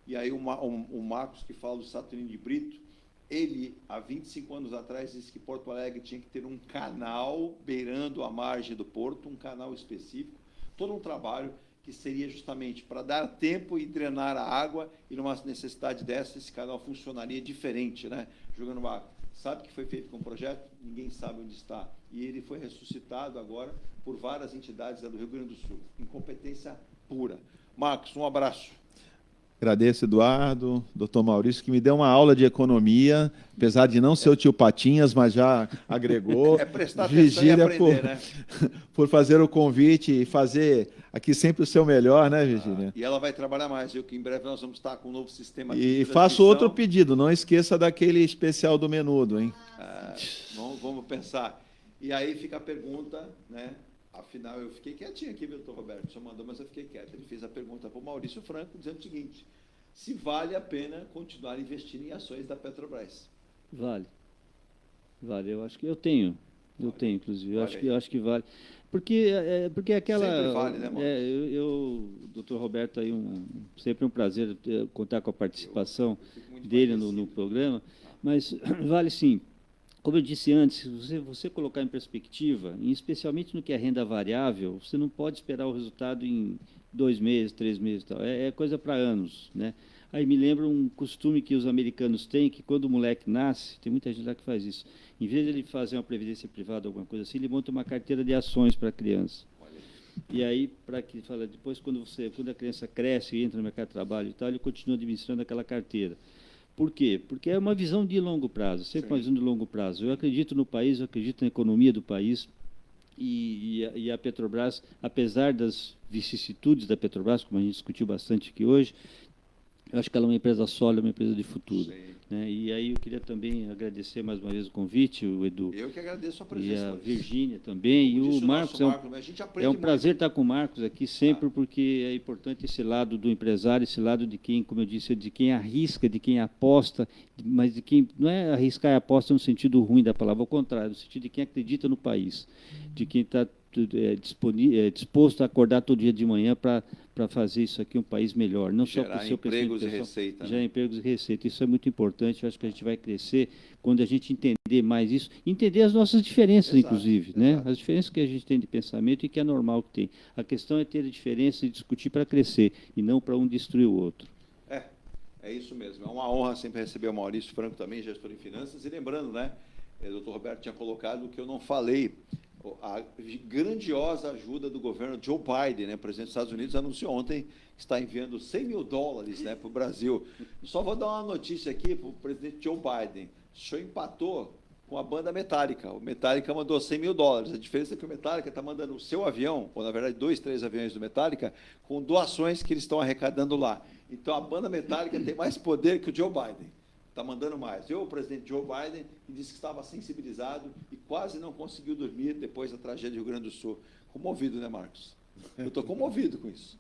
e aí o Marcos, que fala do Saturnino de Brito, ele, há 25 anos atrás, disse que Porto Alegre tinha que ter um canal beirando a margem do porto, um canal específico, todo um trabalho que seria justamente para dar tempo e drenar a água, e numa necessidade dessa, esse canal funcionaria diferente, né? Jogando água. Sabe que foi feito com um projeto? Ninguém sabe onde está. E ele foi ressuscitado agora por várias entidades do Rio Grande do Sul. Incompetência pura. Marcos, um abraço. Agradeço, Eduardo, doutor Maurício, que me deu uma aula de economia, apesar de não ser o tio Patinhas, mas já agregou. É prestar atenção e aprender, né? Por fazer o convite e fazer aqui sempre o seu melhor, né, Virgínia? E ela vai trabalhar mais, viu? Que em breve nós vamos estar com um novo sistema de E faço outro pedido, não esqueça daquele especial do menudo, hein? Vamos pensar. E aí fica a pergunta, né? Afinal, eu fiquei quietinho aqui, doutor Roberto, o senhor mandou, mas eu fiquei quieto. Ele fez a pergunta para o Maurício Franco, dizendo o seguinte: se vale a pena continuar investindo em ações da Petrobras? Vale. Vale, eu acho que eu tenho, inclusive, eu acho que vale. Porque aquela... Sempre vale, né, Maurício? O doutor Roberto, aí sempre um prazer contar com a participação dele no programa, mas vale sim. Como eu disse antes, você colocar em perspectiva, especialmente no que é renda variável, você não pode esperar o resultado em 2 meses, 3 meses. Tal. É coisa para anos. Né? Aí me lembra um costume que os americanos têm, que quando o moleque nasce, tem muita gente lá que faz isso, em vez de ele fazer uma previdência privada, alguma coisa assim, ele monta uma carteira de ações para a criança. E aí, para que fala, depois, quando a criança cresce e entra no mercado de trabalho e tal, ele continua administrando aquela carteira. Por quê? Porque é uma visão de longo prazo, sempre uma visão de longo prazo. Eu acredito no país, eu acredito na economia do país, E a Petrobras, apesar das vicissitudes da Petrobras, como a gente discutiu bastante aqui hoje, eu acho que ela é uma empresa sólida, uma empresa de futuro. Né? E aí eu queria também agradecer mais uma vez o convite, o Edu. Eu que agradeço a E presença. a Virgínia também. E o Marcos, a gente aprende é um muito. prazer estar com o Marcos aqui sempre, porque é importante esse lado do empresário, esse lado de quem, como eu disse, de quem arrisca, de quem aposta, mas de quem não é arriscar e aposta no sentido ruim da palavra, ao contrário, no sentido de quem acredita no país, de quem está disposto a acordar todo dia de manhã para fazer isso aqui um país melhor, não só para o seu empregos e receita. Gerar empregos e receita. Isso é muito importante. Eu acho que a gente vai crescer quando a gente entender mais isso, entender as nossas diferenças, inclusive, né? As diferenças que a gente tem de pensamento e que é normal que tem. A questão é ter a diferença e discutir para crescer e não para um destruir o outro. É isso mesmo. É uma honra sempre receber o Maurício Franco também, gestor em finanças. E lembrando, né, o doutor Roberto tinha colocado o que eu não falei, a grandiosa ajuda do governo Joe Biden, né, presidente dos Estados Unidos, anunciou ontem que está enviando $100 mil, né, para o Brasil. Só vou dar uma notícia aqui para o presidente Joe Biden. O senhor empatou com a banda Metallica. O Metallica mandou $100 mil. A diferença é que o Metallica está mandando o seu avião, ou na verdade 2, 3 aviões do Metallica, com doações que eles estão arrecadando lá. Então a banda Metallica tem mais poder que o Joe Biden. Está mandando mais. O presidente Joe Biden, disse que estava sensibilizado e quase não conseguiu dormir depois da tragédia do Rio Grande do Sul. Comovido, né, Marcos? Eu estou comovido com isso.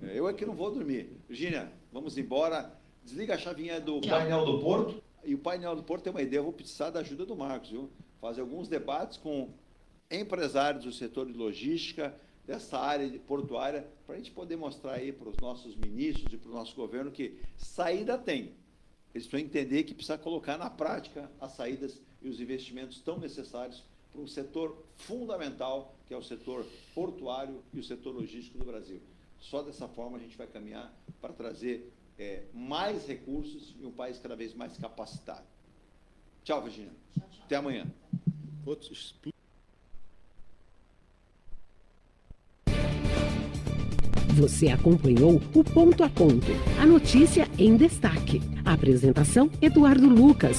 Eu é que não vou dormir. Virgínia, vamos embora. Desliga a chavinha do painel do Porto. E o painel do Porto tem uma ideia, eu vou precisar da ajuda do Marcos, viu? Fazer alguns debates com empresários do setor de logística, dessa área portuária, para a gente poder mostrar aí para os nossos ministros e para o nosso governo que saída tem. Eles precisam entender que precisa colocar na prática as saídas e os investimentos tão necessários para um setor fundamental, que é o setor portuário e o setor logístico do Brasil. Só dessa forma a gente vai caminhar para trazer mais recursos e um país cada vez mais capacitado. Tchau, Virgínia. Até amanhã. Você acompanhou o Ponto a Ponto, a notícia em destaque. A apresentação, Eduardo Lucas.